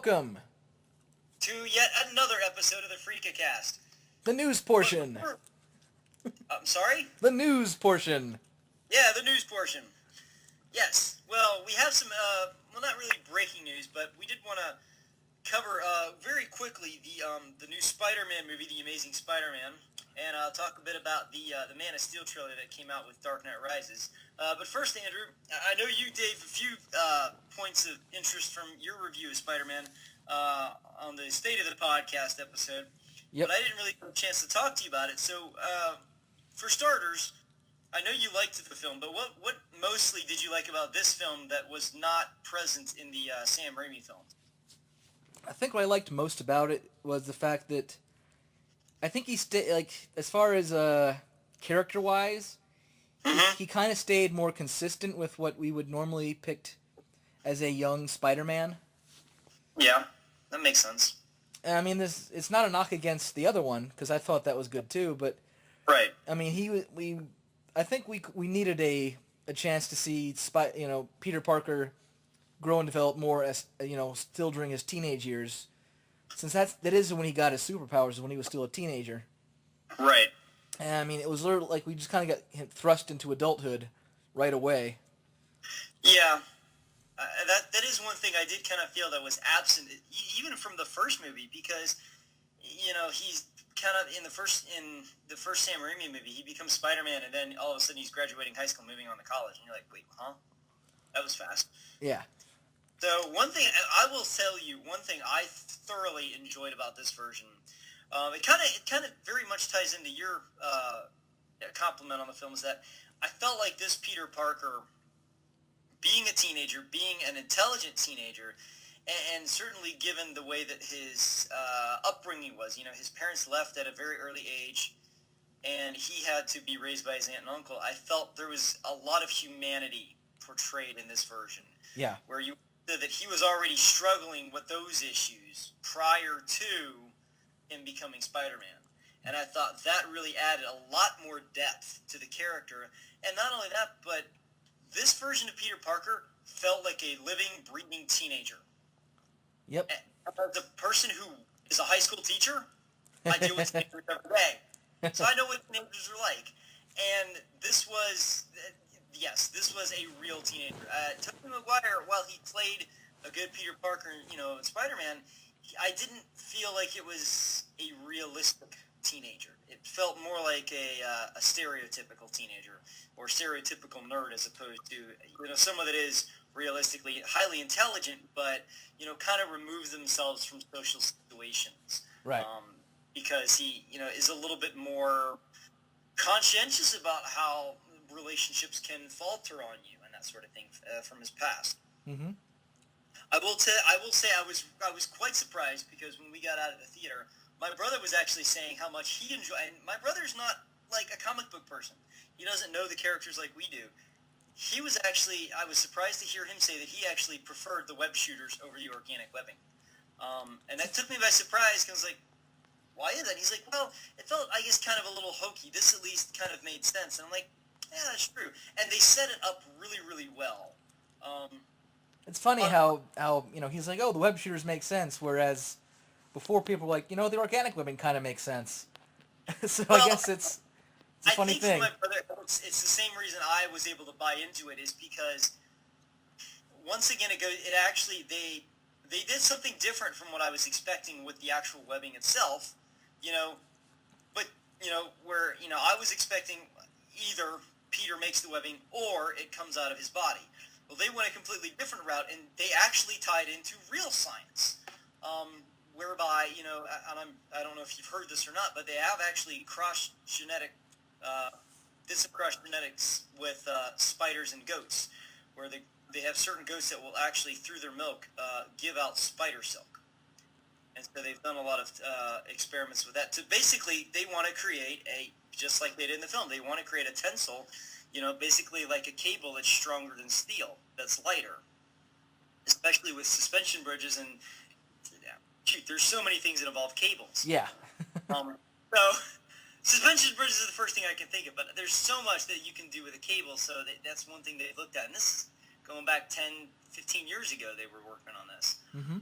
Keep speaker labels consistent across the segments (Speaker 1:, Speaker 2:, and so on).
Speaker 1: welcome
Speaker 2: to yet another episode of the Freakacast.
Speaker 1: the news portion.
Speaker 2: I'm sorry?
Speaker 1: The news portion.
Speaker 2: Yeah, the news portion. Yes. Well, we have some, not really breaking news, but we did want to cover very quickly the new Spider-Man movie, The Amazing Spider-Man, and talk a bit about the Man of Steel trilogy that came out with Dark Knight Rises. But first, Andrew, I know you gave a few points of interest from your review of Spider-Man on the State of the Podcast episode.
Speaker 1: Yep.
Speaker 2: But I didn't really get a chance to talk to you about it. So, for starters, I know you liked the film, but what mostly did you like about this film that was not present in the Sam Raimi film?
Speaker 1: I think what I liked most about it was the fact that I think he stayed, as far as character-wise, he kind of stayed more consistent with what we would normally pick as a young Spider-Man.
Speaker 2: Yeah, that makes sense.
Speaker 1: I mean, it's not a knock against the other one, because I thought that was good too, but
Speaker 2: right.
Speaker 1: I mean, I think we needed a chance to see Peter Parker grow and develop more as still during his teenage years, since that is when he got his superpowers, when he was still a teenager.
Speaker 2: Right.
Speaker 1: And I mean, it was literally like we just kind of got thrust into adulthood right away.
Speaker 2: Yeah. That is one thing I did kind of feel that was absent, even from the first movie, because he's kind of in the first Sam Raimi movie, he becomes Spider-Man, and then all of a sudden he's graduating high school, moving on to college, and you're like, wait, huh? That was fast.
Speaker 1: Yeah.
Speaker 2: So one thing I will tell you, one thing I thoroughly enjoyed about this version, it kind of very much ties into your compliment on the film, is that I felt like this Peter Parker, being a teenager, being an intelligent teenager, and certainly given the way that his upbringing was, his parents left at a very early age, and he had to be raised by his aunt and uncle, I felt there was a lot of humanity portrayed in this version.
Speaker 1: Yeah.
Speaker 2: Where you said that he was already struggling with those issues prior to him becoming Spider-Man. And I thought that really added a lot more depth to the character. And not only that, but this version of Peter Parker felt like a living, breathing teenager.
Speaker 1: Yep.
Speaker 2: As a person who is a high school teacher, I deal with teenagers every day. So I know what teenagers are like. And this was a real teenager. Tobey Maguire, while he played a good Peter Parker, in Spider-Man, I didn't feel like it was a realistic teenager. It felt more like a stereotypical teenager, or stereotypical nerd, as opposed to, someone that is realistically highly intelligent, but, kind of remove themselves from social situations.
Speaker 1: Right.
Speaker 2: Because he, is a little bit more conscientious about how relationships can falter on you and that sort of thing from his past.
Speaker 1: Mm-hmm.
Speaker 2: I will say I was quite surprised, because when we got out of the theater, my brother was actually saying how much he enjoyed. And my brother's not like a comic book person. He doesn't know the characters like we do. I was surprised to hear him say that he actually preferred the web shooters over the organic webbing. And that took me by surprise, because I was like, why is that? He's like, well, it felt, I guess, kind of a little hokey. This at least kind of made sense. And I'm like, yeah, that's true. And they set it up really, really well.
Speaker 1: It's funny how he's like, oh, the web shooters make sense, whereas before people were like, the organic webbing kind of makes sense. So I guess it's a funny thing.
Speaker 2: I think for my brother, it's the same reason I was able to buy into it, is because once again they did something different from what I was expecting with the actual webbing itself, but where I was expecting either Peter makes the webbing or it comes out of his body. Well, they went a completely different route, and they actually tied into real science, whereby, and I don't know if you've heard this or not, but they have actually did some cross genetics with spiders and goats, where they have certain goats that will actually, through their milk, give out spider silk. And so they've done a lot of experiments with that. So basically, they want to create just like they did in the film, they want to create a tensile, basically like a cable that's stronger than steel, that's lighter, especially with suspension bridges. And shoot, there's so many things that involve cables.
Speaker 1: Yeah.
Speaker 2: So suspension bridges is the first thing I can think of, but there's so much that you can do with a cable, so that's one thing they've looked at. And this is going back 10, 15 years ago they were working on this.
Speaker 1: Mm-hmm.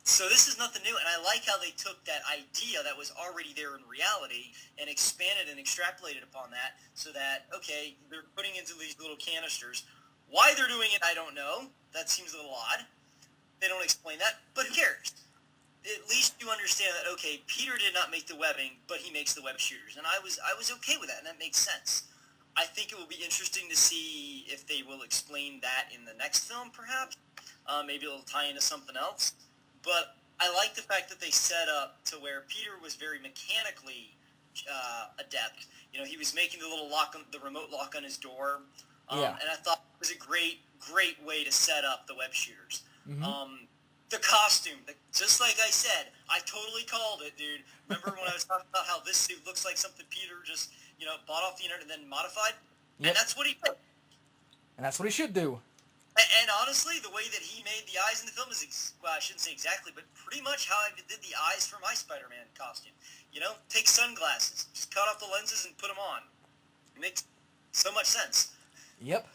Speaker 2: So this is nothing new, and I like how they took that idea that was already there in reality and expanded and extrapolated upon that so that, okay, they're putting into these little canisters. Why they're doing it, I don't know. That seems a little odd. They don't explain that, but who cares? At least you understand that, okay, Peter did not make the webbing, but he makes the web shooters, and I was okay with that, and that makes sense. I think it will be interesting to see if they will explain that in the next film, perhaps. Maybe it'll tie into something else. But I like the fact that they set up to where Peter was very mechanically adept. You know, he was making the little lock, the remote lock on his door, and I thought it was a great way to set up the web shooters. Mm-hmm. The costume, just like I said, I totally called it, dude. Remember when I was talking about how this suit looks like something Peter just, bought off the internet and then modified? Yep. And that's what he did.
Speaker 1: And that's what he should do.
Speaker 2: And honestly, the way that he made the eyes in the film is, well, I shouldn't say exactly, but pretty much how I did the eyes for my Spider-Man costume. Take sunglasses, just cut off the lenses and put them on. It makes so much sense.
Speaker 1: Yep.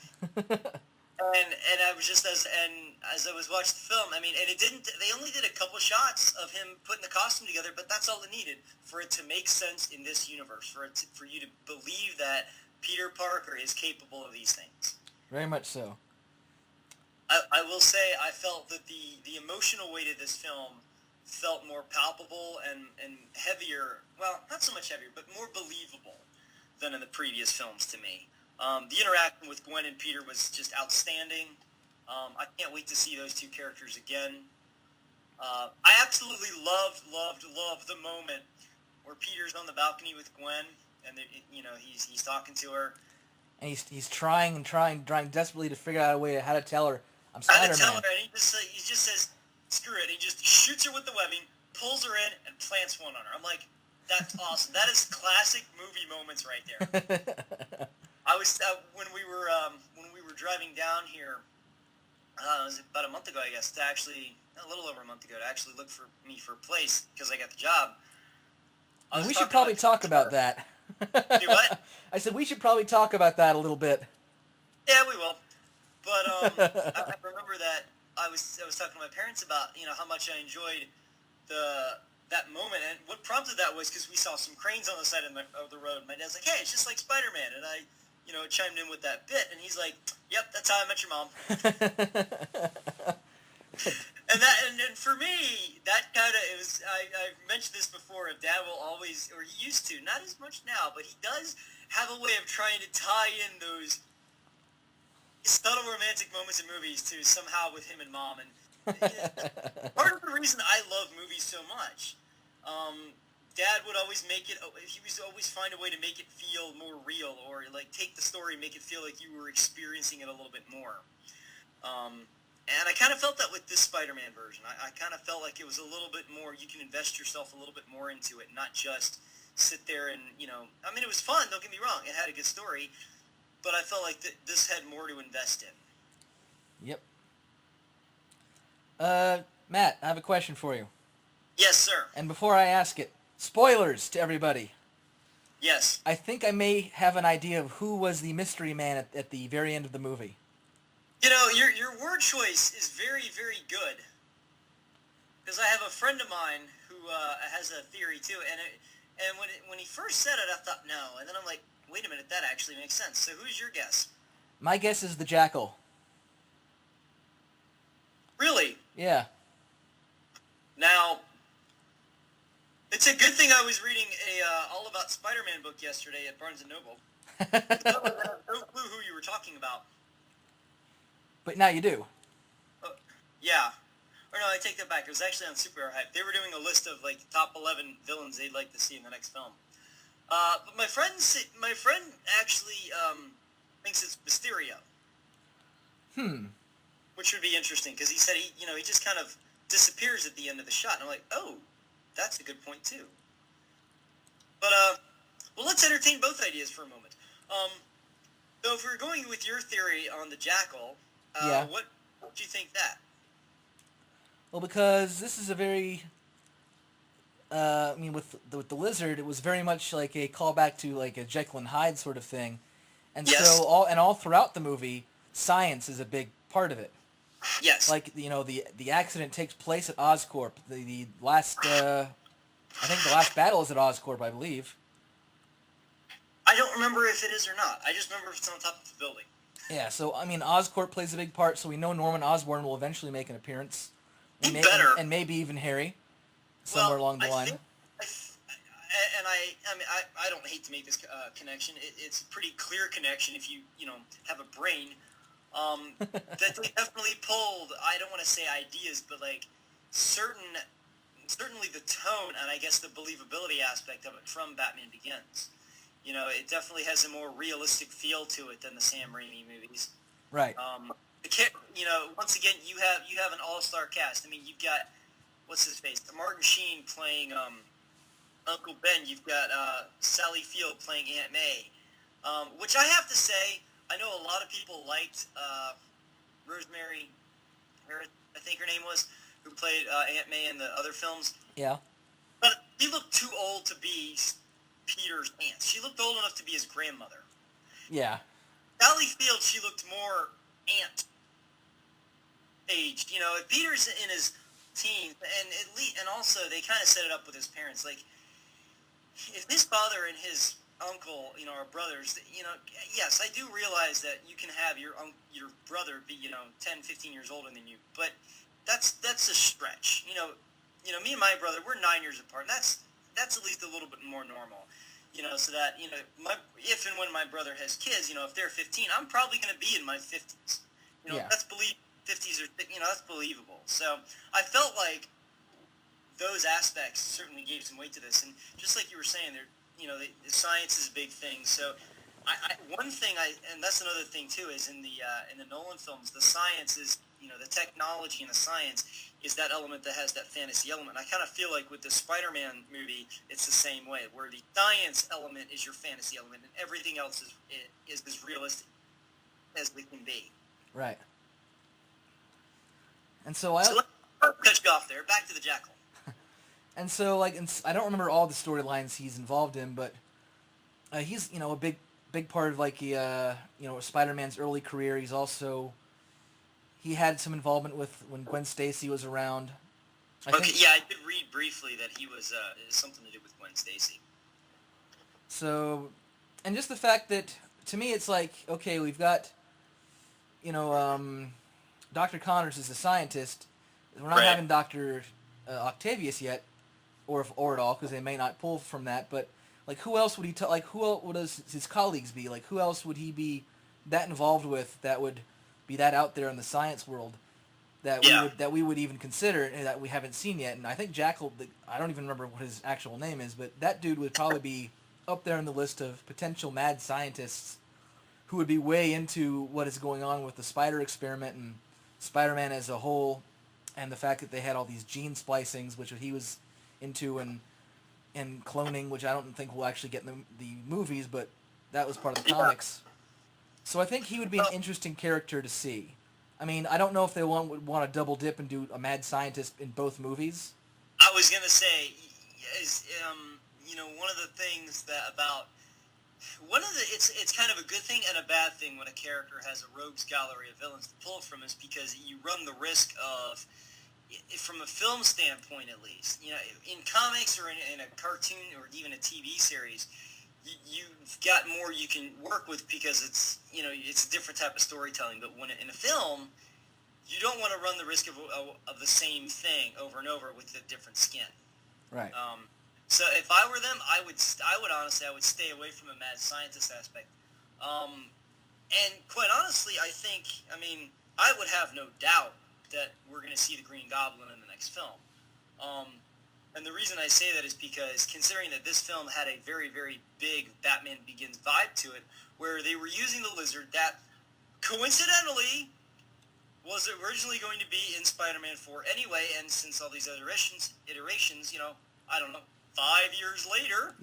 Speaker 2: And I was just as I was watching the film, I mean, and they only did a couple shots of him putting the costume together, but that's all it needed for it to make sense in this universe, for you to believe that Peter Parker is capable of these things.
Speaker 1: Very much so.
Speaker 2: I will say I felt that the emotional weight of this film felt more palpable and heavier, well, not so much heavier, but more believable than in the previous films to me. The interaction with Gwen and Peter was just outstanding. I can't wait to see those two characters again. I absolutely loved the moment where Peter's on the balcony with Gwen, and he's talking to her.
Speaker 1: And he's trying desperately to figure out a way how to tell her, I'm Spider-Man.
Speaker 2: How to tell her, and he just says, screw it. He just shoots her with the webbing, pulls her in, and plants one on her. I'm like, that's awesome. That is classic movie moments right there. I was when we were driving down here. It was about a month ago, I guess. A little over a month ago, to actually look for me for a place because I got the job.
Speaker 1: We should probably talk about that.
Speaker 2: Do what?
Speaker 1: I said we should probably talk about that a little bit.
Speaker 2: Yeah, we will. But I remember that I was talking to my parents about how much I enjoyed that moment, and what prompted that was because we saw some cranes on the side of the road. My dad's like, "Hey, it's just like Spider-Man," and I chimed in with that bit, and he's like, "Yep, that's how I met your mom." and for me, that kind of is. I've mentioned this before. Dad will always, or he used to, not as much now, but he does have a way of trying to tie in those subtle romantic moments in movies to somehow with him and Mom. And part of the reason I love movies so much, Dad would always he was always find a way to make it feel more real, or like take the story and make it feel like you were experiencing it a little bit more. And I kind of felt that with this Spider-Man version. I kind of felt like it was a little bit more, you can invest yourself a little bit more into it, not just sit there and, I mean, it was fun, don't get me wrong, it had a good story, but I felt like this had more to invest in.
Speaker 1: Yep. Matt, I have a question for you.
Speaker 2: Yes, sir.
Speaker 1: And before I ask it, spoilers to everybody.
Speaker 2: Yes.
Speaker 1: I think I may have an idea of who was the mystery man at the very end of the movie.
Speaker 2: Your word choice is very, very good. Because I have a friend of mine who has a theory too, and when he first said it, I thought no, and then I'm like, wait a minute, that actually makes sense. So who's your guess?
Speaker 1: My guess is the Jackal.
Speaker 2: Really?
Speaker 1: Yeah.
Speaker 2: Now, it's a good thing I was reading a All About Spider-Man book yesterday at Barnes & Noble. I have no clue who you were talking about.
Speaker 1: But now you do.
Speaker 2: Yeah. Or no, I take that back. It was actually on Super Hype. They were doing a list of like the top 11 villains they'd like to see in the next film. But my friend actually thinks it's Mysterio. Which would be interesting because he said he just kind of disappears at the end of the shot, and I'm like, oh, that's a good point too. But well, let's entertain both ideas for a moment. So if we're going with your theory on the Jackal,
Speaker 1: yeah.
Speaker 2: What do you think that?
Speaker 1: Well, because this is a very, I mean, with the lizard, it was very much like a callback to like a Jekyll and Hyde sort of thing, and
Speaker 2: yes.
Speaker 1: so all throughout the movie, science is a big part of it.
Speaker 2: Yes.
Speaker 1: Like, the accident takes place at Oscorp. The last, I think the last battle is at Oscorp, I believe.
Speaker 2: I don't remember if it is or not. I just remember it's on top of the building.
Speaker 1: Yeah, so, I mean, Oscorp plays a big part, so we know Norman Osborn will eventually make an appearance.
Speaker 2: He better.
Speaker 1: And maybe even Harry, somewhere along the line.
Speaker 2: I don't hate to make this connection. It's a pretty clear connection if you have a brain. That they definitely pulled, I don't want to say ideas, but like certainly the tone and I guess the believability aspect of it from Batman Begins. It definitely has a more realistic feel to it than the Sam Raimi movies.
Speaker 1: Right.
Speaker 2: Once again, you have an all-star cast. I mean, you've got what's his face, Martin Sheen playing Uncle Ben. You've got Sally Field playing Aunt May, which I have to say, I know a lot of people liked Rosemary Harris, I think her name was, who played Aunt May in the other films.
Speaker 1: Yeah.
Speaker 2: But she looked too old to be Peter's aunt. She looked old enough to be his grandmother.
Speaker 1: Yeah.
Speaker 2: Sally Field, she looked more aunt aged. If Peter's in his teens, and also they kind of set it up with his parents. Like, if his father and his uncle, are brothers, yes, I do realize that you can have your brother be, 10, 15 years older than you, but that's a stretch. Me and my brother, we're 9 years apart, and that's at least a little bit more normal. So that, if and when my brother has kids, if they're 15, I'm probably going to be in my 50s. That's 50s are, that's believable. So I felt like those aspects certainly gave some weight to this. And just like you were saying, the science is a big thing. So and that's another thing too, is in the Nolan films, the science is, the technology and the science is that element that has that fantasy element. I kind of feel like with the Spider-Man movie, it's the same way, where the science element is your fantasy element, and everything else is as realistic as it can be.
Speaker 1: Right. And so
Speaker 2: let's cut you off there. Back to the Jackal.
Speaker 1: And so, I don't remember all the storylines he's involved in, but he's, a big part of, Spider-Man's early career. He's also, he had some involvement with when Gwen Stacy was around.
Speaker 2: I did read briefly that he was, something to do with Gwen Stacy.
Speaker 1: So, and just the fact that, to me, it's like, okay, we've got, Dr. Connors is a scientist. We're not having Dr. Octavius yet, or at all, because they may not pull from that. But who else would he who would his colleagues be? Who else would he be that involved with that would be that out there in the science world that we would even consider and that we haven't seen yet? And I think Jackal, I don't even remember what his actual name is, but that dude would probably be up there in the list of potential mad scientists who would be way into what is going on with the spider experiment and Spider-Man as a whole, and the fact that they had all these gene splicings, which he was into, and cloning, which I don't think we'll actually get in the movies, but that was part of the comics. So I think he would be an interesting character to see. I mean, I don't know if they would want to double dip and do a mad scientist in both movies.
Speaker 2: I was going to say, one of the things it's kind of a good thing and a bad thing when a character has a rogues gallery of villains to pull from, is because you run the risk of, from a film standpoint at least, in comics or in a cartoon or even a TV series, you've got more you can work with because it's a different type of storytelling. But when in a film, you don't want to run the risk of the same thing over and over with a different skin.
Speaker 1: Right.
Speaker 2: So if I were them, I would stay away from a mad scientist aspect. And quite honestly, I would have no doubt that we're going to see the Green Goblin in the next film. And the reason I say that is because, considering that this film had a very, very big Batman Begins vibe to it, where they were using the lizard that, coincidentally, was originally going to be in Spider-Man 4 anyway, and since all these other iterations, I don't know, 5 years later,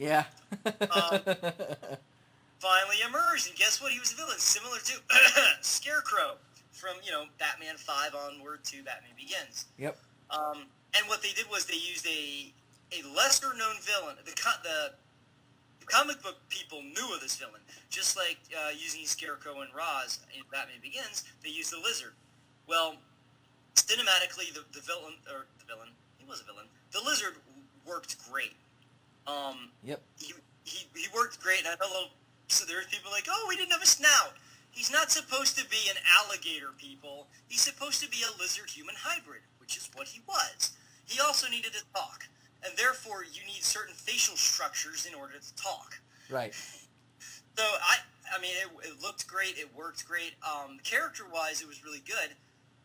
Speaker 2: finally emerged, and guess what? He was a villain, similar to Scarecrow from, Batman 5 onward to Batman Begins.
Speaker 1: Yep.
Speaker 2: And what they did was they used a lesser-known villain. The comic book people knew of this villain, just like using Scarecrow and Roz in Batman Begins, they used the Lizard. Well, cinematically, the villain, he was a villain. The Lizard worked great.
Speaker 1: Yep.
Speaker 2: He worked great, and I know so there's people like, oh, he didn't have a snout. He's not supposed to be an alligator, people. He's supposed to be a lizard-human hybrid, which is what he was. He also needed to talk, and therefore you need certain facial structures in order to talk.
Speaker 1: Right.
Speaker 2: So, I mean, it looked great. It worked great. Character-wise, it was really good.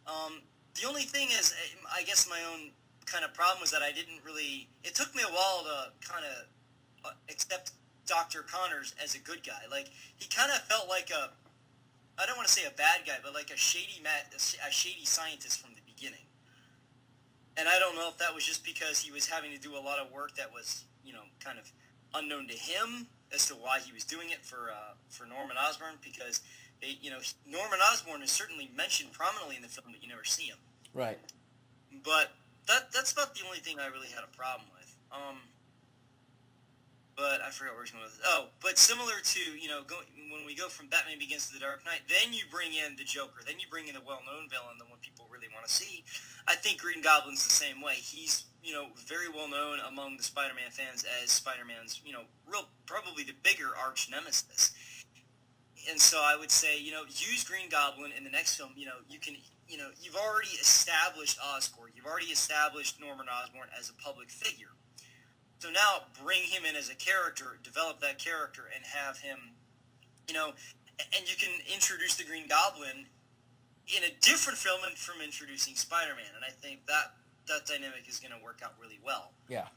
Speaker 2: The only thing is, I guess my own kind of problem was that I didn't really... It took me a while to kind of accept Dr. Connors as a good guy. Like, he kind of felt like I don't want to say a bad guy, but like a shady scientist from the beginning. And I don't know if that was just because he was having to do a lot of work that was, kind of unknown to him as to why he was doing it for Norman Osborn, because Norman Osborn is certainly mentioned prominently in the film, but you never see him.
Speaker 1: Right.
Speaker 2: But that's about the only thing I really had a problem with. But I forgot where I was going with this. Oh, but similar to, when we go from Batman Begins to The Dark Knight, then you bring in the Joker, then you bring in the well-known villain, the one people really want to see. I think Green Goblin's the same way. He's, very well-known among the Spider-Man fans as Spider-Man's, probably the bigger arch nemesis. And so I would say, use Green Goblin in the next film. You've already established Oscorp. You've already established Norman Osborn as a public figure. So now bring him in as a character, develop that character, and have him, and you can introduce the Green Goblin in a different film from introducing Spider-Man. And I think that dynamic is going to work out really well.
Speaker 1: Yeah.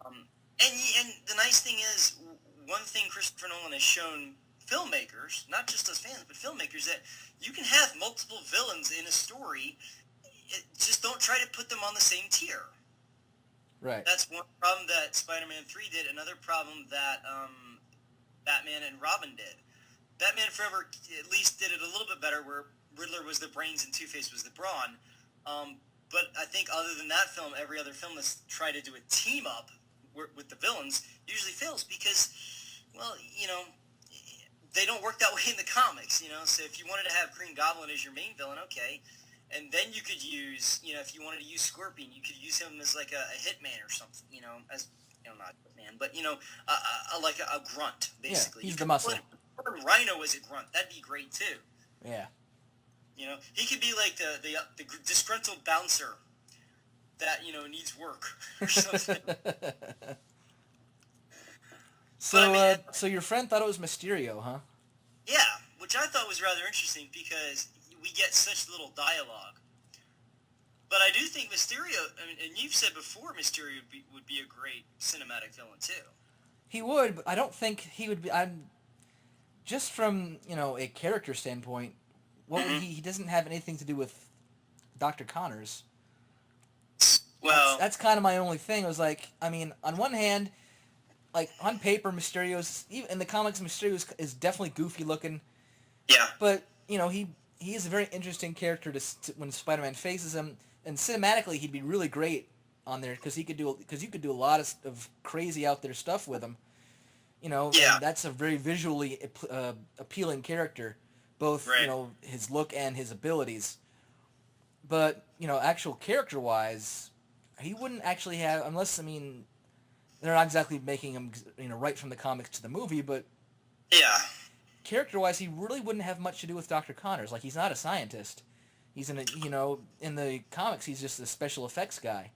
Speaker 2: And the nice thing is, one thing Christopher Nolan has shown filmmakers, not just us fans, but filmmakers, that you can have multiple villains in a story. Just don't try to put them on the same tier.
Speaker 1: Right.
Speaker 2: That's one problem that Spider-Man 3 did. Another problem that Batman and Robin did. Batman Forever at least did it a little bit better, where Riddler was the brains and Two-Face was the brawn. But I think other than that film, every other film that's tried to do a team-up with the villains usually fails because, well, they don't work that way in the comics, So if you wanted to have Green Goblin as your main villain, okay. And then you could use, if you wanted to use Scorpion, you could use him as like a hitman or something, as, not a hitman, but, like a grunt, basically.
Speaker 1: Yeah, he's the muscle.
Speaker 2: Put Rhino as a grunt. That'd be great, too.
Speaker 1: Yeah.
Speaker 2: He could be like the disgruntled bouncer that, needs work or something.
Speaker 1: So your friend thought it was Mysterio, huh?
Speaker 2: Yeah, which I thought was rather interesting because we get such little dialogue. But I do think Mysterio, and you've said before, Mysterio would be a great cinematic villain too.
Speaker 1: He would, but I don't think he would be. Just from a character standpoint, what would he doesn't have anything to do with Dr. Connors.
Speaker 2: Well,
Speaker 1: that's kind of my only thing. It was like, on one hand, like on paper, Mysterio's even in the comics, Mysterio is definitely goofy looking.
Speaker 2: Yeah.
Speaker 1: But he is a very interesting character to when Spider-Man faces him, and cinematically he'd be really great on there because you could do a lot of crazy out there stuff with him.
Speaker 2: Yeah.
Speaker 1: And that's a very visually appealing character, both
Speaker 2: right.
Speaker 1: His look and his abilities. But actual character-wise, he wouldn't actually have, unless they're not exactly making him right from the comics to the movie, but
Speaker 2: yeah.
Speaker 1: Character-wise, he really wouldn't have much to do with Dr. Connors. Like, he's not a scientist. He's in the comics, he's just a special effects guy.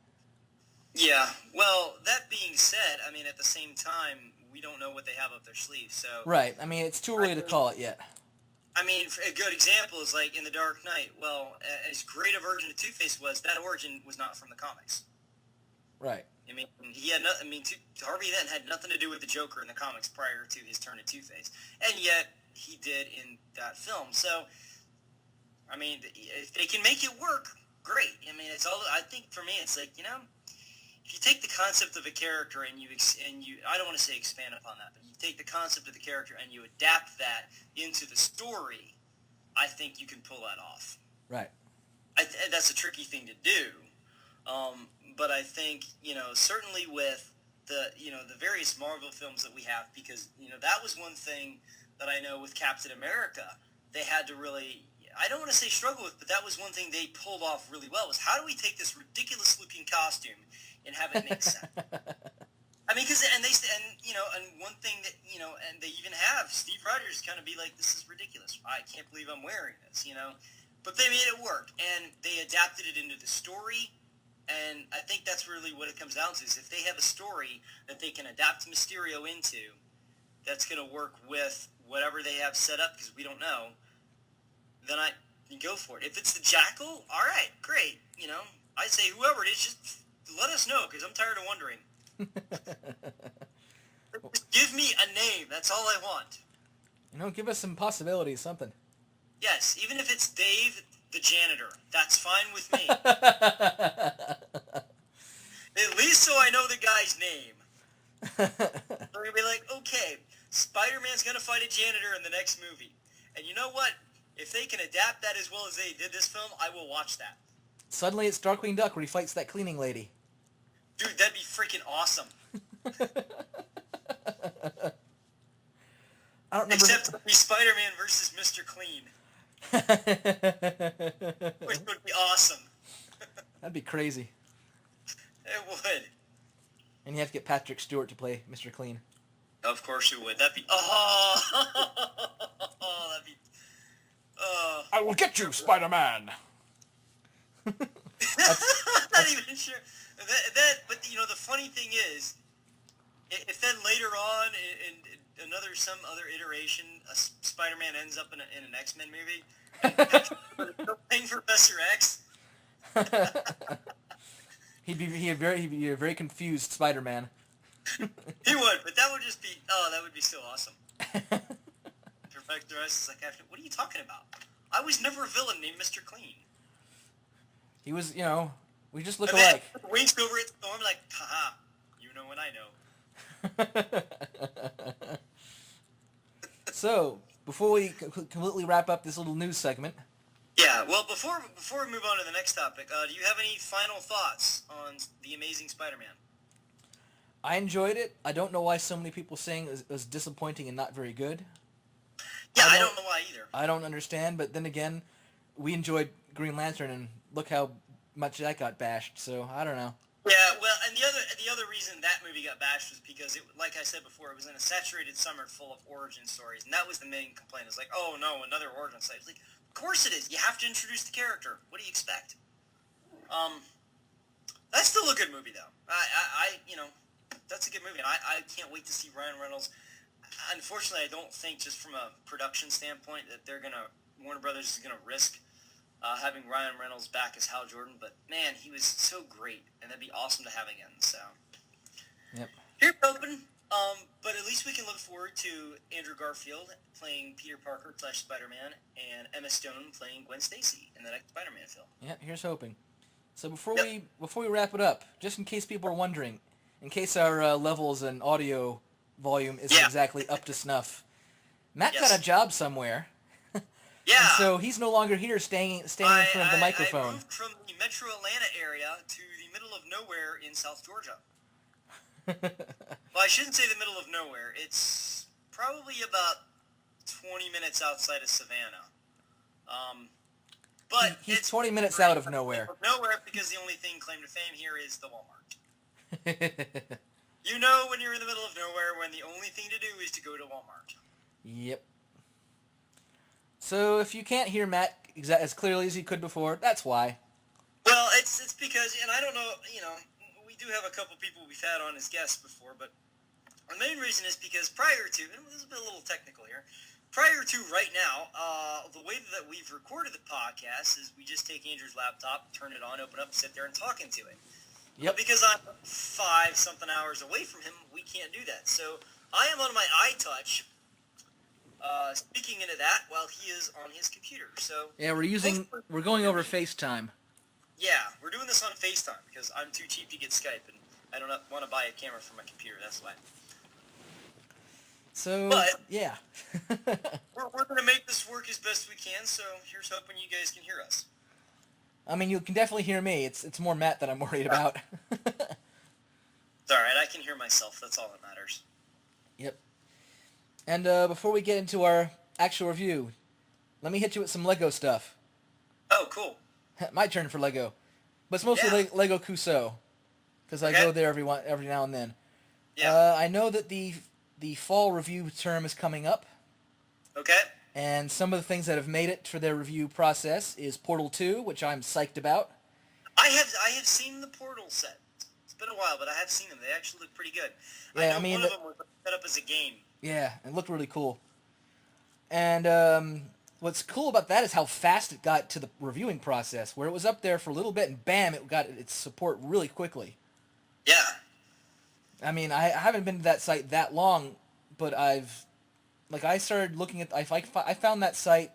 Speaker 2: Yeah. Well, that being said, at the same time, we don't know what they have up their sleeve, so...
Speaker 1: Right. It's too early to call it yet.
Speaker 2: A good example is, like, in The Dark Knight. Well, as great a version of Two-Face was, that origin was not from the comics.
Speaker 1: Right.
Speaker 2: He had Harvey Dent had nothing to do with the Joker in the comics prior to his turn to Two-Face, and yet he did in that film. So, if they can make it work, great. It's all. I think for me, it's like if you take the concept of a character and you I don't want to say expand upon that, but you take the concept of the character and you adapt that into the story, I think you can pull that off.
Speaker 1: Right.
Speaker 2: That's a tricky thing to do. But I think, certainly with the various Marvel films that we have, because, that was one thing that I know with Captain America, they had to really I don't want to say struggle with, but that was one thing they pulled off really well, was how do we take this ridiculous looking costume and have it make sense? I mean, and one thing that, and they even have Steve Rogers kind of be like, this is ridiculous. I can't believe I'm wearing this, But they made it work, and they adapted it into the story, and I think that's really what it comes down to, is if they have a story that they can adapt Mysterio into, that's going to work with whatever they have set up, because we don't know, then I go for it. If it's the Jackal, all right, great. I say whoever it is, just let us know, because I'm tired of wondering. Just give me a name. That's all I want.
Speaker 1: Give us some possibilities, something.
Speaker 2: Yes, even if it's Dave the janitor, that's fine with me. At least so I know the guy's name. I'm going to be like, okay, Spider-Man's going to fight a janitor in the next movie. And you know what? If they can adapt that as well as they did this film, I will watch that.
Speaker 1: Suddenly it's Darkwing Duck where he fights that cleaning lady.
Speaker 2: Dude, that'd be freaking awesome.
Speaker 1: I don't remember.
Speaker 2: Except it'd be Spider-Man versus Mr. Clean. Which would be awesome.
Speaker 1: That'd be crazy.
Speaker 2: It would.
Speaker 1: And you have to get Patrick Stewart to play Mr. Clean.
Speaker 2: Of course you would. That'd be... Oh! That'd be...
Speaker 1: I will get you, Spider-Man!
Speaker 2: I'm not even sure. But the funny thing is, if then later on, in some other iteration, a Spider-Man ends up in an X-Men movie, and playing Professor X,
Speaker 1: he'd be a very confused Spider-Man.
Speaker 2: He would, but that would just be that would be so awesome. Professor X is like, what are you talking about? I was never a villain named Mr. Clean.
Speaker 1: He was, we just look alike.
Speaker 2: Winks over at Storm like, haha, you know what I know.
Speaker 1: So, before we completely wrap up this little news segment.
Speaker 2: Yeah, well, before we move on to the next topic, do you have any final thoughts on The Amazing Spider-Man?
Speaker 1: I enjoyed it. I don't know why so many people saying it was disappointing and not very good.
Speaker 2: Yeah, I don't know why either.
Speaker 1: I don't understand, but then again, we enjoyed Green Lantern, and look how much that got bashed, so I don't know.
Speaker 2: Yeah, well, and the other reason that movie got bashed was because, like I said before, it was in a saturated summer full of origin stories, and that was the main complaint. It was like, oh no, another origin story. It's like, of course it is. You have to introduce the character. What do you expect? That's still a good movie, though. That's a good movie, and I can't wait to see Ryan Reynolds. Unfortunately, I don't think, just from a production standpoint, that Warner Brothers is gonna risk having Ryan Reynolds back as Hal Jordan, but man, he was so great, and that'd be awesome to have again. So,
Speaker 1: yep.
Speaker 2: Here's open. But at least we can look forward to Andrew Garfield playing Peter Parker / Spider-Man, and Emma Stone playing Gwen Stacy in the next Spider-Man film.
Speaker 1: Yeah, here's hoping. So before we wrap it up, just in case people are wondering, in case our levels and audio volume isn't exactly up to snuff, Matt got a job somewhere.
Speaker 2: Yeah.
Speaker 1: And so he's no longer here standing in front of the microphone.
Speaker 2: I moved from the metro Atlanta area to the middle of nowhere in South Georgia. Well, I shouldn't say the middle of nowhere. It's probably about 20 minutes outside of Savannah. But
Speaker 1: he's 20 minutes out of nowhere.
Speaker 2: Nowhere, because the only thing claim to fame here is the Walmart. You know when you're in the middle of nowhere when the only thing to do is to go to Walmart.
Speaker 1: Yep. So if you can't hear Matt as clearly as you could before, that's why.
Speaker 2: Well, it's because, and I don't know, we do have a couple people we've had on as guests before, but the main reason is because prior to, and this is a little technical here, prior to right now, the way that we've recorded the podcast is we just take Andrew's laptop, turn it on, open up, sit there and talk into it.
Speaker 1: Yep.
Speaker 2: But because I'm 5-something hours away from him, we can't do that. So I am on my iTouch, speaking into that while he is on his computer. So
Speaker 1: yeah, we're going over FaceTime.
Speaker 2: Yeah, we're doing this on FaceTime because I'm too cheap to get Skype, and I don't want to buy a camera for my computer. That's why.
Speaker 1: So,
Speaker 2: but
Speaker 1: yeah.
Speaker 2: we're going to make this work as best we can, so here's hoping you guys can hear us.
Speaker 1: I mean, you can definitely hear me. It's more Matt that I'm worried about.
Speaker 2: It's all right. I can hear myself. That's all that matters.
Speaker 1: Yep. And before we get into our actual review, let me hit you with some Lego stuff.
Speaker 2: Oh, cool.
Speaker 1: My turn for Lego. But it's mostly Lego Cusco, because I go there every now and then.
Speaker 2: Yeah.
Speaker 1: I know that the fall review term is coming up.
Speaker 2: Okay.
Speaker 1: And some of the things that have made it for their review process is Portal 2, which I'm psyched about.
Speaker 2: I have seen the Portal set. It's been a while, but I have seen them. They actually look pretty good.
Speaker 1: Yeah,
Speaker 2: I know one of them was set up as a game.
Speaker 1: Yeah, it looked really cool. And what's cool about that is how fast it got to the reviewing process, where it was up there for a little bit, and bam, it got its support really quickly.
Speaker 2: Yeah.
Speaker 1: I mean, I haven't been to that site that long, but I started looking at, I found that site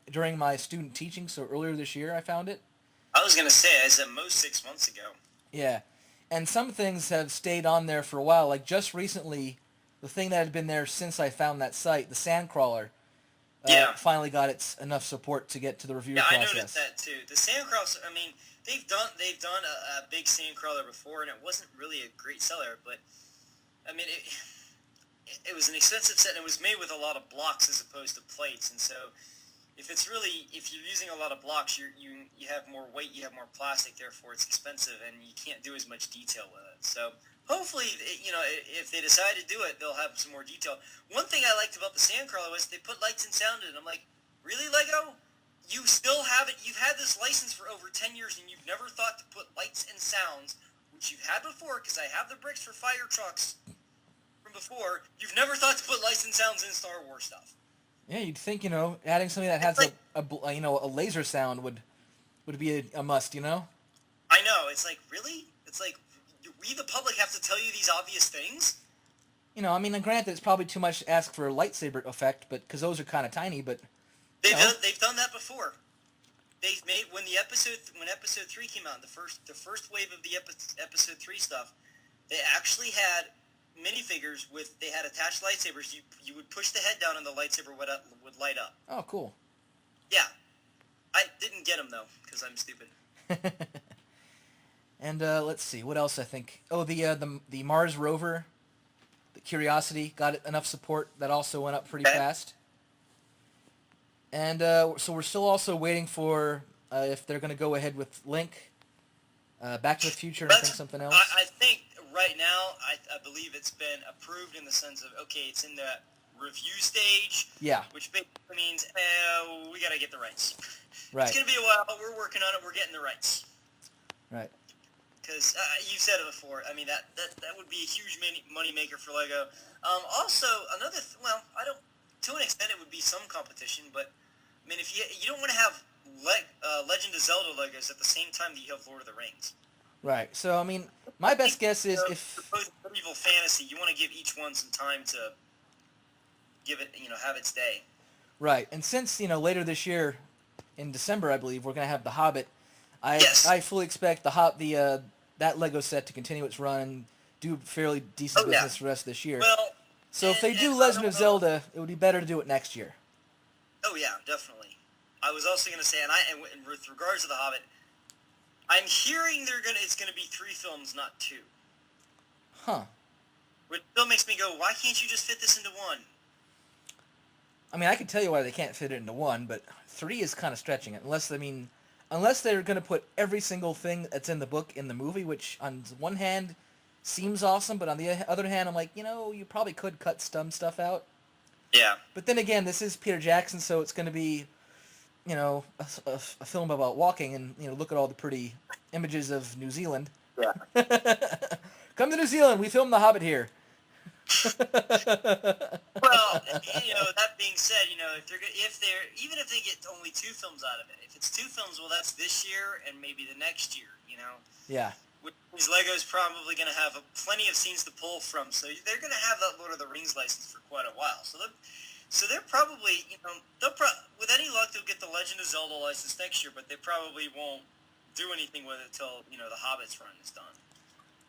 Speaker 1: during my student teaching, so earlier this year I found it.
Speaker 2: I was going to say, I was at most 6 months ago.
Speaker 1: Yeah, and some things have stayed on there for a while, like just recently, the thing that had been there since I found that site, the Sandcrawler, finally got enough support to get to the review process. Yeah, I noticed
Speaker 2: that too. The Sandcrawler, I mean, they've done a big Sandcrawler before, and it wasn't really a great seller, but, I mean, it was an expensive set, and it was made with a lot of blocks as opposed to plates, and so if you're using a lot of blocks, you have more weight, you have more plastic, therefore it's expensive, and you can't do as much detail with it. So hopefully, if they decide to do it, they'll have some more detail. One thing I liked about the Sandcrawler was they put lights and sound in it. I'm like, really, Lego? You still have it? You've had this license for over 10 years, and you've never thought to put lights and sounds, which you've had before, because I have the bricks for fire trucks from before. You've never thought to put lights and sounds in Star Wars stuff.
Speaker 1: Yeah, you'd think, adding something that has a laser sound would be a must,
Speaker 2: I know. It's like, really? It's like, we the public have to tell you these obvious things?
Speaker 1: I mean, granted, it's probably too much to ask for a lightsaber effect, because those are kind of tiny, but...
Speaker 2: They've done that before. They've made, when Episode 3 came out, the first wave of the Episode 3 stuff, they actually had minifigures they had attached lightsabers. You would push the head down and the lightsaber would light up.
Speaker 1: Oh, cool.
Speaker 2: Yeah. I didn't get them, though, because I'm stupid.
Speaker 1: And let's see, what else I think? Oh, the Mars rover, the Curiosity, got enough support. That also went up pretty fast. And so we're still also waiting for if they're going to go ahead with Link, Back to the Future, and I think something else.
Speaker 2: I think right now, I believe it's been approved in the sense of, okay, it's in the review stage.
Speaker 1: Yeah.
Speaker 2: Which basically means, we got to get the rights.
Speaker 1: Right.
Speaker 2: It's going to be a while, but we're working on it. We're getting the rights.
Speaker 1: Right.
Speaker 2: Because you've said it before. I mean, that would be a huge money maker for Lego. Also, to an extent, it would be some competition, but I mean, if you don't want to have Legend of Zelda Legos at the same time that you have Lord of the Rings.
Speaker 1: Right. So, I mean, my best guess is if...
Speaker 2: Both medieval fantasy, you want to give each one some time to give it, have its day.
Speaker 1: Right. And since, later this year, in December, I believe, we're going to have The Hobbit, I fully expect that Lego set to continue its run and do fairly decent business the rest of this year.
Speaker 2: Well,
Speaker 1: so if they do Legend of Zelda, it would be better to do it next year.
Speaker 2: Oh, yeah, definitely. I was also going to say, and with regards to The Hobbit, I'm hearing it's going to be 3 films, not 2.
Speaker 1: Huh.
Speaker 2: Which still makes me go, why can't you just fit this into 1?
Speaker 1: I mean, I can tell you why they can't fit it into 1, but 3 is kind of stretching it. Unless they're going to put every single thing that's in the book in the movie, which on one hand seems awesome, but on the other hand, I'm like, you probably could cut some stuff out.
Speaker 2: Yeah.
Speaker 1: But then again, this is Peter Jackson, so it's going to be, a film about walking and, look at all the pretty images of New Zealand.
Speaker 2: Yeah.
Speaker 1: Come to New Zealand. We filmed The Hobbit here.
Speaker 2: Well, that being said, even if they get only 2 films out of it, if it's 2 films, well, that's this year and maybe the next year,
Speaker 1: Yeah.
Speaker 2: Which means Lego's probably going to have plenty of scenes to pull from, so they're going to have that Lord of the Rings license for quite a while. So they're probably, with any luck, they'll get the Legend of Zelda license next year, but they probably won't do anything with it until, the Hobbit's run is done.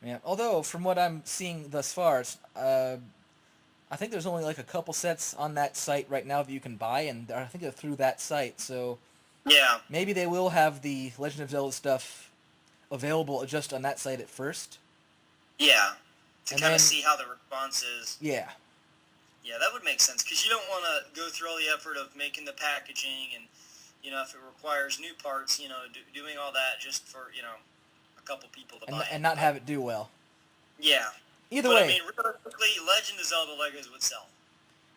Speaker 1: Yeah, although from what I'm seeing thus far, I think there's only like a couple sets on that site right now that you can buy, and I think they're through that site, so
Speaker 2: yeah,
Speaker 1: maybe they will have the Legend of Zelda stuff available just on that site at first.
Speaker 2: Yeah, to kind of see how the response is.
Speaker 1: Yeah.
Speaker 2: Yeah, that would make sense, because you don't want to go through all the effort of making the packaging and, if it requires new parts, doing all that just for, a couple people to buy it.
Speaker 1: And not have it do well.
Speaker 2: Yeah.
Speaker 1: Either way.
Speaker 2: I mean, realistically, Legend of Zelda Legos would sell.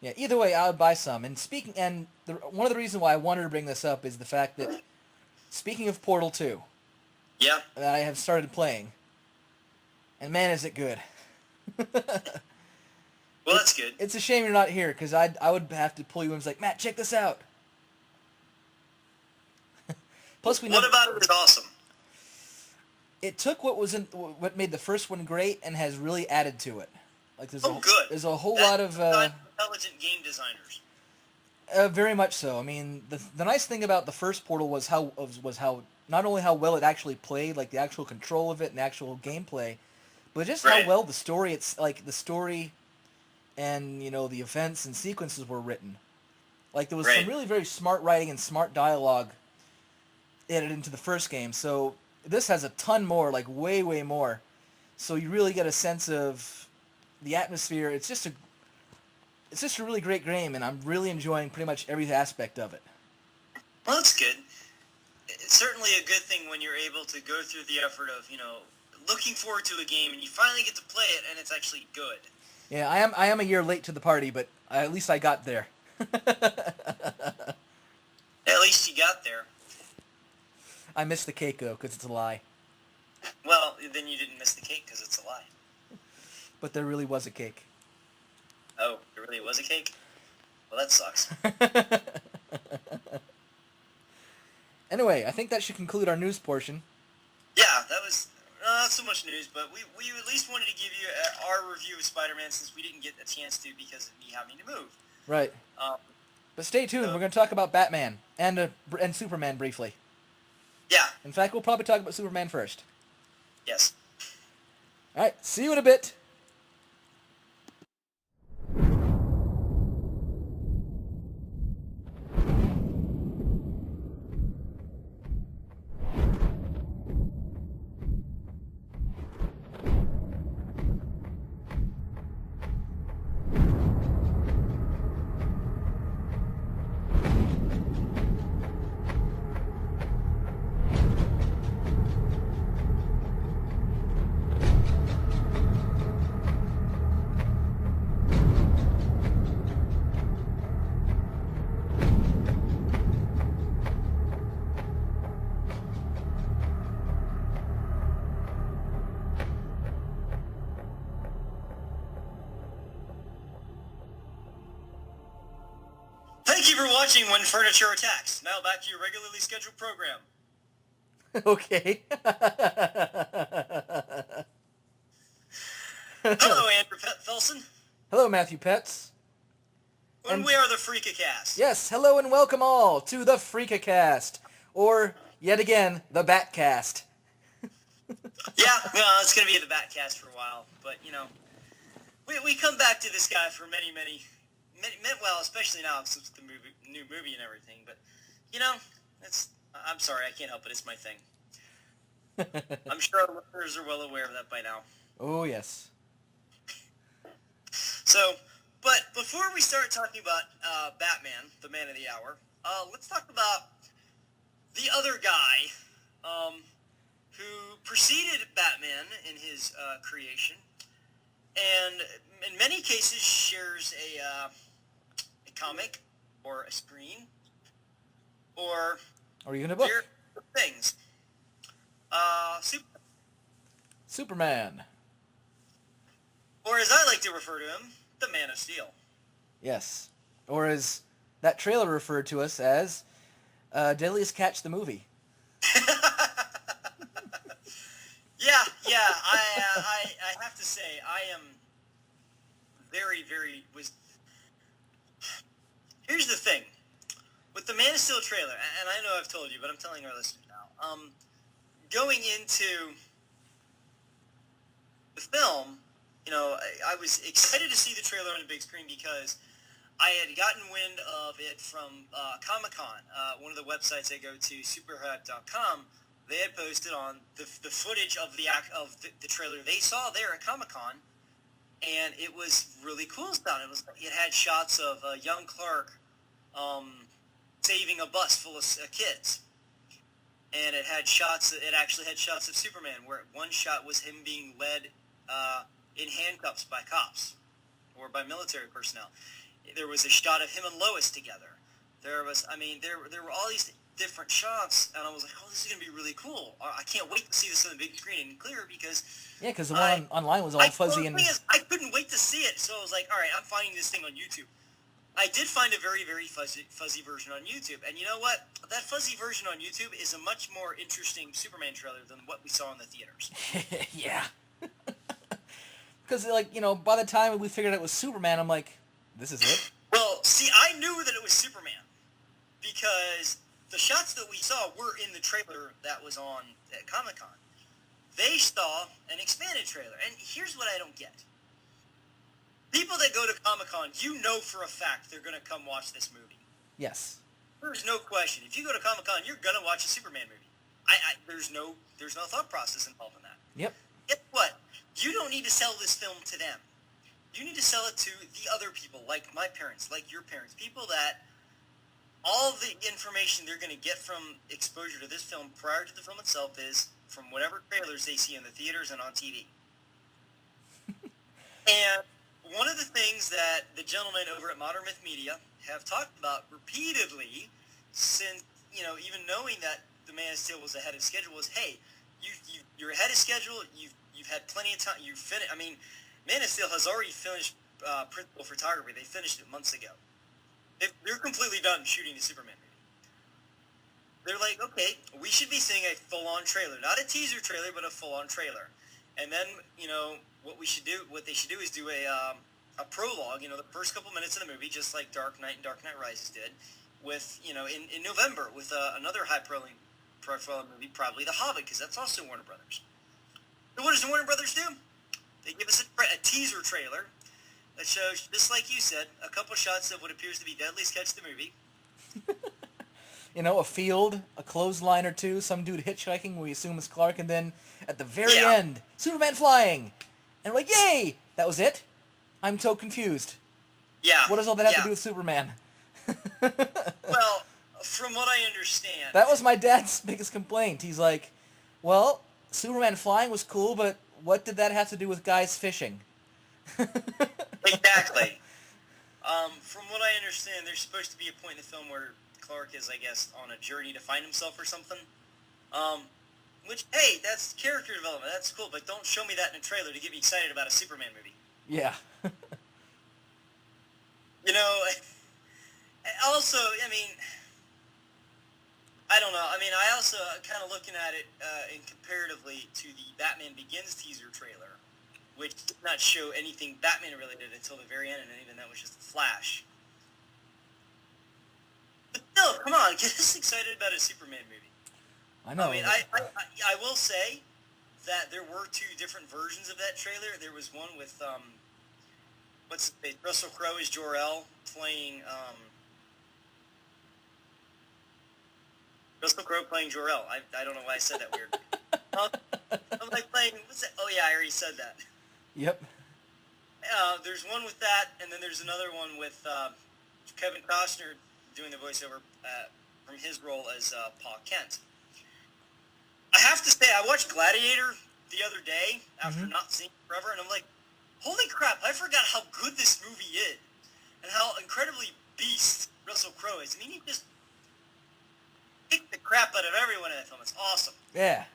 Speaker 1: Yeah, either way, I would buy some. And one of the reasons why I wanted to bring this up is the fact that, speaking of Portal 2,
Speaker 2: yeah,
Speaker 1: that I have started playing, and man, is it good.
Speaker 2: Well, that's good.
Speaker 1: It's a shame you're not here, because I would have to pull you in and be like, Matt, check this out. Plus,
Speaker 2: what about it is awesome?
Speaker 1: It took what made the first one great and has really added to it. Like
Speaker 2: good.
Speaker 1: There's a whole lot of
Speaker 2: intelligent game designers.
Speaker 1: Very much so. I mean, the nice thing about the first Portal was how not only how well it actually played, like the actual control of it and the actual gameplay, but just how well the story and the events and sequences were written. Like there was some really very smart writing and smart dialogue added into the first game. So this has a ton more, like way more. So you really get a sense of the atmosphere. It's just a really great game, and I'm really enjoying pretty much every aspect of it.
Speaker 2: Well, that's good. It's certainly a good thing when you're able to go through the effort of, looking forward to a game, and you finally get to play it, and it's actually good.
Speaker 1: Yeah, I am a year late to the party, but at least I got there.
Speaker 2: At least you got there.
Speaker 1: I missed the cake, though, because it's a lie.
Speaker 2: Well, then you didn't miss the cake because it's a lie.
Speaker 1: But there really was a cake.
Speaker 2: Oh, there really was a cake? Well, that sucks.
Speaker 1: Anyway, I think that should conclude our news portion.
Speaker 2: Yeah, that was not so much news, but we at least wanted to give you our review of Spider-Man since we didn't get a chance to because of me having to move.
Speaker 1: Right. But stay tuned. We're going to talk about Batman and Superman briefly.
Speaker 2: Yeah.
Speaker 1: In fact, we'll probably talk about Superman first.
Speaker 2: Yes.
Speaker 1: All right. See you in a bit.
Speaker 2: Thank you for watching When Furniture Attacks. Now back to your regularly scheduled program.
Speaker 1: Okay.
Speaker 2: Hello, Andrew Felson.
Speaker 1: Hello, Matthew Puetz.
Speaker 2: And we are the Freakacast.
Speaker 1: Yes, hello and welcome all to the Freakacast, or, yet again, the Batcast.
Speaker 2: Yeah, well, it's going to be the Batcast for a while, but, we come back to this guy for many, well, especially now since the new movie and everything, but, I'm sorry, I can't help it, it's my thing. I'm sure our listeners are well aware of that by now.
Speaker 1: Oh, yes.
Speaker 2: So, but before we start talking about Batman, the man of the hour, let's talk about the other guy who preceded Batman in his creation, and in many cases shares a comic or a screen or
Speaker 1: even a book.
Speaker 2: Things.
Speaker 1: Superman.
Speaker 2: Or as I like to refer to him, the Man of Steel.
Speaker 1: Yes. Or as that trailer referred to us as, Deadliest Catch the movie.
Speaker 2: Yeah. I have to say, I am very. Here's the thing. With the Man of Steel trailer, and I know I've told you, but I'm telling our listeners now, going into the film, I was excited to see the trailer on the big screen because I had gotten wind of it from Comic-Con. One of the websites I go to, superhype.com, they had posted on the footage of the trailer they saw there at Comic-Con, and it was really cool stuff. It had shots of young Clark saving a bus full of kids, and it actually had shots of Superman, where one shot was him being led in handcuffs by cops or by military personnel. There was a shot of him and Lois together. There were all these different shots, and I was like, oh, this is going to be really cool. I can't wait to see this on the big screen and clear, because...
Speaker 1: Yeah, because the one online was all fuzzy and...
Speaker 2: I couldn't wait to see it, so I was like, all right, I'm finding this thing on YouTube. I did find a very, very fuzzy version on YouTube, and you know what? That fuzzy version on YouTube is a much more interesting Superman trailer than what we saw in the theaters.
Speaker 1: Yeah. Because, by the time we figured it was Superman, I'm like, this is it?
Speaker 2: Well, see, I knew that it was Superman, because the shots that we saw were in the trailer that was on at Comic-Con. They saw an expanded trailer, and here's what I don't get. People that go to Comic-Con, you know for a fact they're going to come watch this movie.
Speaker 1: Yes.
Speaker 2: There's no question. If you go to Comic-Con, you're going to watch a Superman movie. There's no thought process involved in that.
Speaker 1: Yep.
Speaker 2: Guess what? You don't need to sell this film to them. You need to sell it to the other people, like my parents, like your parents, people that all the information they're going to get from exposure to this film prior to the film itself is from whatever trailers they see in the theaters and on TV. And one of the things that the gentlemen over at Modern Myth Media have talked about repeatedly since, even knowing that the Man of Steel was ahead of schedule was, hey, you're ahead of schedule, you've had plenty of time, Man of Steel has already finished principal photography. They finished it months ago. They're completely done shooting the Superman movie. They're like, okay, we should be seeing a full-on trailer. Not a teaser trailer, but a full-on trailer. And then, what they should do is do a prologue, the first couple minutes of the movie, just like Dark Knight and Dark Knight Rises did, with, in November, with another high-profile movie, probably The Hobbit, because that's also Warner Brothers. So what does the Warner Brothers do? They give us a teaser trailer that shows, just like you said, a couple shots of what appears to be Deadly Sketch the movie.
Speaker 1: A field, a clothesline or two, some dude hitchhiking, we assume is Clark, and then at the very end, Superman flying. And we're like, yay! That was it? I'm so confused.
Speaker 2: Yeah.
Speaker 1: What does all that have to do with Superman?
Speaker 2: Well, from what I understand...
Speaker 1: That was my dad's biggest complaint. He's like, well, Superman flying was cool, but what did that have to do with guys fishing?
Speaker 2: Exactly. From what I understand, there's supposed to be a point in the film where Clark is, I guess, on a journey to find himself or something. Which, hey, that's character development. That's cool, but don't show me that in a trailer to get me excited about a Superman movie.
Speaker 1: Yeah.
Speaker 2: Also, I don't know. I also kind of looking at it in comparatively to the Batman Begins teaser trailer, which did not show anything Batman related until the very end, and even that was just a flash. But no, come on, get us excited about a Superman movie.
Speaker 1: I know.
Speaker 2: I will say that there were two different versions of that trailer. There was one with what's his name? Russell Crowe as Jor-El playing Russell Crowe playing Jor-El. I don't know why I said that weird. I'm like playing. What's that? Oh yeah, I already said that.
Speaker 1: Yep.
Speaker 2: There's one with that, and then there's another one with Kevin Costner doing the voiceover from his role as Pa Kent. I have to say, I watched Gladiator the other day after not seeing it forever, and I'm like, holy crap, I forgot how good this movie is, and how incredibly beast Russell Crowe is. He just kicked the crap out of everyone in that film. It's awesome.
Speaker 1: Yeah.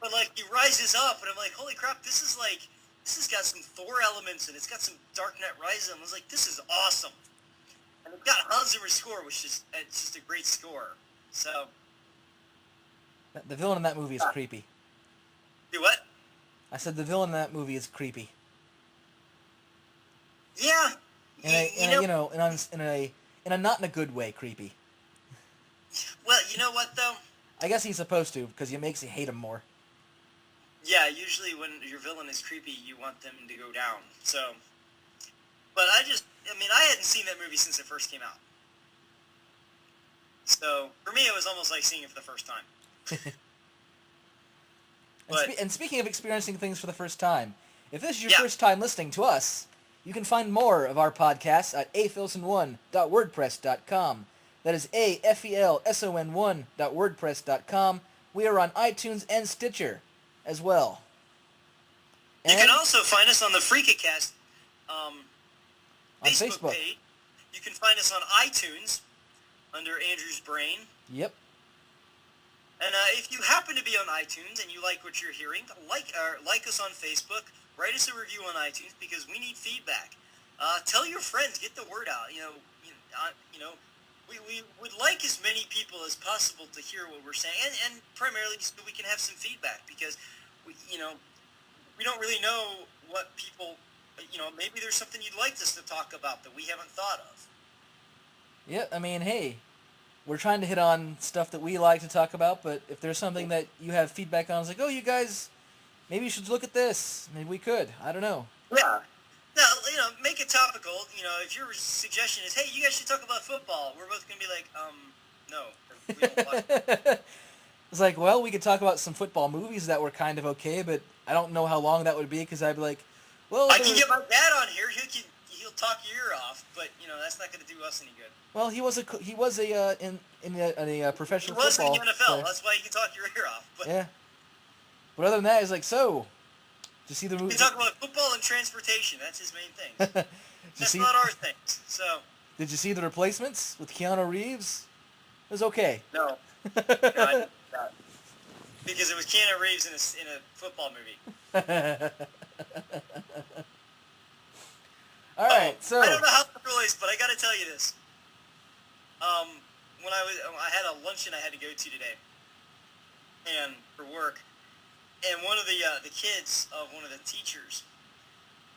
Speaker 2: But, he rises up, and I'm like, holy crap, this has got some Thor elements, and it's got some Dark Knight Rises. I was like, this is awesome. And it's got Hans Zimmer's score, which is it's just a great score. So...
Speaker 1: The villain in that movie is creepy.
Speaker 2: Do what?
Speaker 1: I said the villain in that movie is creepy.
Speaker 2: Yeah.
Speaker 1: In a not in a good way creepy.
Speaker 2: Well, you know what though?
Speaker 1: I guess he's supposed to, because it makes you hate him more.
Speaker 2: Yeah, usually when your villain is creepy, you want them to go down. So, but I hadn't seen that movie since it first came out. So for me, it was almost like seeing it for the first time.
Speaker 1: And speaking of experiencing things for the first time, If this is your first time listening to us, you can find more of our podcasts at afelson1.wordpress.com. That is afelson1.wordpress.com. We are on iTunes and Stitcher as well. And
Speaker 2: you can also find us on the Freakacast Facebook page. You can find us on iTunes under Andrew's Brain.
Speaker 1: Yep.
Speaker 2: And if you happen to be on iTunes and you like what you're hearing, like us on Facebook, write us a review on iTunes because we need feedback. Tell your friends, get the word out. We would like as many people as possible to hear what we're saying, and primarily so we can have some feedback because we don't really know what people, maybe there's something you'd like us to talk about that we haven't thought of.
Speaker 1: Yeah, I mean, hey, we're trying to hit on stuff that we like to talk about, but if there's something that you have feedback on, it's like, oh, you guys, maybe you should look at this. Maybe we could. I don't know.
Speaker 2: Yeah. Now, make it topical. If your suggestion is, hey, you guys should talk about football, we're both going to be like, no. We don't watch it.
Speaker 1: It's like, well, we could talk about some football movies that were kind of okay, but I don't know how long that would be because I'd be like, well...
Speaker 2: I can get my dad on here. He'll talk your ear off, but, that's not going to do us any good.
Speaker 1: Well, he was in a professional
Speaker 2: football.
Speaker 1: He was
Speaker 2: in the NFL. That's why he can talk your ear off. But
Speaker 1: yeah. But other than that, it's like, so... Did you see the movie?
Speaker 2: We talk about football and transportation. That's his main thing. That's not our things. So.
Speaker 1: Did you see The Replacements with Keanu Reeves? It was okay.
Speaker 2: No. No, I didn't see that. Because it was Keanu Reeves in a football movie.
Speaker 1: All right, so
Speaker 2: I don't know how to relates, but I got to tell you this. When I had a luncheon I had to go to today, and for work. And one of the kids of one of the teachers,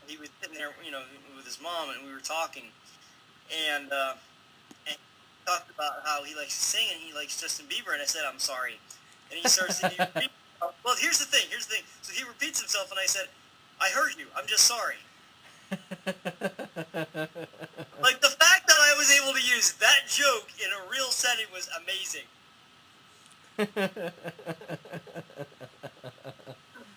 Speaker 2: he was sitting there, with his mom, and we were talking, and he talked about how he likes to sing and he likes Justin Bieber, and I said, I'm sorry. And he starts to well, here's the thing. So he repeats himself, and I said, I heard you. I'm just sorry. Like, the fact that I was able to use that joke in a real setting was amazing.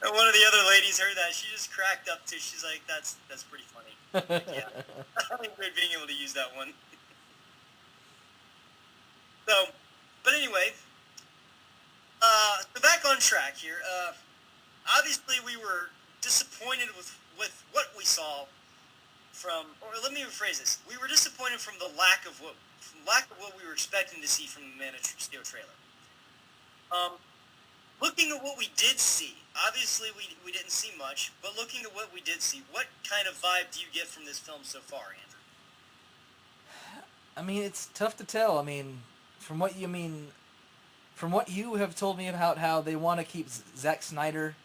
Speaker 2: And one of the other ladies heard that. She just cracked up too. She's like, "That's pretty funny." Like, yeah, I enjoyed being able to use that one. So, but anyway, so back on track here. Obviously, we were disappointed with what we saw from, or let me rephrase this: we were disappointed from the lack of what we were expecting to see from the Man of Steel trailer. Looking at what we did see, obviously we didn't see much, but looking at what we did see, what kind of vibe do you get from this film so far, Andrew?
Speaker 1: I mean, it's tough to tell. I mean, from what you have told me about how they want to keep Zack Snyder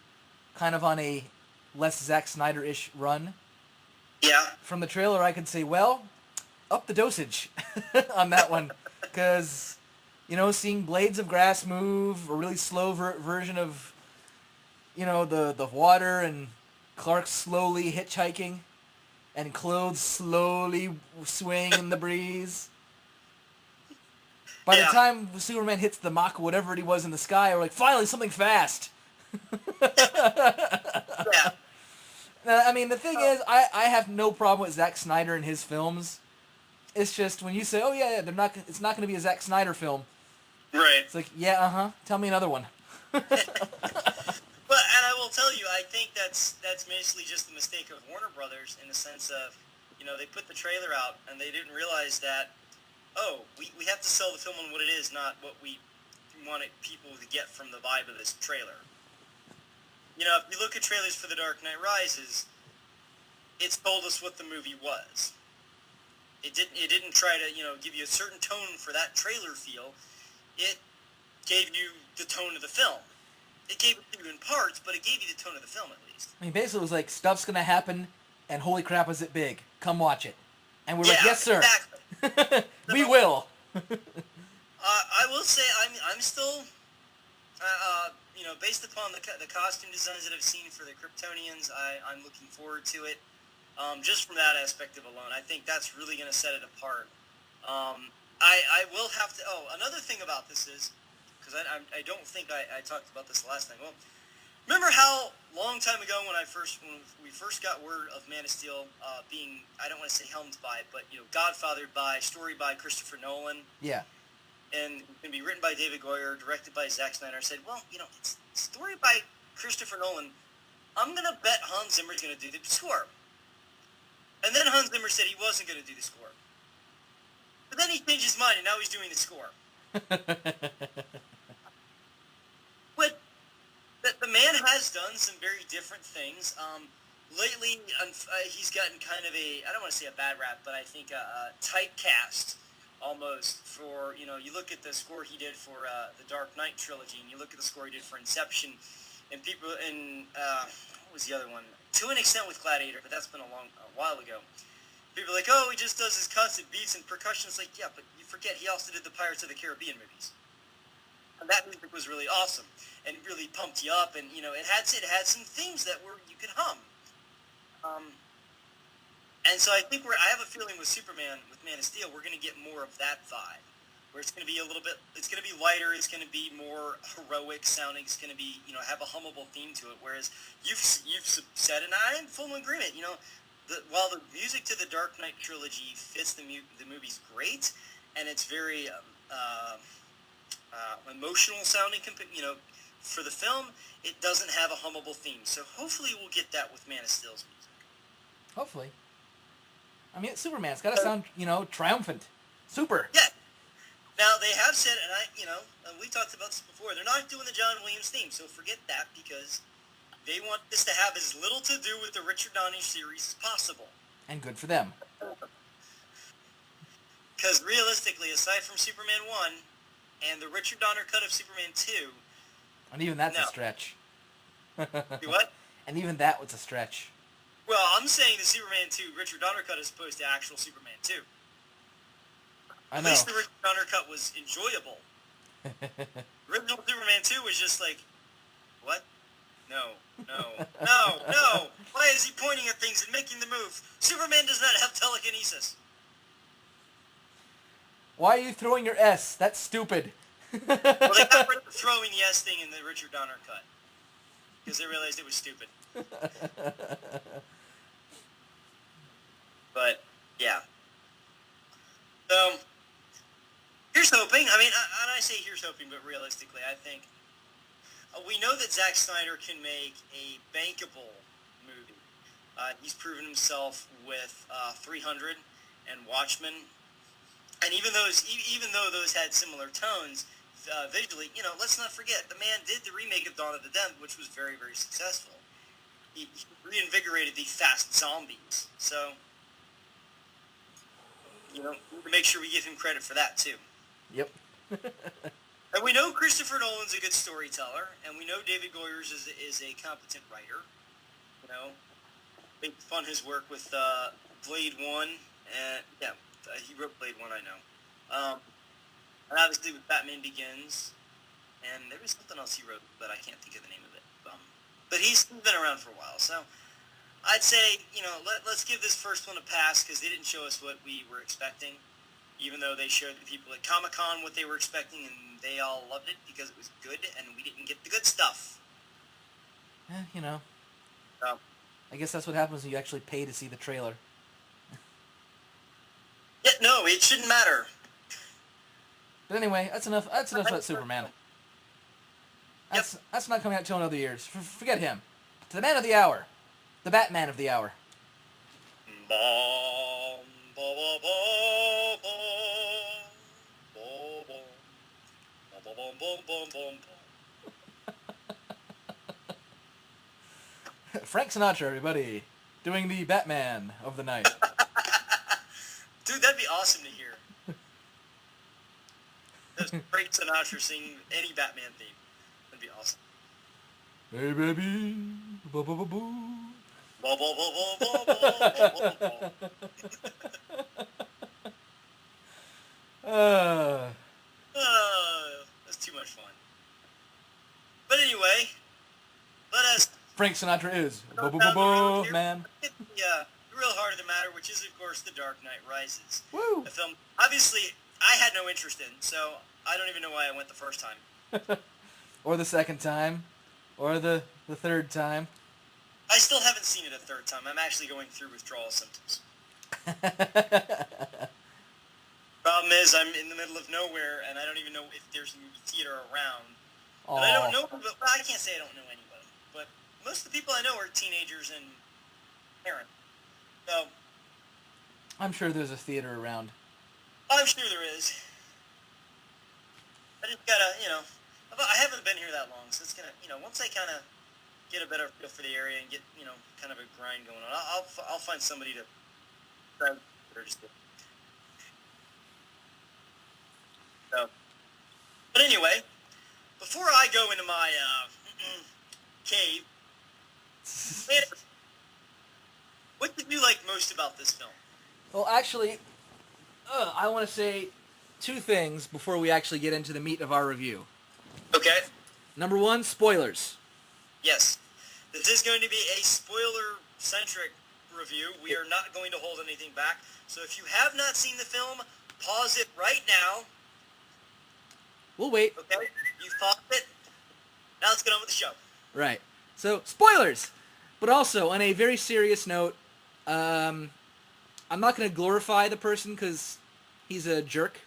Speaker 1: kind of on a less Zack Snyder-ish run.
Speaker 2: Yeah.
Speaker 1: From the trailer, I could say, well, up the dosage on that one, because... seeing blades of grass move, a really slow version of, the water, and Clark slowly hitchhiking, and clothes slowly swaying in the breeze. By the time Superman hits the Mach, whatever it was in the sky, we're like, finally, something fast!
Speaker 2: Yeah.
Speaker 1: I mean, the thing is, I have no problem with Zack Snyder and his films. It's just, when you say, oh yeah, it's not going to be a Zack Snyder film,
Speaker 2: right.
Speaker 1: It's like, yeah, tell me another one.
Speaker 2: But, and I will tell you, I think that's basically just the mistake of Warner Brothers in the sense of, they put the trailer out and they didn't realize that, we have to sell the film on what it is, not what we wanted people to get from the vibe of this trailer. If you look at trailers for The Dark Knight Rises, it's told us what the movie was. It didn't try to, give you a certain tone for that trailer feel. It gave you the tone of the film. It gave it to you in parts, but it gave you the tone of the film at least.
Speaker 1: I mean, basically it was like, stuff's going to happen, and holy crap is it big. Come watch it. And we're like, yes, sir.
Speaker 2: Exactly.
Speaker 1: We will.
Speaker 2: I will say I'm still, based upon the costume designs that I've seen for the Kryptonians, I'm looking forward to it. Just from that aspect of alone, I think that's really going to set it apart. I will have to... Oh, another thing about this is, because I don't think I talked about this last time. Well, Remember how long time ago when we first got word of Man of Steel being, I don't want to say helmed by, but godfathered by, story by Christopher Nolan,
Speaker 1: Yeah.
Speaker 2: and it can be written by David Goyer, directed by Zack Snyder. I said, well, it's story by Christopher Nolan. I'm gonna bet Hans Zimmer's gonna do the score. And then Hans Zimmer said he wasn't gonna do the score. But then he changed his mind, and now he's doing the score. But the man has done some very different things. Lately, he's gotten kind of I don't want to say a bad rap, but I think a typecast almost for, you look at the score he did for the Dark Knight trilogy, and you look at the score he did for Inception, and people, what was the other one? To an extent with Gladiator, but that's been a while ago. People are like, oh, he just does his constant beats and percussion. It's like, yeah, but you forget he also did the Pirates of the Caribbean movies. And that music was really awesome, and it really pumped you up, and, it had some themes that you could hum. And so I think I have a feeling with Superman, with Man of Steel, we're going to get more of that vibe, where it's going to be it's going to be lighter, it's going to be more heroic sounding, it's going to be, have a hummable theme to it, whereas you've said, and I'm full agreement, while the music to the Dark Knight trilogy fits the movie's great, and it's very emotional sounding, for the film, it doesn't have a hummable theme. So hopefully we'll get that with Man of Steel's music.
Speaker 1: Hopefully. I mean, Superman's got to sound, triumphant. Super.
Speaker 2: Yeah. Now, they have said, and we talked about this before, they're not doing the John Williams theme, so forget that, because they want this to have as little to do with the Richard Donner series as possible.
Speaker 1: And good for them.
Speaker 2: Because realistically, aside from Superman 1 and the Richard Donner cut of Superman 2...
Speaker 1: And even that's a stretch.
Speaker 2: Do what?
Speaker 1: And even that was a stretch.
Speaker 2: Well, I'm saying the Superman 2 Richard Donner cut as opposed to actual Superman 2.
Speaker 1: I know.
Speaker 2: At least the Richard Donner cut was enjoyable. Original Superman 2 was just like, what? No. Why is he pointing at things and making the move? Superman does not have telekinesis.
Speaker 1: Why are you throwing your S? That's stupid.
Speaker 2: Well, they got rid of throwing the S thing in the Richard Donner cut. Because they realized it was stupid. But, yeah. So, here's hoping. I mean, and I say here's hoping, but realistically, I think we know that Zack Snyder can make a bankable movie. He's proven himself with 300 and Watchmen. And even though those had similar tones, visually, let's not forget, the man did the remake of Dawn of the Dead, which was very, very successful. He reinvigorated the fast zombies. So, we need to make sure we give him credit for that, too.
Speaker 1: Yep.
Speaker 2: And we know Christopher Nolan's a good storyteller, and we know David Goyer is a competent writer. Based upon his work with Blade 1, and, he wrote Blade 1, I know. And obviously with Batman Begins, and there was something else he wrote, but I can't think of the name of it. But he's been around for a while, so I'd say, let's give this first one a pass, because they didn't show us what we were expecting, even though they showed the people at Comic-Con what they were expecting, and they all loved it because it was good, and we didn't get the good stuff.
Speaker 1: I guess that's what happens when you actually pay to see the trailer.
Speaker 2: Yeah, no, it shouldn't matter.
Speaker 1: But anyway, that's enough about Superman. That's not coming out till another year. Forget him. To the man of the hour. The Batman of the hour. Frank Sinatra, everybody. Doing the Batman of the night.
Speaker 2: Dude, that'd be awesome to hear. Just Frank Sinatra singing any Batman theme. That'd be awesome.
Speaker 1: Hey, baby. Boo-boo-boo-boo.
Speaker 2: That's too much fun. But anyway, let us...
Speaker 1: Frank Sinatra is boo-boo-boo-boo, man.
Speaker 2: The real heart of the matter, which is, of course, The Dark Knight Rises.
Speaker 1: Woo!
Speaker 2: The film, obviously, I had no interest in, so I don't even know why I went the first time.
Speaker 1: Or the second time. Or the third time.
Speaker 2: I still haven't seen it a third time. I'm actually going through withdrawal symptoms. Problem is, I'm in the middle of nowhere, and I don't even know if there's a movie theater around. But I don't know, but I can't say I don't know anybody. But most of the people I know are teenagers and parents. So
Speaker 1: I'm sure there's a theater around.
Speaker 2: I'm sure there is. I just gotta, I haven't been here that long, so it's gonna, once I kind of get a better feel for the area and get, kind of a grind going on, I'll find somebody to try to register. So, but anyway, before I go into my cave, what did you like most about this film?
Speaker 1: Well, actually, I want to say two things before we actually get into the meat of our review.
Speaker 2: Okay.
Speaker 1: Number one, spoilers.
Speaker 2: Yes. This is going to be a spoiler-centric review. We are not going to hold anything back. So if you have not seen the film, pause it right now.
Speaker 1: We'll wait.
Speaker 2: Okay? You've paused it. Now let's get on with the show.
Speaker 1: Right. So, spoilers! But also, on a very serious note, I'm not going to glorify the person because he's a jerk.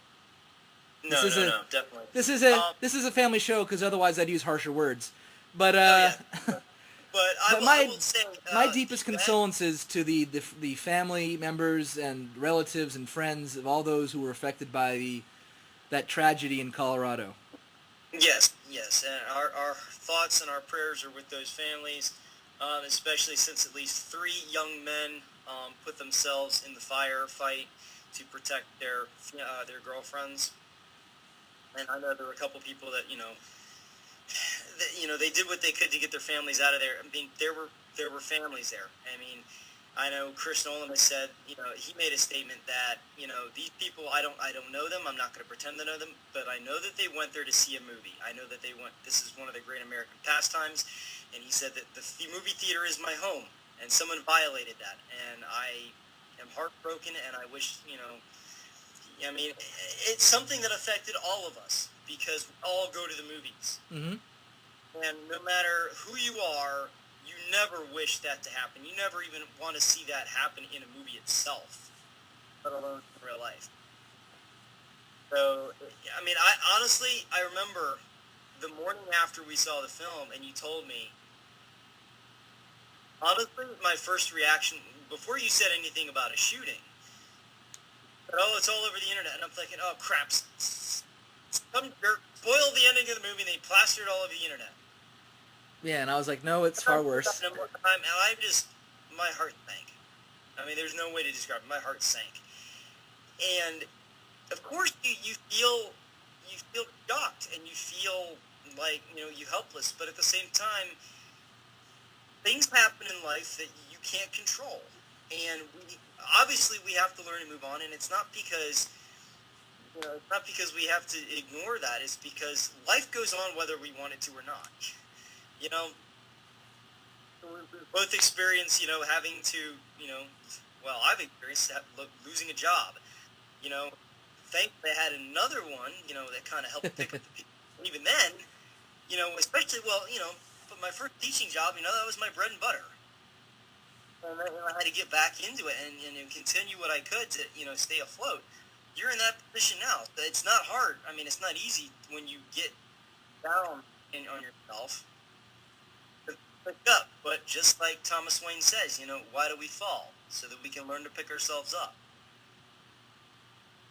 Speaker 2: No, definitely.
Speaker 1: This is a family show because otherwise I'd use harsher words. But
Speaker 2: But I will say,
Speaker 1: my deepest condolences to the family members and relatives and friends of all those who were affected by that tragedy in Colorado.
Speaker 2: Yes, and our thoughts and our prayers are with those families, especially since at least 3 young men put themselves in the firefight to protect their girlfriends. And I know there were a couple people that they did what they could to get their families out of there. I mean, there were families there. I mean, I know Chris Nolan has said, he made a statement that, these people, I don't know them. I'm not going to pretend to know them, but I know that they went there to see a movie. I know that this is one of the great American pastimes, and he said that the movie theater is my home, and someone violated that, and I am heartbroken, and I wish, I mean, it's something that affected all of us, because we all go to the movies.
Speaker 1: Mm-hmm.
Speaker 2: And no matter who you are, you never wish that to happen. You never even want to see that happen in a movie itself, let alone in real life. So, I mean, I remember the morning after we saw the film, and you told me, honestly, my first reaction, before you said anything about a shooting, it's all over the internet, and I'm thinking, oh, crap, some jerk spoiled the ending of the movie, and they plastered it all over the internet.
Speaker 1: Yeah, and I was like, no, it's far worse.
Speaker 2: And my heart sank. I mean, there's no way to describe it. My heart sank. And, of course, you feel shocked, and you feel like, you helpless, but at the same time, things happen in life that you can't control. And obviously we have to learn to move on, and it's not because we have to ignore that. It's because life goes on whether we want it to or not. We both experience, having to, I've experienced losing a job. Thankfully I had another one, that kind of helped pick up the people. And even then, especially, but my first teaching job, that was my bread and butter. And then I had to get back into it and continue what I could to, stay afloat. You're in that position now. It's not hard. I mean, it's not easy when you get down on yourself to pick up. But just like Thomas Wayne says, why do we fall? So that we can learn to pick ourselves up.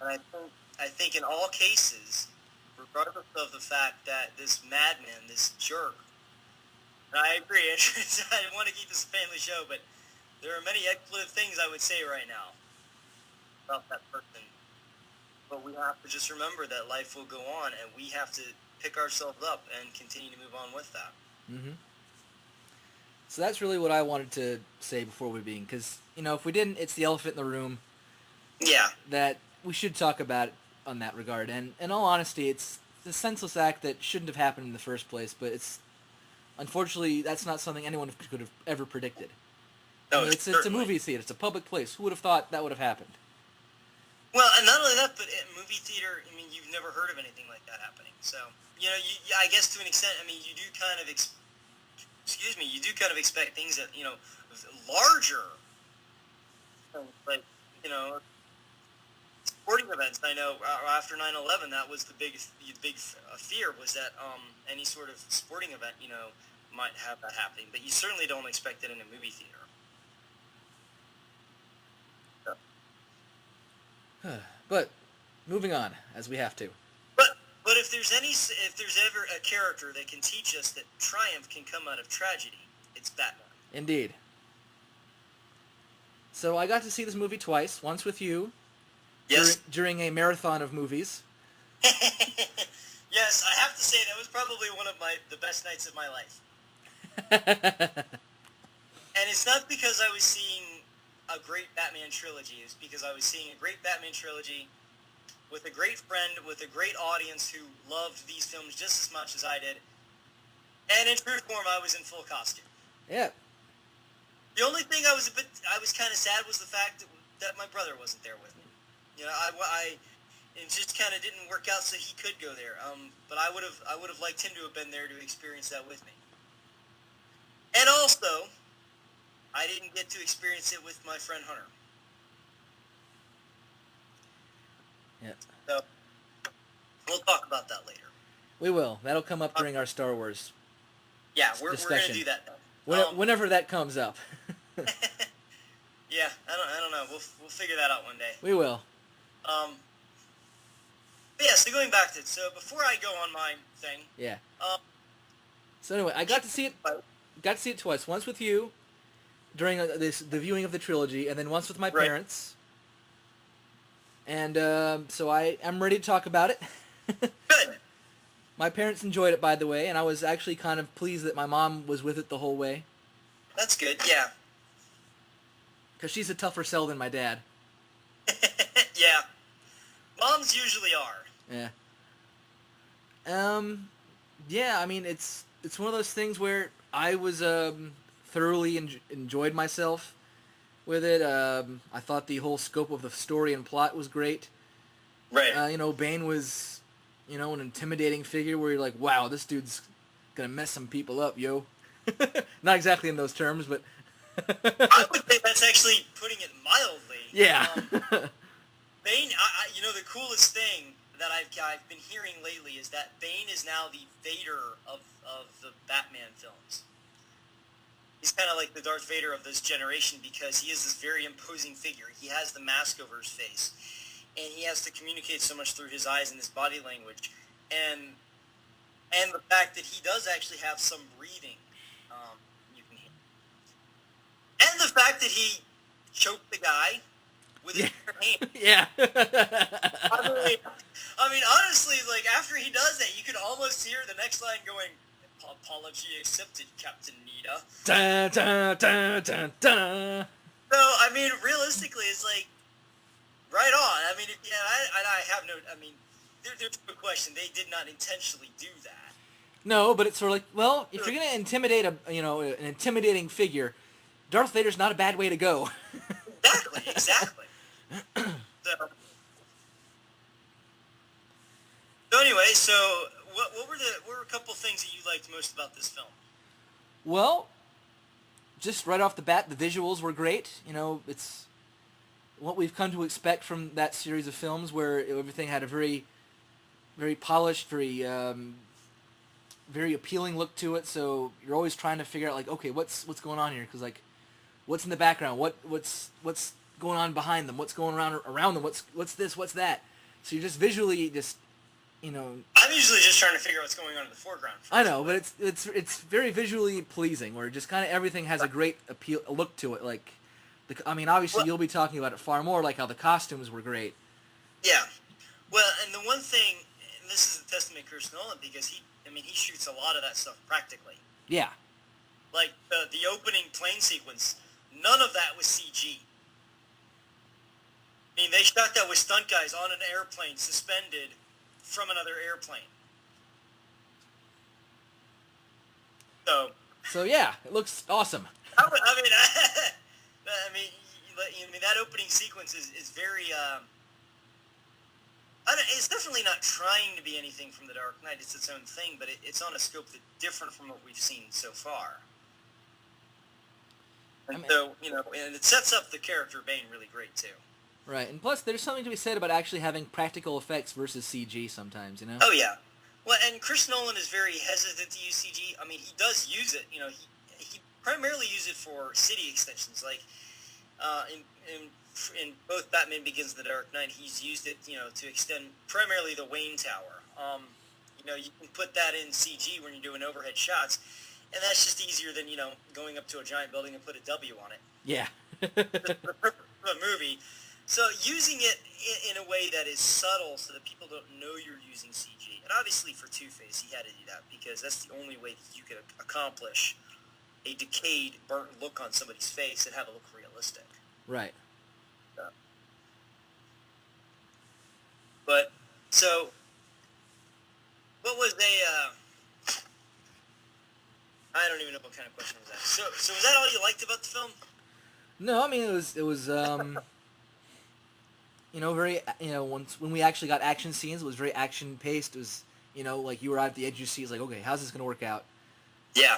Speaker 2: And I think in all cases, regardless of the fact that this madman, this jerk, and I agree, I didn't want to keep this a family show, but there are many expletive things I would say right now about that person. But we have to just remember that life will go on, and we have to pick ourselves up and continue to move on with that.
Speaker 1: Mm-hmm. So that's really what I wanted to say before we begin, because, if we didn't, it's the elephant in the room.
Speaker 2: Yeah.
Speaker 1: That we should talk about on that regard. And in all honesty, it's a senseless act that shouldn't have happened in the first place, but unfortunately, that's not something anyone could have ever predicted.
Speaker 2: No,
Speaker 1: it's a movie theater. It's a public place. Who would have thought that would have happened?
Speaker 2: Well, and not only that, but at movie theater, I mean, you've never heard of anything like that happening. So, I guess to an extent, I mean, you do kind of excuse me, you do kind of expect things that, larger, like, sporting events. I know after 9/11, that was the big fear was that any sort of sporting event, might have that happening. But you certainly don't expect it in a movie theater. So.
Speaker 1: But moving on, as we have to.
Speaker 2: But if there's ever a character that can teach us that triumph can come out of tragedy, it's Batman.
Speaker 1: Indeed. So I got to see this movie twice. Once with you.
Speaker 2: Yes.
Speaker 1: During a marathon of movies.
Speaker 2: Yes, I have to say that was probably one of the best nights of my life. And it's not because I was seeing a great Batman trilogy. It's because I was seeing a great Batman trilogy with a great friend, with a great audience who loved these films just as much as I did. And in true form, I was in full costume.
Speaker 1: Yeah.
Speaker 2: The only thing I was kind of sad was the fact that my brother wasn't there with me. It just kind of didn't work out so he could go there. But I would have liked him to have been there to experience that with me. And also, I didn't get to experience it with my friend Hunter.
Speaker 1: Yeah.
Speaker 2: So, we'll talk about that later.
Speaker 1: We will. That'll come up during our Star Wars.
Speaker 2: Yeah, we're going to do that then.
Speaker 1: Whenever that comes up.
Speaker 2: Yeah, I don't know. We'll figure that out one day.
Speaker 1: We will.
Speaker 2: But yeah, so going back to it. So before I go on my thing.
Speaker 1: Yeah. So anyway, I got to see it. Got to see it twice. Once with you during the viewing of the trilogy, and then once with my parents. And so I am ready to talk about it.
Speaker 2: Good.
Speaker 1: My parents enjoyed it, by the way, and I was actually kind of pleased that my mom was with it the whole way.
Speaker 2: That's good, yeah.
Speaker 1: Because she's a tougher sell than my dad.
Speaker 2: Yeah. Moms usually are.
Speaker 1: Yeah. Yeah, I mean, it's one of those things where I was thoroughly enjoyed myself with it. I thought the whole scope of the story and plot was great.
Speaker 2: Right.
Speaker 1: Bane was, an intimidating figure where you're like, wow, this dude's gonna mess some people up, yo. Not exactly in those terms, but...
Speaker 2: I would say that's actually putting it mildly.
Speaker 1: Yeah.
Speaker 2: Bane, the coolest thing that I've been hearing lately is that Bane is now the Vader of the Batman films. He's kind of like the Darth Vader of this generation because he is this very imposing figure. He has the mask over his face, and he has to communicate so much through his eyes and his body language, and the fact that he does actually have some breathing. You can hear, and the fact that he choked the guy with his hand.
Speaker 1: Yeah.
Speaker 2: I mean, honestly, like after he does that, you could almost hear the next line going, "Apology accepted, Captain Nita."
Speaker 1: Dun, dun, dun, dun, dun.
Speaker 2: So, I mean, realistically, it's like right on. I mean, I have no. I mean, there's no question they did not intentionally do that.
Speaker 1: No, but it's sort of like, well, if you're gonna intimidate an intimidating figure, Darth Vader's not a bad way to go.
Speaker 2: Exactly. So anyway, what were a couple things that you liked most about this film?
Speaker 1: Well, just right off the bat, the visuals were great. It's what we've come to expect from that series of films, where everything had a very, very polished, very, very appealing look to it. So you're always trying to figure out, like, okay, what's going on here? Because like, what's in the background? What's going on behind them? What's going around them? What's this? What's that? So you're just visually just.
Speaker 2: I'm usually just trying to figure out what's going on in the foreground.
Speaker 1: I know, but it's very visually pleasing, where just kind of everything has a great look to it. Like, obviously you'll be talking about it far more, like how the costumes were great.
Speaker 2: Yeah. Well, and the one thing, and this is a testament to Chris Nolan, because he shoots a lot of that stuff practically.
Speaker 1: Yeah.
Speaker 2: Like the opening plane sequence, none of that was CG. I mean, they shot that with stunt guys on an airplane suspended from another airplane. So
Speaker 1: yeah, it looks awesome.
Speaker 2: I mean, that opening sequence is very. It's definitely not trying to be anything from The Dark Knight. It's its own thing, but it's on a scope that's different from what we've seen so far. And so, and it sets up the character Bane really great, too.
Speaker 1: Right, and plus there's something to be said about actually having practical effects versus CG sometimes,
Speaker 2: Oh, yeah. Well, and Chris Nolan is very hesitant to use CG. I mean, he does use it. He primarily uses it for city extensions. Like, in both Batman Begins and The Dark Knight, he's used it, to extend primarily the Wayne Tower. You can put that in CG when you're doing overhead shots, and that's just easier than, going up to a giant building and put a W on it.
Speaker 1: Yeah.
Speaker 2: The purpose of a movie. So using it in a way that is subtle so that people don't know you're using CG. And obviously for Two-Face, he had to do that because that's the only way that you could accomplish a decayed, burnt look on somebody's face and have it look realistic.
Speaker 1: Right.
Speaker 2: But, so, what was I don't even know what kind of question was that. So was that all you liked about the film?
Speaker 1: No, I mean, it was very, when we actually got action scenes, it was very action-paced. It was, like you were at the edge of your seat. It's like, okay, how's this going to work out?
Speaker 2: Yeah.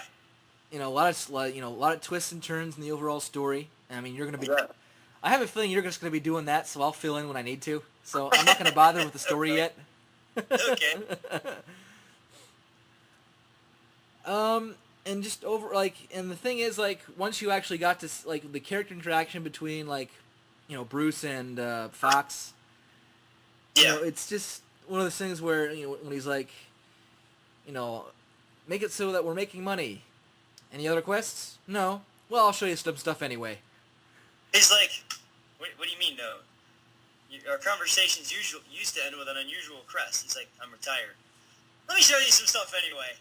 Speaker 1: A lot of twists and turns in the overall story. I mean, you're going to be...
Speaker 2: Yeah.
Speaker 1: I have a feeling you're just going to be doing that, so I'll fill in when I need to. So I'm not going to bother with the story yet.
Speaker 2: Okay.
Speaker 1: And just and the thing is, once you actually got to, the character interaction between, Bruce and Fox,
Speaker 2: Yeah.
Speaker 1: it's just one of those things where, when he's like, make it so that we're making money. Any other quests? No. Well, I'll show you some stuff anyway.
Speaker 2: He's like, what do you mean, no? Our conversations used to end with an unusual crest. He's like, I'm retired. Let me show you some stuff anyway.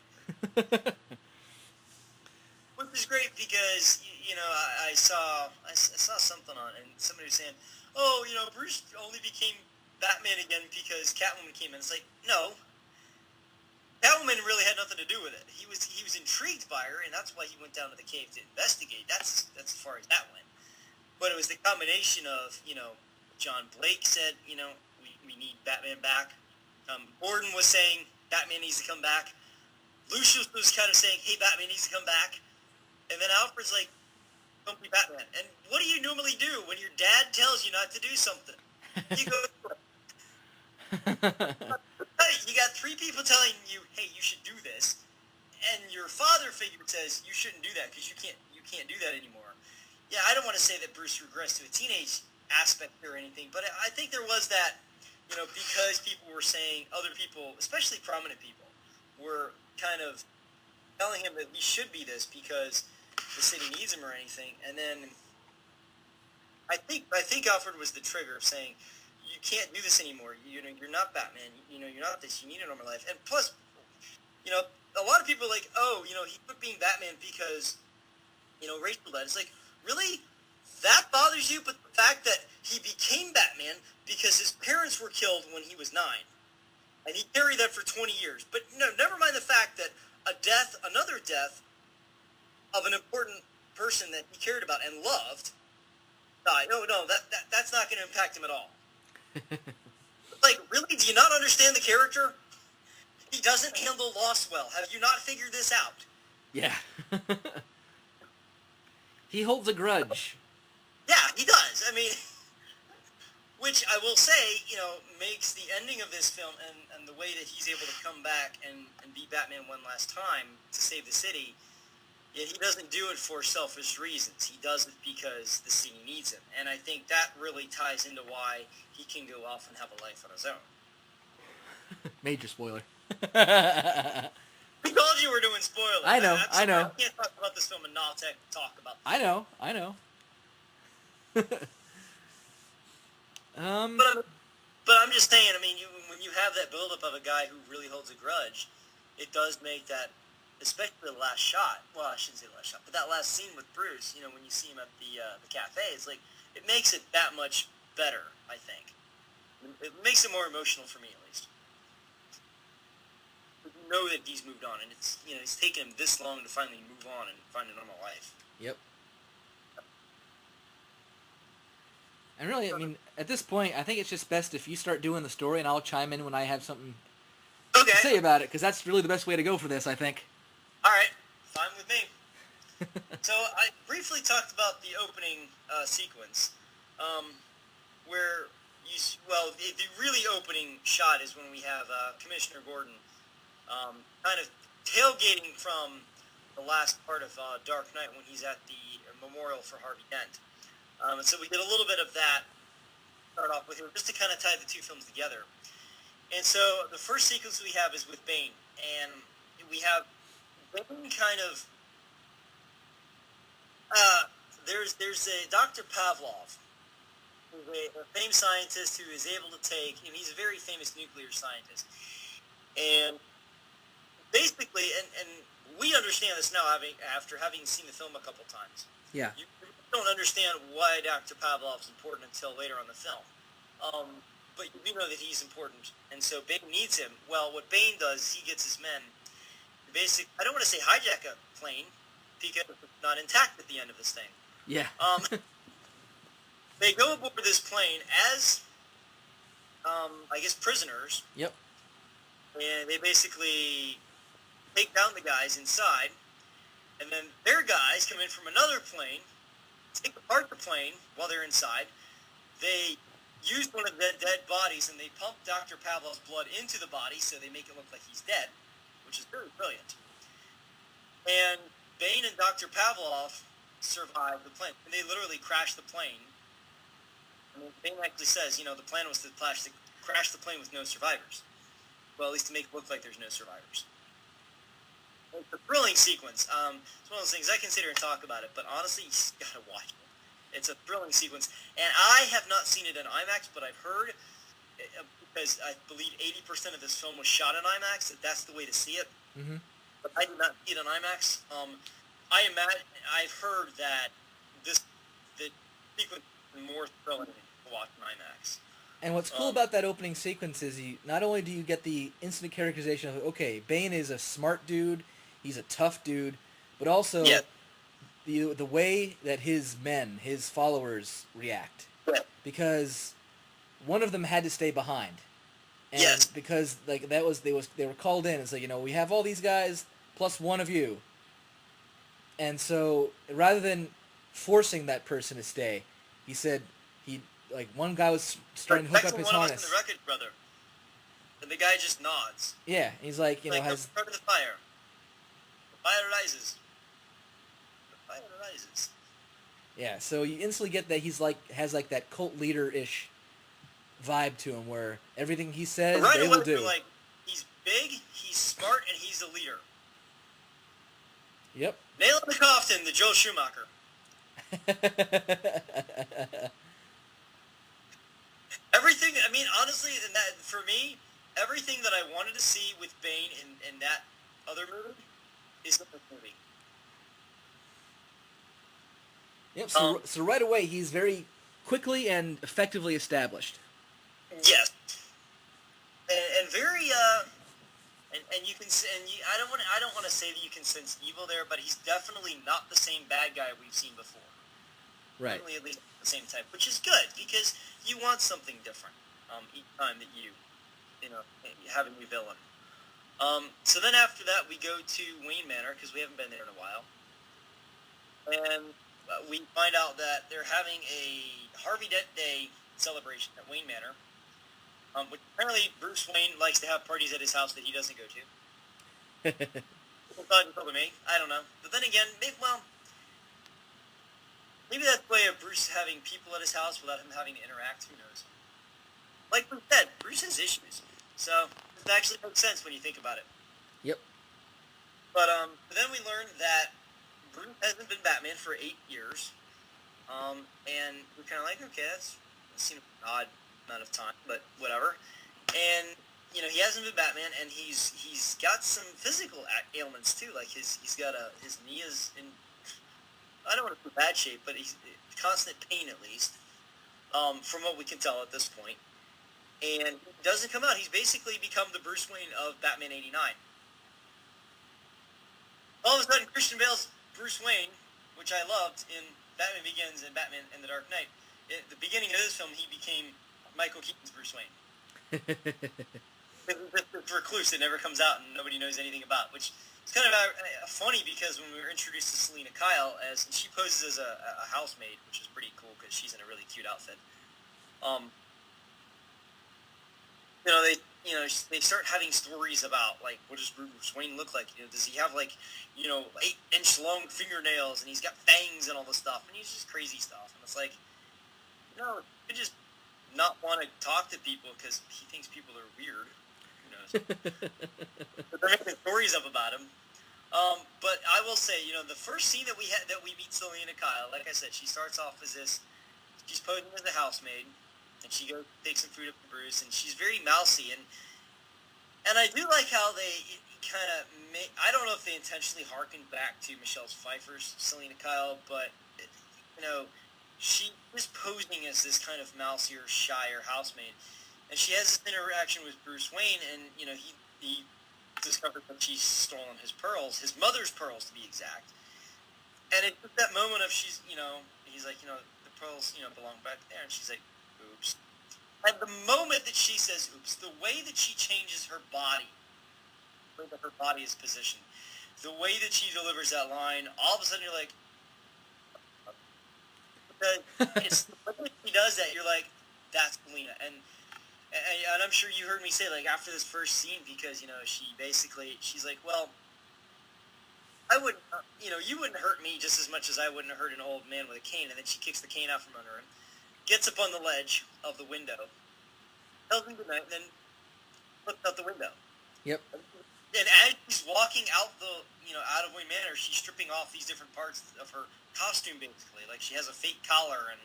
Speaker 2: Which is great because, I saw something on it, and somebody was saying, oh, Bruce only became Batman again because Catwoman came in. It's like, no. Catwoman really had nothing to do with it. He was intrigued by her, and that's why he went down to the cave to investigate. That's as far as that went. But it was the combination of, John Blake said, we need Batman back. Gordon was saying Batman needs to come back. Lucius was kind of saying, hey, Batman needs to come back. And then Alfred's like, don't be Batman. And what do you normally do when your dad tells you not to do something? You go, you got three people telling you, hey, you should do this. And your father figure says you shouldn't do that because you can't do that anymore. Yeah, I don't want to say that Bruce regressed to a teenage aspect or anything, but I think there was that, because people were saying, other people, especially prominent people, were kind of telling him that he should be this because the city needs him or anything. And then I think Alfred was the trigger of saying, you can't do this anymore. You're not Batman. You're not this. You need a normal life. And plus, a lot of people are like, oh, he quit being Batman because, racial that. It's like, really? That bothers you? But the fact that he became Batman because his parents were killed when he was 9. And he carried that for 20 years. But no, never mind the fact that another death of an important person that he cared about and loved died. No, that's not going to impact him at all. Like, really? Do you not understand the character? He doesn't handle loss well. Have you not figured this out?
Speaker 1: Yeah. He holds a grudge.
Speaker 2: Yeah, he does. I mean, which I will say, makes the ending of this film and the way that he's able to come back and be Batman one last time to save the city, yet he doesn't do it for selfish reasons. He does it because the city needs him. And I think that really ties into why he can go off and have a life on his own.
Speaker 1: Major spoiler.
Speaker 2: We told you we're doing spoilers.
Speaker 1: I know.
Speaker 2: I can't talk about this film and not talk about this.
Speaker 1: I know.
Speaker 2: But I'm just saying, I mean, when you have that buildup of a guy who really holds a grudge, it does make that, especially the last shot, well, I shouldn't say the last shot, but that last scene with Bruce, when you see him at the cafe, it's like, it makes it that much better, I think. It makes it more emotional for me, at least. You know that he's moved on, and it's taken him this long to finally move on and find a normal life.
Speaker 1: Yep. And really, I mean, at this point, I think it's just best if you start doing the story, and I'll chime in when I have something to say about it, because that's really the best way to go for this, I think.
Speaker 2: All right. Fine with me. So I briefly talked about the opening sequence, where the really opening shot is when we have Commissioner Gordon kind of tailgating from the last part of Dark Knight when he's at the memorial for Harvey Dent. And so we get a little bit of that start off with here, just to kind of tie the two films together. And so the first sequence we have is with Bane, and we have Bane kind of there's a Dr. Pavlov, who's a famed scientist who is able to take, and he's a very famous nuclear scientist. And basically, and we understand this now after having seen the film a couple times.
Speaker 1: Yeah.
Speaker 2: You don't understand why Dr. Pavlov's important until later on the film. But you do know that he's important, and so Bane needs him. Well, what Bane does, he gets his men to I don't want to say hijack a plane, because it's not intact at the end of this thing.
Speaker 1: Yeah.
Speaker 2: They go aboard this plane as, I guess, prisoners.
Speaker 1: Yep.
Speaker 2: And they basically take down the guys inside, and then their guys come in from another plane, take apart the plane while they're inside. They use one of the dead bodies, and they pump Dr. Pavlov's blood into the body, so they make it look like he's dead, which is very brilliant. And Bane and Dr. Pavlov survive the plane. And they literally crash the plane. I mean, Bane actually says, the plan was to crash the plane with no survivors. Well, at least to make it look like there's no survivors. It's a thrilling sequence. It's one of those things I consider and talk about it, but honestly, you just gotta watch it. It's a thrilling sequence. And I have not seen it in IMAX, but I've heard, because I believe 80% of this film was shot in IMAX, that that's the way to see it.
Speaker 1: Mm-hmm.
Speaker 2: But I did not see it in IMAX. I've heard that the sequence is more thrilling to watch in IMAX.
Speaker 1: And what's cool about that opening sequence is not only do you get the instant characterization of, okay, Bane is a smart dude, he's a tough dude, but also the way that his men, his followers, react.
Speaker 2: Yeah.
Speaker 1: Because one of them had to stay behind. And
Speaker 2: yes.
Speaker 1: Because they were called in and said, we have all these guys plus one of you. And so rather than forcing that person to stay, he said one guy was starting to hook up his harness.
Speaker 2: One of us in the wreckage, brother. And the guy just nods.
Speaker 1: Yeah, he's like,
Speaker 2: has start of the fire. The fire rises. The fire rises.
Speaker 1: Yeah, so you instantly get that has that cult leader-ish vibe to him, where everything he says,
Speaker 2: right
Speaker 1: they
Speaker 2: away,
Speaker 1: will do.
Speaker 2: He's big, he's smart, and he's a leader.
Speaker 1: Yep.
Speaker 2: Nail in the coffin, the Joel Schumacher. Everything, honestly, for me, everything that I wanted to see with Bane in that other movie is in this movie.
Speaker 1: Yep, so right away, he's very quickly and effectively established.
Speaker 2: Yes. And very, and you can, I don't want to say that you can sense evil there, but he's definitely not the same bad guy we've seen before.
Speaker 1: Right.
Speaker 2: Definitely at least the same type, which is good, because you want something different each time that you have a new villain. So then after that, we go to Wayne Manor, because we haven't been there in a while. And we find out that they're having a Harvey Dent Day celebration at Wayne Manor, which apparently Bruce Wayne likes to have parties at his house that he doesn't go to. People thought it told me. I don't know. But then again, maybe that's the way of Bruce having people at his house without him having to interact. Who knows? Like we said, Bruce has issues. So it actually makes sense when you think about it.
Speaker 1: Yep.
Speaker 2: But then we learned that Bruce hasn't been Batman for 8 years. And we're kind of like, okay, that seems an odd amount of time, but whatever. And, he hasn't been Batman, and he's got some physical ailments too. Like his knee is in, I don't want to say bad shape, but he's constant pain at least, from what we can tell at this point. And it doesn't come out. He's basically become the Bruce Wayne of Batman 89. All of a sudden, Christian Bale's Bruce Wayne, which I loved in Batman Begins and Batman and the Dark Knight, at the beginning of this film, he became Michael Keaton's Bruce Wayne. It's a recluse that never comes out and nobody knows anything about, which It's kind of funny because when we were introduced to Selena Kyle, and she poses as a housemaid, which is pretty cool because she's in a really cute outfit. You know, they start having stories about, like, what does Bruce Wayne look like? You know, does he have, like, 8-inch long fingernails, and he's got fangs and all this stuff, and he's just crazy stuff. And it's like, you just not want to talk to people because he thinks people are weird. Who knows? But they're making stories up about him. But I will say, the first scene that we meet Selena Kyle, like I said, she starts off as this. She's posing as a housemaid, and she goes to take some food up to Bruce, and she's very mousy, and I do like how they kind of I don't know if they intentionally harkened back to Michelle Pfeiffer's Selena Kyle, but she is posing as this kind of mousier, shyer housemaid, and she has this interaction with Bruce Wayne, and he discovers that she's stolen his pearls, his mother's pearls to be exact, and it's just that moment of he's like, the pearls belong back there, and she's like, oops. And the moment that she says oops, the way that she changes her body, the way that her body is positioned, the way that she delivers that line, all of a sudden you're like, it's the way that she does that, you're like, that's Selena. And I'm sure you heard me say, like, after this first scene, because, she's like, well, I wouldn't, you wouldn't hurt me just as much as I wouldn't hurt an old man with a cane. And then she kicks the cane out from under him, gets up on the ledge of the window, tells him goodnight, and then looks out the window.
Speaker 1: Yep.
Speaker 2: And as she's walking out out of Wayne Manor, she's stripping off these different parts of her costume, basically. Like, she has a fake collar and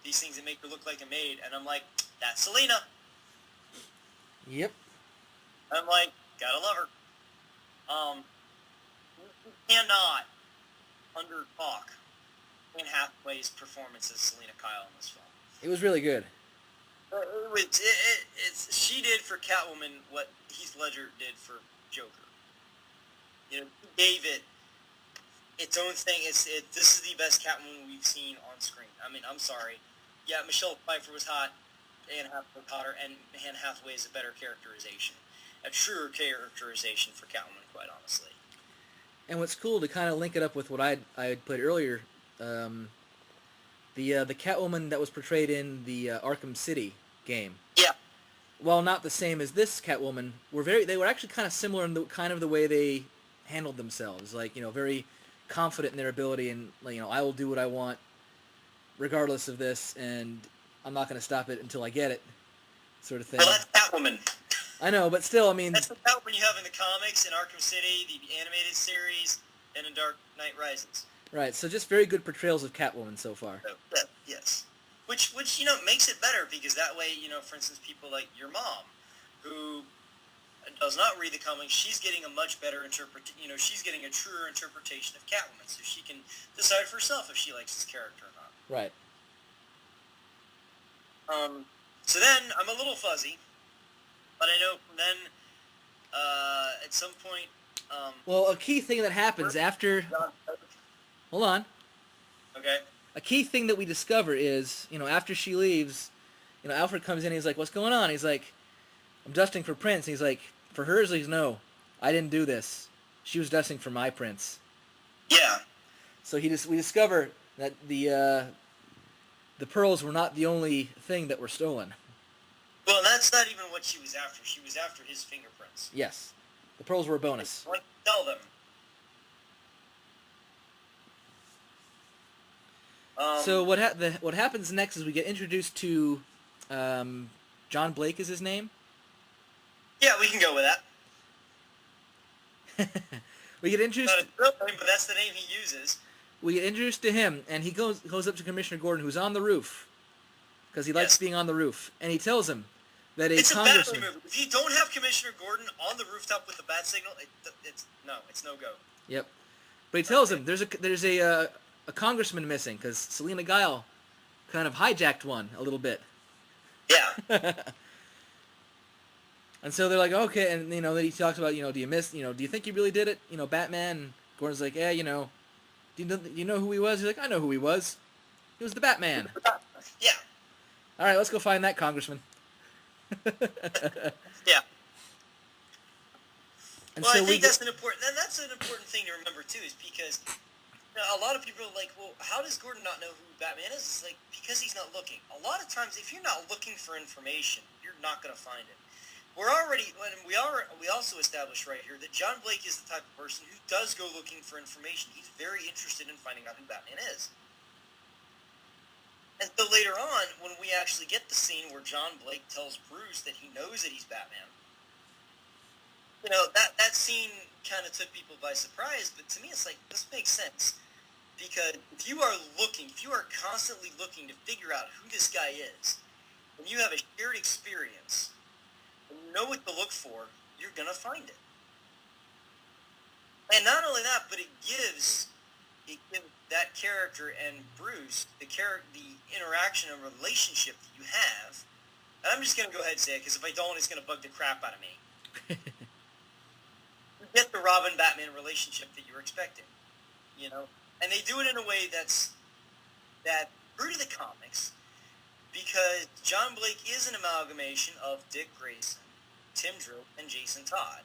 Speaker 2: these things that make her look like a maid. And I'm like, that's Selena.
Speaker 1: Yep.
Speaker 2: I'm like, gotta love her. You cannot under-talk Anne Hathaway's performance as Selena Kyle in this film.
Speaker 1: It was really good.
Speaker 2: She did for Catwoman what Heath Ledger did for Joker. He gave it its own thing. This is the best Catwoman we've seen on screen. I mean, I'm sorry. Yeah, Michelle Pfeiffer was hot, Anne Hathaway was hotter, and Anne Hathaway is a better characterization. A truer characterization for Catwoman, quite honestly.
Speaker 1: And what's cool, to kind of link it up with what I had played earlier, the Catwoman that was portrayed in the Arkham City game.
Speaker 2: Yeah.
Speaker 1: While not the same as this Catwoman, they were actually kind of similar in the way they handled themselves. Like, very confident in their ability, and I will do what I want, regardless of this, and I'm not going to stop it until I get it, sort of thing.
Speaker 2: Well, that's Catwoman.
Speaker 1: I know, but still, I mean,
Speaker 2: that's the Catwoman you have in the comics, in Arkham City, the animated series, and in Dark Knight Rises.
Speaker 1: Right, so just very good portrayals of Catwoman so far.
Speaker 2: So, yeah, yes. Which makes it better, because that way, for instance, people like your mom, who does not read the comics, she's getting a much better she's getting a truer interpretation of Catwoman, so she can decide for herself if she likes this character or not.
Speaker 1: Right.
Speaker 2: So then, I'm a little fuzzy, but I know from then, at some point...
Speaker 1: well, a key thing that happens after... Hold on.
Speaker 2: Okay.
Speaker 1: A key thing that we discover is, after she leaves, Alfred comes in and he's like, what's going on? He's like, I'm dusting for Prince. And he's like, for hers? He's, no, I didn't do this. She was dusting for my Prince.
Speaker 2: Yeah.
Speaker 1: So we discover that the pearls were not the only thing that were stolen.
Speaker 2: Well, that's not even what she was after. She was after his fingerprints.
Speaker 1: Yes. The pearls were a bonus.
Speaker 2: Like, tell them.
Speaker 1: So what happens next is we get introduced to John Blake is his name.
Speaker 2: Yeah, we can go with that.
Speaker 1: We get introduced.
Speaker 2: Not his real name, but that's the name he uses.
Speaker 1: We get introduced to him, and he goes up to Commissioner Gordon, who's on the roof, because he likes being on the roof, and he tells him that
Speaker 2: it's
Speaker 1: congressman.
Speaker 2: a bad move. If you don't have Commissioner Gordon on the rooftop with a bat signal, it's no go.
Speaker 1: Yep, but he tells him there's a congressman missing because Selena Kyle kind of hijacked one a little bit.
Speaker 2: Yeah.
Speaker 1: And so they're like, okay, and then he talks about, do you think he really did it? Batman. And Gordon's like, yeah, do you know who he was? He's like, I know who he was. He was the Batman.
Speaker 2: Yeah.
Speaker 1: All right, let's go find that congressman.
Speaker 2: Yeah.
Speaker 1: And
Speaker 2: well,
Speaker 1: so
Speaker 2: I think that's an important thing to remember too, is because a lot of people are like, well, how does Gordon not know who Batman is? It's like, because he's not looking. A lot of times, if you're not looking for information, you're not going to find it. We also established right here that John Blake is the type of person who does go looking for information. He's very interested in finding out who Batman is. And so later on, when we actually get the scene where John Blake tells Bruce that he knows that he's Batman, that scene kind of took people by surprise, but to me it's like, this makes sense. Because if you are constantly looking to figure out who this guy is, and you have a shared experience, and you know what to look for, you're going to find it. And not only that, but it gives that character and Bruce, the interaction and relationship that you have, and I'm just going to go ahead and say it, because if I don't, it's going to bug the crap out of me. You get the Robin-Batman relationship that you're expecting, And they do it in a way that's true to the comics, because John Blake is an amalgamation of Dick Grayson, Tim Drake, and Jason Todd.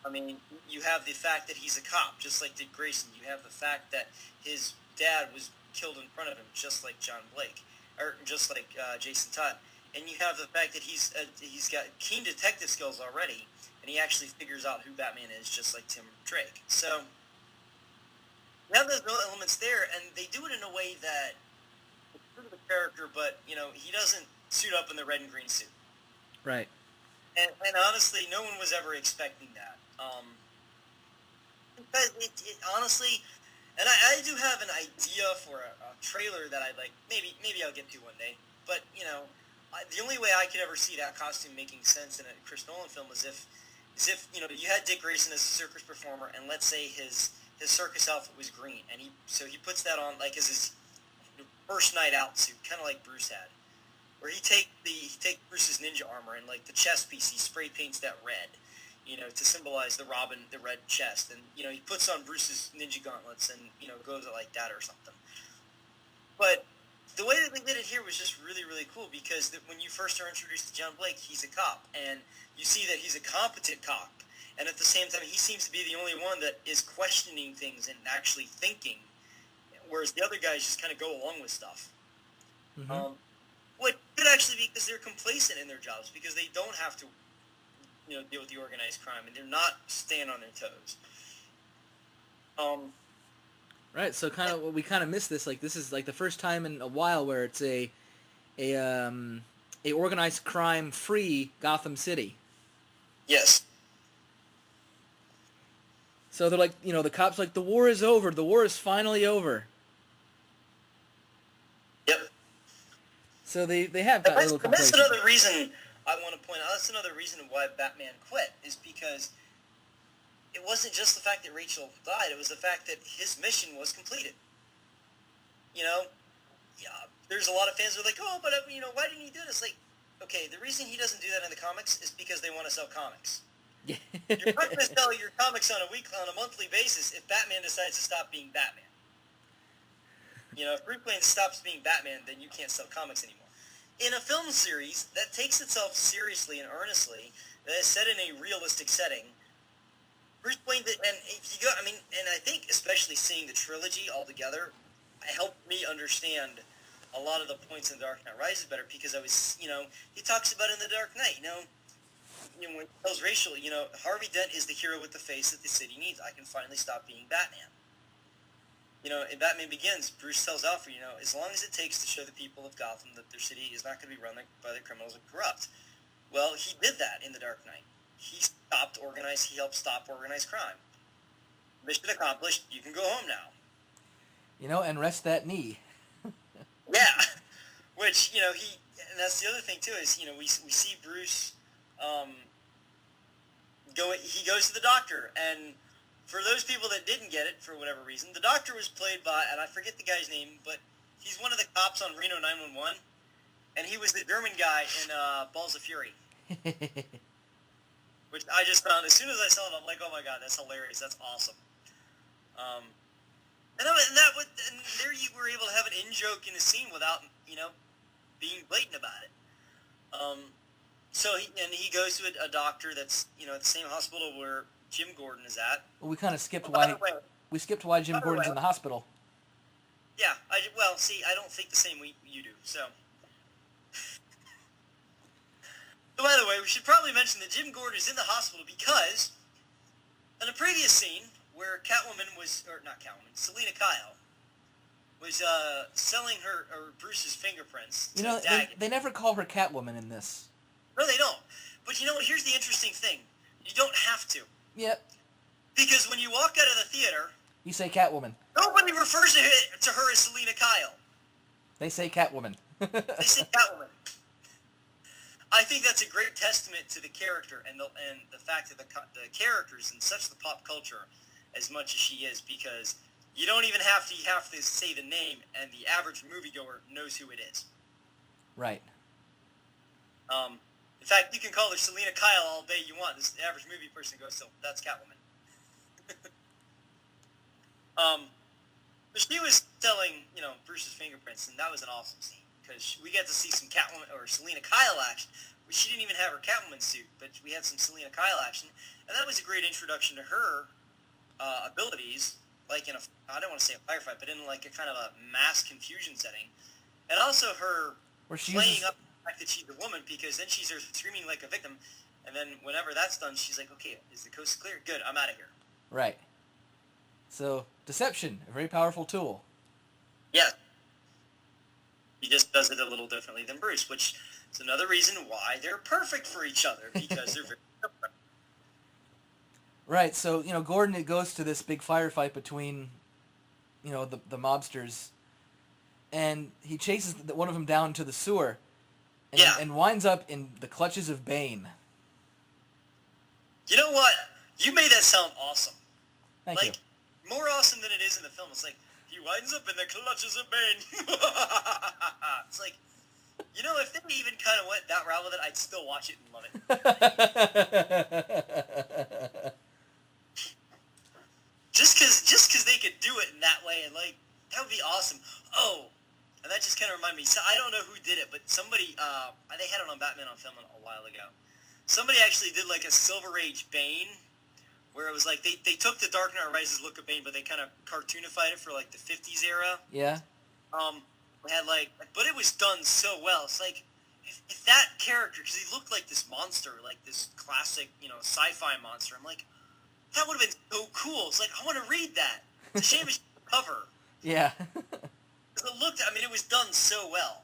Speaker 2: I mean, you have the fact that he's a cop, just like Dick Grayson. You have the fact that his dad was killed in front of him, just like John Blake, or just like Jason Todd. And you have the fact that he's got keen detective skills already, and he actually figures out who Batman is, just like Tim Drake. So you have those elements there, and they do it in a way that it's true to the character, but he doesn't suit up in the red and green suit.
Speaker 1: Right.
Speaker 2: And honestly, no one was ever expecting that. Because it honestly, and I do have an idea for a trailer that I'd like. Maybe I'll get to one day. But the only way I could ever see that costume making sense in a Chris Nolan film is if you had Dick Grayson as a circus performer, and let's say his circus outfit was green, and he puts that on like as his first night out suit, kind of like Bruce had, where he take Bruce's ninja armor and like the chest piece, he spray paints that red, to symbolize the Robin, the red chest, and he puts on Bruce's ninja gauntlets and goes like that or something. But the way that they did it here was just really, really cool, because when you first are introduced to John Blake, he's a cop, and you see that he's a competent cop, and at the same time, he seems to be the only one that is questioning things and actually thinking, whereas the other guys just kind of go along with stuff. Mm-hmm. What could actually be because they're complacent in their jobs, because they don't have to, deal with the organized crime, and they're not staying on their toes.
Speaker 1: Right, so we kind of missed this. Like, this is like the first time in a while where it's a organized crime free Gotham City.
Speaker 2: Yes.
Speaker 1: So they're like, the cops like, the war is over. The war is finally over.
Speaker 2: Yep.
Speaker 1: So they have got a little complacent.
Speaker 2: That's another reason I want to point out. That's another reason why Batman quit, is because it wasn't just the fact that Rachel died. It was the fact that his mission was completed. There's a lot of fans who are like, oh, but why didn't he do this? Like, okay, the reason he doesn't do that in the comics is because they want to sell comics. You're not going to sell your comics on a monthly basis if Batman decides to stop being Batman. If Bruce Wayne stops being Batman, then you can't sell comics anymore. In a film series that takes itself seriously and earnestly, that is set in a realistic setting, Bruce Wayne, and if you go, and I think especially seeing the trilogy all together, helped me understand a lot of the points in Dark Knight Rises better, because I was, he talks about in The Dark Knight, when he tells Rachel, Harvey Dent is the hero with the face that the city needs. I can finally stop being Batman. In Batman Begins, Bruce tells Alfred, as long as it takes to show the people of Gotham that their city is not going to be run by the criminals and corrupt. Well, he did that in The Dark Knight. He helped stop organized crime. Mission accomplished. You can go home now.
Speaker 1: And rest that knee.
Speaker 2: Yeah. Which, and that's the other thing too, is, we see Bruce, he goes to the doctor, and for those people that didn't get it, for whatever reason, the doctor was played by, and I forget the guy's name, but he's one of the cops on Reno 911, and he was the German guy in Balls of Fury. Which I just found, as soon as I saw it, I'm like, oh my god, that's hilarious, that's awesome. And there you were able to have an in-joke in the scene without, being blatant about it. So he goes to a doctor that's at the same hospital where Jim Gordon is at.
Speaker 1: Well, we kind of skipped
Speaker 2: By the way,
Speaker 1: why Jim Gordon's in the hospital.
Speaker 2: Yeah, see, I don't think the same way you do, so. So by the way, we should probably mention that Jim Gordon is in the hospital because in a previous scene where Selina Kyle was selling her or Bruce's fingerprints to Daggett.
Speaker 1: They never call her Catwoman in this.
Speaker 2: No, they don't. But you know what? Here's the interesting thing. You don't have to.
Speaker 1: Yep.
Speaker 2: Because when you walk out of the theater,
Speaker 1: you say Catwoman.
Speaker 2: Nobody refers to her as Selina Kyle.
Speaker 1: They say Catwoman.
Speaker 2: They say Catwoman. I think that's a great testament to the character and the fact that the character's in such the pop culture as much as she is, because you don't even have to say the name, and the average moviegoer knows who it is.
Speaker 1: Right.
Speaker 2: In fact, you can call her Selina Kyle all day you want. The average movie person goes, so that's Catwoman. But she was selling, Bruce's fingerprints, and that was an awesome scene because we got to see some Catwoman or Selina Kyle action. She didn't even have her Catwoman suit, but we had some Selina Kyle action, and that was a great introduction to her abilities, like in I don't want to say a firefight, but in like a kind of a mass confusion setting, and also her playing up the fact that she's a woman, because then she's screaming like a victim, and then whenever that's done, she's like, okay, is the coast clear? Good, I'm out of here.
Speaker 1: Right. So, deception, a very powerful tool.
Speaker 2: Yeah. He just does it a little differently than Bruce, which is another reason why they're perfect for each other, because they're very different.
Speaker 1: Right, so, Gordon goes to this big firefight between, the mobsters, and he chases one of them down to the sewer, and winds up in the clutches of Bane.
Speaker 2: You know what? You made that sound awesome.
Speaker 1: Thank you.
Speaker 2: More awesome than it is in the film. It's like, he winds up in the clutches of Bane. It's like, if they even kind of went that route with it, I'd still watch it and love it. Just because they could do it in that way, and that would be awesome. Oh, and that just kind of reminded me. So I don't know who did it, but somebody, they had it on Batman on film a while ago. Somebody actually did like a Silver Age Bane, where it was like they took the Dark Knight Rises look of Bane, but they kind of cartoonified it for like the 50s era.
Speaker 1: Yeah.
Speaker 2: Had but it was done so well. It's like if that character, because he looked like this monster, like this classic, sci-fi monster. I'm like, that would have been so cool. It's like, I want to read that. It's a shame it's cover.
Speaker 1: Yeah.
Speaker 2: Because it was done so well.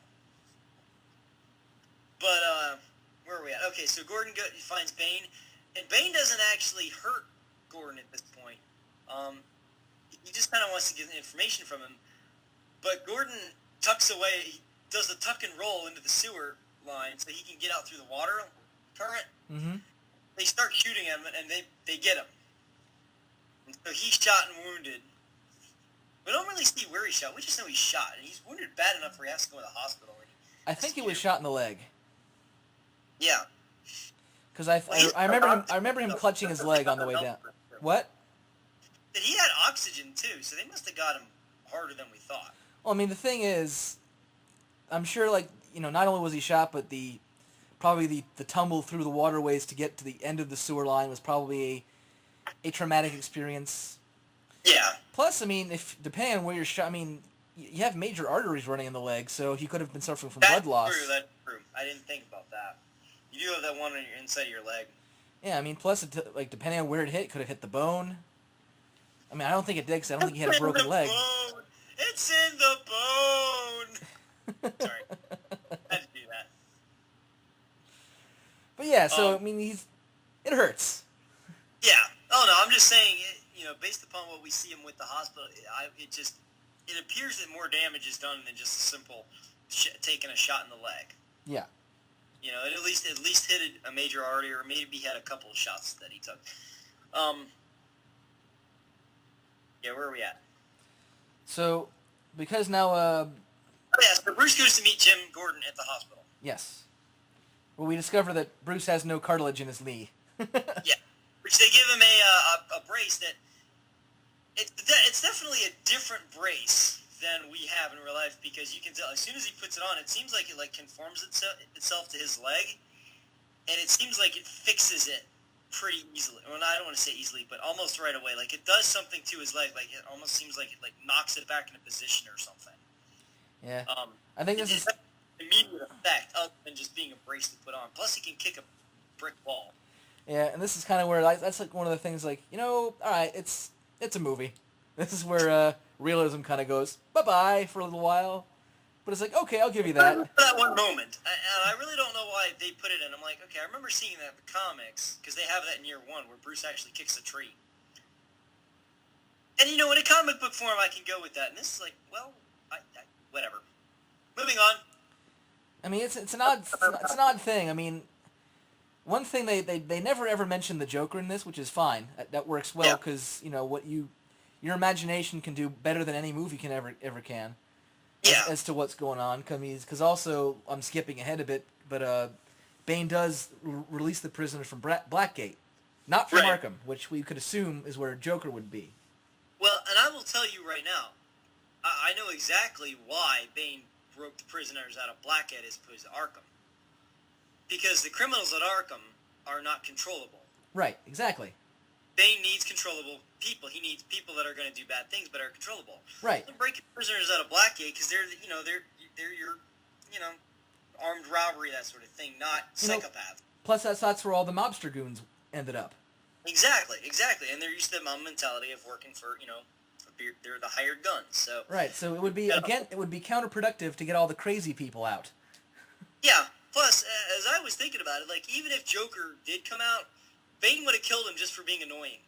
Speaker 2: But where are we at? Okay, so Gordon finds Bane, and Bane doesn't actually hurt Gordon at this point. He just kind of wants to get information from him. But Gordon tucks away, he does the tuck and roll into the sewer line so he can get out through the water current.
Speaker 1: Mm-hmm.
Speaker 2: They start shooting him, and they get him. And so he's shot and wounded. We don't really see where he's shot. We just know he's shot, and he's wounded bad enough where he has to go to the hospital.
Speaker 1: I think he was shot in the leg.
Speaker 2: Yeah.
Speaker 1: Because I remember him clutching his leg on the way down. What?
Speaker 2: He had oxygen too, so they must have got him harder than we thought.
Speaker 1: Well, the thing is, I'm sure, not only was he shot, but probably the tumble through the waterways to get to the end of the sewer line was probably a traumatic experience.
Speaker 2: Yeah.
Speaker 1: Plus, if depending on where you're shot, you have major arteries running in the leg, so he could have been suffering from blood loss.
Speaker 2: That's true. I didn't think about that. You do have that one on your inside of your leg.
Speaker 1: Yeah, plus, depending on where it hit, it could have hit the bone. I don't think it did, because I don't think he had a broken leg.
Speaker 2: Bone. It's in the bone! Sorry. I had to do that.
Speaker 1: But yeah, so, it hurts.
Speaker 2: Yeah. Oh, no, I'm just saying, based upon what we see him with the hospital, it appears that more damage is done than just a simple taking a shot in the leg.
Speaker 1: Yeah.
Speaker 2: It at least hit a major artery, or maybe he had a couple of shots that he took. Yeah, where are we at?
Speaker 1: So, because now,
Speaker 2: so Bruce goes to meet Jim Gordon at the hospital.
Speaker 1: Yes. Well, we discover that Bruce has no cartilage in his knee.
Speaker 2: Yeah. Which they give him a brace that... It's definitely a different brace than we have in real life, because you can tell as soon as he puts it on, it seems like it conforms itself to his leg, and it seems like it fixes it pretty easily. Well, I don't want to say easily, but almost right away. Like, it does something to his leg. Like, it almost seems like it, like, knocks it back into position or something.
Speaker 1: Yeah. I think this is
Speaker 2: immediate effect other than just being a brace to put on. Plus, he can kick a brick wall.
Speaker 1: Yeah, and this is kind of where that's like one of the things. Like, all right, it's a movie. This is where realism kind of goes bye-bye for a little while. But it's like, okay, I'll give you that.
Speaker 2: That one moment, and I really don't know why they put it in. I'm like, okay, I remember seeing that in the comics because they have that in year 1 where Bruce actually kicks a tree. And in a comic book form, I can go with that. And this is like, well, whatever. Moving on.
Speaker 1: I mean, it's an odd thing. I mean, one thing they never ever mention the Joker in this, which is fine. That works well because what your imagination can do better than any movie can ever can.
Speaker 2: Yeah.
Speaker 1: As to what's going on, because also I'm skipping ahead a bit, but Bane does release the prisoners from Blackgate, not from Arkham, which we could assume is where Joker would be.
Speaker 2: Well, and I will tell you right now, I know exactly why Bane broke the prisoners out of Blackgate as opposed to Arkham. Because the criminals at Arkham are not controllable.
Speaker 1: Right, exactly.
Speaker 2: Bane needs controllable people. He needs people that are going to do bad things but are controllable.
Speaker 1: Right.
Speaker 2: They're breaking prisoners out of Blackgate because they're your armed robbery, that sort of thing, not psychopaths.
Speaker 1: Plus, that's where all the mobster goons ended up.
Speaker 2: Exactly, and they're used to the mob mentality of working for they're the hired guns. So
Speaker 1: right. So it would be counterproductive to get all the crazy people out.
Speaker 2: Yeah. Plus, as I was thinking about it, like even if Joker did come out, Bane would have killed him just for being annoying.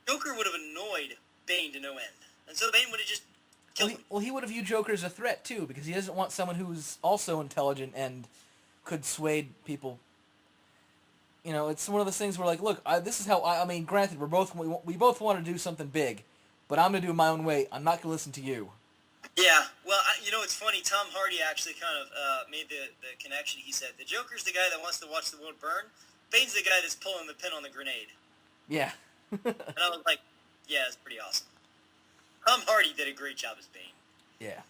Speaker 2: Joker would have annoyed Bane to no end. And so Bane would have just killed him.
Speaker 1: Well, he would have viewed Joker as a threat, too, because he doesn't want someone who's also intelligent and could sway people. It's one of those things where, like, look, this is how I mean, granted, we both want to do something big, but I'm going to do it my own way. I'm not going to listen to you.
Speaker 2: Yeah, well, it's funny. Tom Hardy actually kind of made the connection. He said, the Joker's the guy that wants to watch the world burn. Bane's the guy that's pulling the pin on the grenade.
Speaker 1: Yeah.
Speaker 2: And I was like, yeah, it's pretty awesome. Tom Hardy did a great job as Bane.
Speaker 1: Yeah.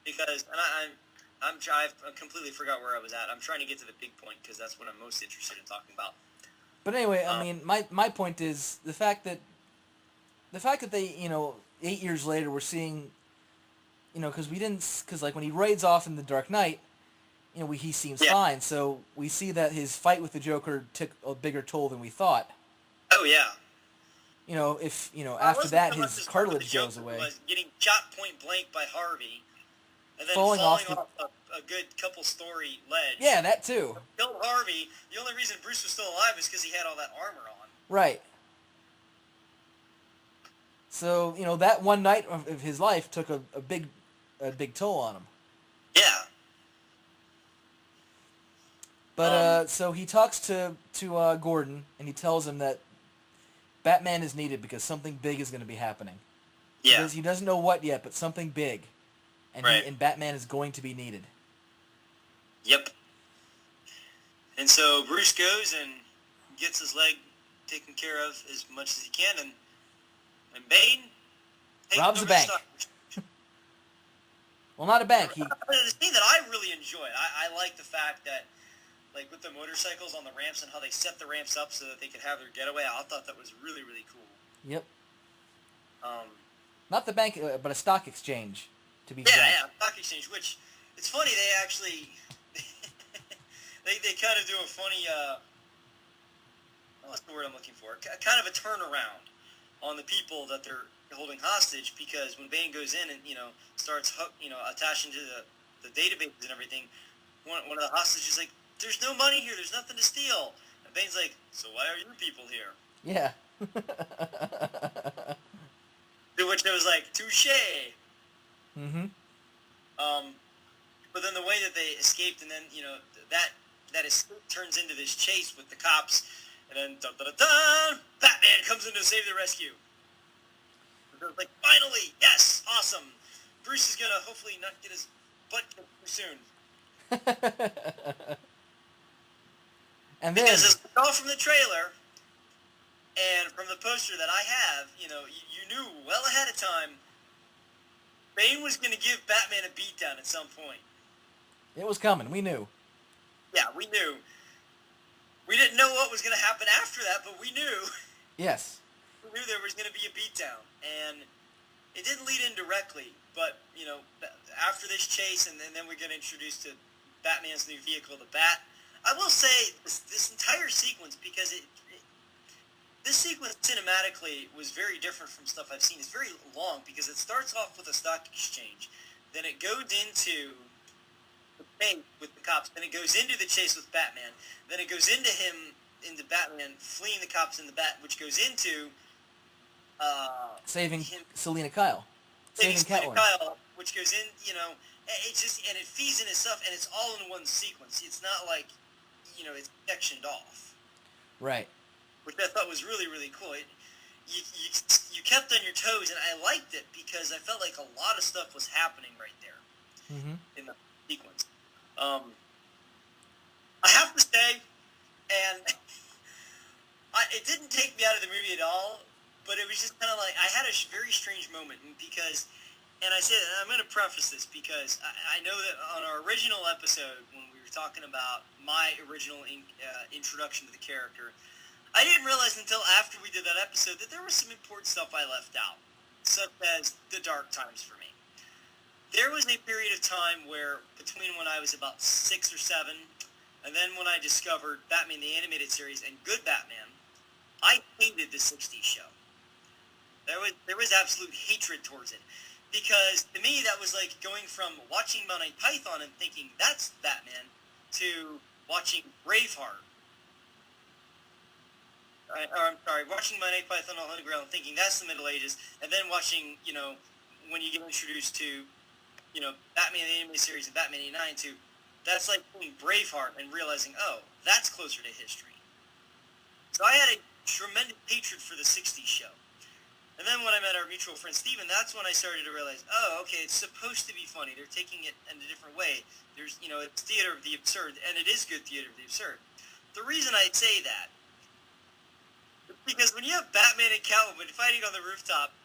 Speaker 2: Because, and I completely forgot where I was at. I'm trying to get to the big point because that's what I'm most interested in talking about.
Speaker 1: But anyway, I mean, my point is the fact that they, 8 years later we're seeing, because like when he raids off in the Dark Knight, he seems fine. So we see that his fight with the Joker took a bigger toll than we thought.
Speaker 2: Oh yeah.
Speaker 1: After that his cartilage goes away.
Speaker 2: Was getting shot point blank by Harvey, and then
Speaker 1: falling off
Speaker 2: a good couple story ledge.
Speaker 1: Yeah, that too.
Speaker 2: Killed Harvey. The only reason Bruce was still alive is because he had all that armor on.
Speaker 1: Right. So that one night of his life took a big toll on him.
Speaker 2: Yeah.
Speaker 1: But so he talks to Gordon, and he tells him that Batman is needed because something big is going to be happening.
Speaker 2: Yeah.
Speaker 1: He doesn't know what yet, but something big, and and Batman is going to be needed.
Speaker 2: Yep. And so Bruce goes and gets his leg taken care of as much as he can, and Bane
Speaker 1: robs a bank. Well, not a bank.
Speaker 2: The thing that I really enjoyed, I like the fact that, like with the motorcycles on the ramps and how they set the ramps up so that they could have their getaway, I thought that was really, really cool.
Speaker 1: Yep. Not the bank, but a stock exchange, to be exact.
Speaker 2: Yeah, stock exchange, which, it's funny, they actually, they kind of do a funny, what's the word I'm looking for? Kind of a turnaround on the people that they're holding hostage, because when Bane goes in and, starts, attaching to the databases and everything, one of the hostages is like, there's no money here, there's nothing to steal. And Bane's like, so why are your people here?
Speaker 1: Yeah.
Speaker 2: To which it was like, touche.
Speaker 1: Mm-hmm.
Speaker 2: But then the way that they escaped, and then, that escape turns into this chase with the cops, and then, dun-dun-dun-dun, Batman comes in to save the rescue. It was like, finally, yes, awesome. Bruce is going to hopefully not get his butt kicked too soon.
Speaker 1: And then,
Speaker 2: because as we saw from the trailer and from the poster that I have, you knew well ahead of time Bane was going to give Batman a beatdown at some point.
Speaker 1: It was coming. We knew.
Speaker 2: Yeah, we knew. We didn't know what was going to happen after that, but we knew.
Speaker 1: Yes.
Speaker 2: We knew there was going to be a beatdown, and it didn't lead in directly, but, after this chase, and then we get introduced to Batman's new vehicle, the Bat. I will say, this entire sequence, because this sequence cinematically was very different from stuff I've seen. It's very long, because it starts off with a stock exchange, then it goes into the chase with the cops, then it goes into the chase with Batman, then it goes into Batman fleeing the cops in the Bat, which goes into
Speaker 1: saving Selina Kyle.
Speaker 2: Saving Selina Kyle, which goes in, and it feeds in itself, and it's all in one sequence. It's not like, it's sectioned off.
Speaker 1: Right.
Speaker 2: Which I thought was really, really cool. You kept on your toes, and I liked it because I felt like a lot of stuff was happening right there in the sequence. I have to say, and it didn't take me out of the movie at all, but it was just kind of like, I had a very strange moment because, and I said, and I'm going to preface this because I know that on our original episode, when we were talking about my original introduction to the character, I didn't realize until after we did that episode that there was some important stuff I left out, such as the dark times for me. There was a period of time where, between when I was about 6 or 7, and then when I discovered Batman the Animated Series and Good Batman, I hated the 60s show. There was absolute hatred towards it. Because, to me, that was like going from watching Monty Python and thinking, that's Batman, to watching Braveheart. Watching Monty Python on Underground and thinking that's the Middle Ages, and then watching, when you get introduced to, Batman the Animated Series and Batman 89 too, that's like seeing Braveheart and realizing, oh, that's closer to history. So I had a tremendous hatred for the 60s show. And then when I met our mutual friend Steven, that's when I started to realize, oh, okay, it's supposed to be funny. They're taking it in a different way. There's, it's theater of the absurd, and it is good theater of the absurd. The reason I say that is because when you have Batman and Catwoman fighting on the rooftop,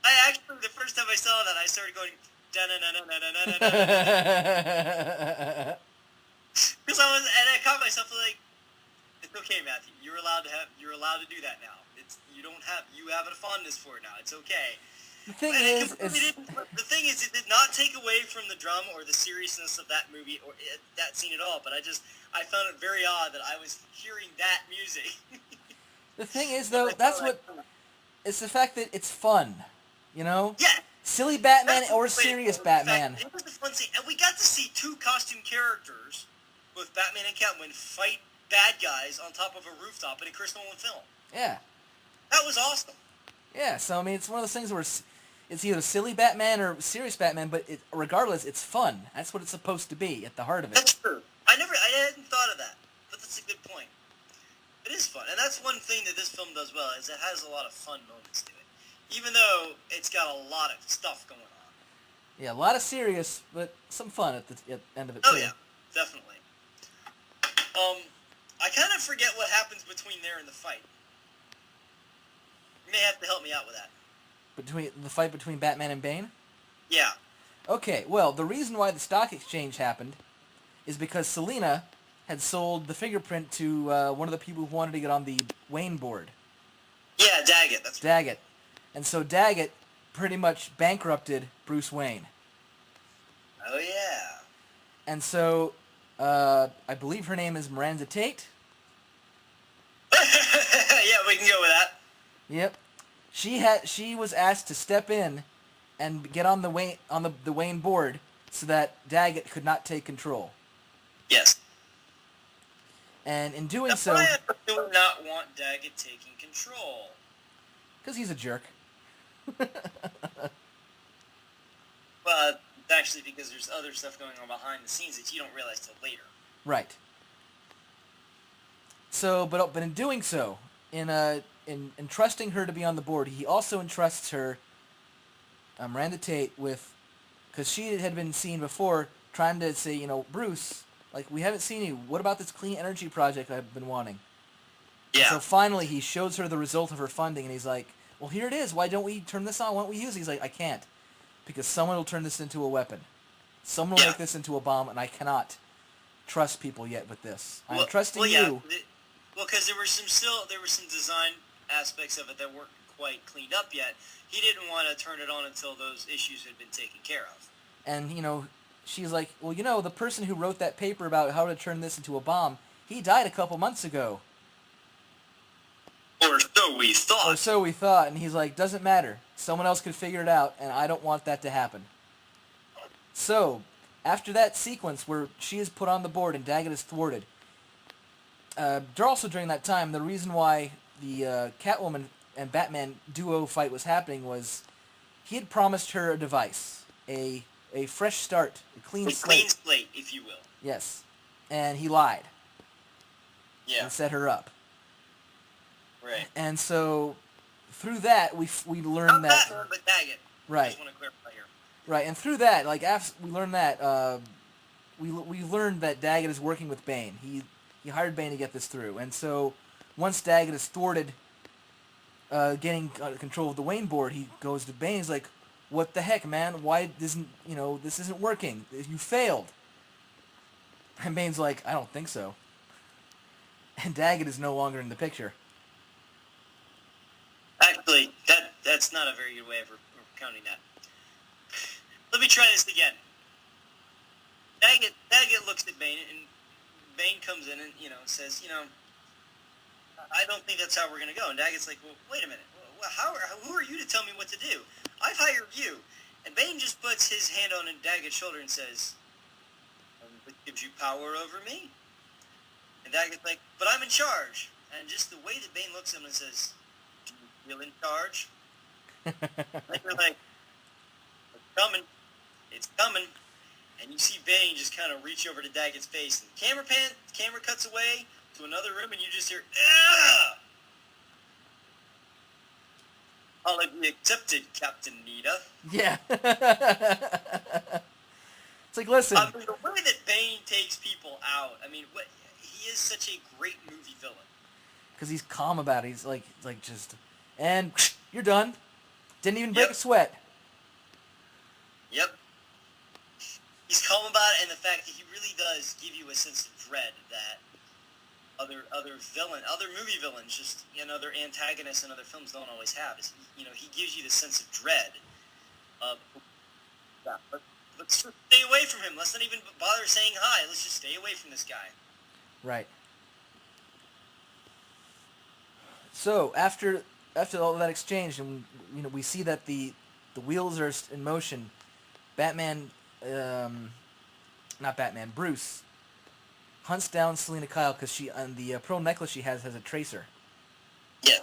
Speaker 2: I actually, the first time I saw that, I started going, da-na-na-na-na-na-na-na. Because I caught myself like, it's okay, Matthew. You're allowed to do that now. You have a fondness for it now. It's okay.
Speaker 1: The thing is,
Speaker 2: it did not take away from the drama or the seriousness of that movie or that scene at all. But I found it very odd that I was hearing that music.
Speaker 1: The thing is, though, it's the fact that it's fun, Yeah. Silly Batman or serious Batman.
Speaker 2: It was a fun scene, and we got to see two costume characters, both Batman and Catwoman, fight bad guys on top of a rooftop in a Chris Nolan film.
Speaker 1: Yeah.
Speaker 2: That was awesome.
Speaker 1: Yeah, so, it's one of those things where it's either silly Batman or serious Batman, but regardless, it's fun. That's what it's supposed to be at the heart of it.
Speaker 2: That's true. I hadn't thought of that, but that's a good point. It is fun, and that's one thing that this film does well, is it has a lot of fun moments to it, even though it's got a lot of stuff going on.
Speaker 1: Yeah, a lot of serious, but some fun at the end of it, too.
Speaker 2: Oh, yeah, definitely. I kind of forget what happens between there and the fight. You may have to help me out with that.
Speaker 1: The fight between Batman and Bane?
Speaker 2: Yeah.
Speaker 1: Okay, well, the reason why the stock exchange happened is because Selina had sold the fingerprint to one of the people who wanted to get on the Wayne board.
Speaker 2: Yeah, Daggett. That's right.
Speaker 1: Daggett. And so Daggett pretty much bankrupted Bruce Wayne.
Speaker 2: Oh, yeah.
Speaker 1: And so, I believe her name is Miranda Tate.
Speaker 2: Yeah, we can go with that.
Speaker 1: Yep. She was asked to step in and get on the Wayne board so that Daggett could not take control.
Speaker 2: Yes.
Speaker 1: And in doing
Speaker 2: That's
Speaker 1: so,
Speaker 2: why I do not want Daggett taking control.
Speaker 1: Because he's a jerk.
Speaker 2: Well, actually, because there's other stuff going on behind the scenes that you don't realize till later.
Speaker 1: Right. So, but in doing so, in entrusting her to be on the board, he also entrusts her, Miranda Tate, with, because she had been seen before trying to say, Bruce, like, we haven't seen you. What about this clean energy project I've been wanting?
Speaker 2: Yeah.
Speaker 1: And so finally, he shows her the result of her funding, and he's like, well, here it is. Why don't we turn this on? Why don't we use it? He's like, I can't, because someone will turn this into a weapon. Someone will make this into a bomb, and I cannot trust people yet with this. I'm trusting
Speaker 2: well, yeah,
Speaker 1: you.
Speaker 2: Because there were some design aspects of it that weren't quite cleaned up yet. He didn't want to turn it on until those issues had been taken care of.
Speaker 1: And, she's like, well, the person who wrote that paper about how to turn this into a bomb, he died a couple months ago.
Speaker 2: Or so we thought.
Speaker 1: Or so we thought. And he's like, doesn't matter. Someone else could figure it out, and I don't want that to happen. So, after that sequence where she is put on the board and Daggett is thwarted, also during that time, the reason why the Catwoman and Batman duo fight was happening was he had promised her a device, a fresh start, a clean slate.
Speaker 2: Clean slate, if you will.
Speaker 1: Yes. And he lied.
Speaker 2: Yeah.
Speaker 1: And set her up.
Speaker 2: Right.
Speaker 1: And so, through that, we learned that...
Speaker 2: Not but Daggett.
Speaker 1: Right.
Speaker 2: I just want to clarify here.
Speaker 1: Right, and through that, after we learned that, we learned that Daggett is working with Bane. He hired Bane to get this through, and so once Daggett is thwarted, getting control of the Wayne board, he goes to Bane. He's like, "What the heck, man? Why isn't this isn't working? You failed." And Bane's like, "I don't think so." And Daggett is no longer in the picture.
Speaker 2: Actually, that's not a very good way of recounting that. Let me try this again. Daggett looks at Bane, and Bane comes in and, says, I don't think that's how we're going to go. And Daggett's like, well, wait a minute. Who are you to tell me what to do? I've hired you. And Bane just puts his hand on Daggett's shoulder and says, what gives you power over me? And Daggett's like, but I'm in charge. And just the way that Bane looks at him and says, do you feel in charge? And you're like, it's coming. And you see Bane just kind of reach over to Daggett's face. And the camera cuts away to another room, and you just hear, "Ah! I'll let you accepted, Captain Nita."
Speaker 1: Yeah. It's like, listen.
Speaker 2: I mean, the way that Bane takes people out, he is such a great movie villain.
Speaker 1: Because he's calm about it. He's like just, and you're done. Didn't even break a sweat.
Speaker 2: Yep. He's calm about it, and the fact that he really does give you a sense of dread that other movie villains, just other antagonists in other films don't always have. Is, he gives you the sense of dread of, let's just stay away from him. Let's not even bother saying hi. Let's just stay away from this guy.
Speaker 1: Right. So after all of that exchange, and we see that the wheels are in motion. Bruce hunts down Selina Kyle because she, on the pearl necklace she has a tracer.
Speaker 2: Yeah.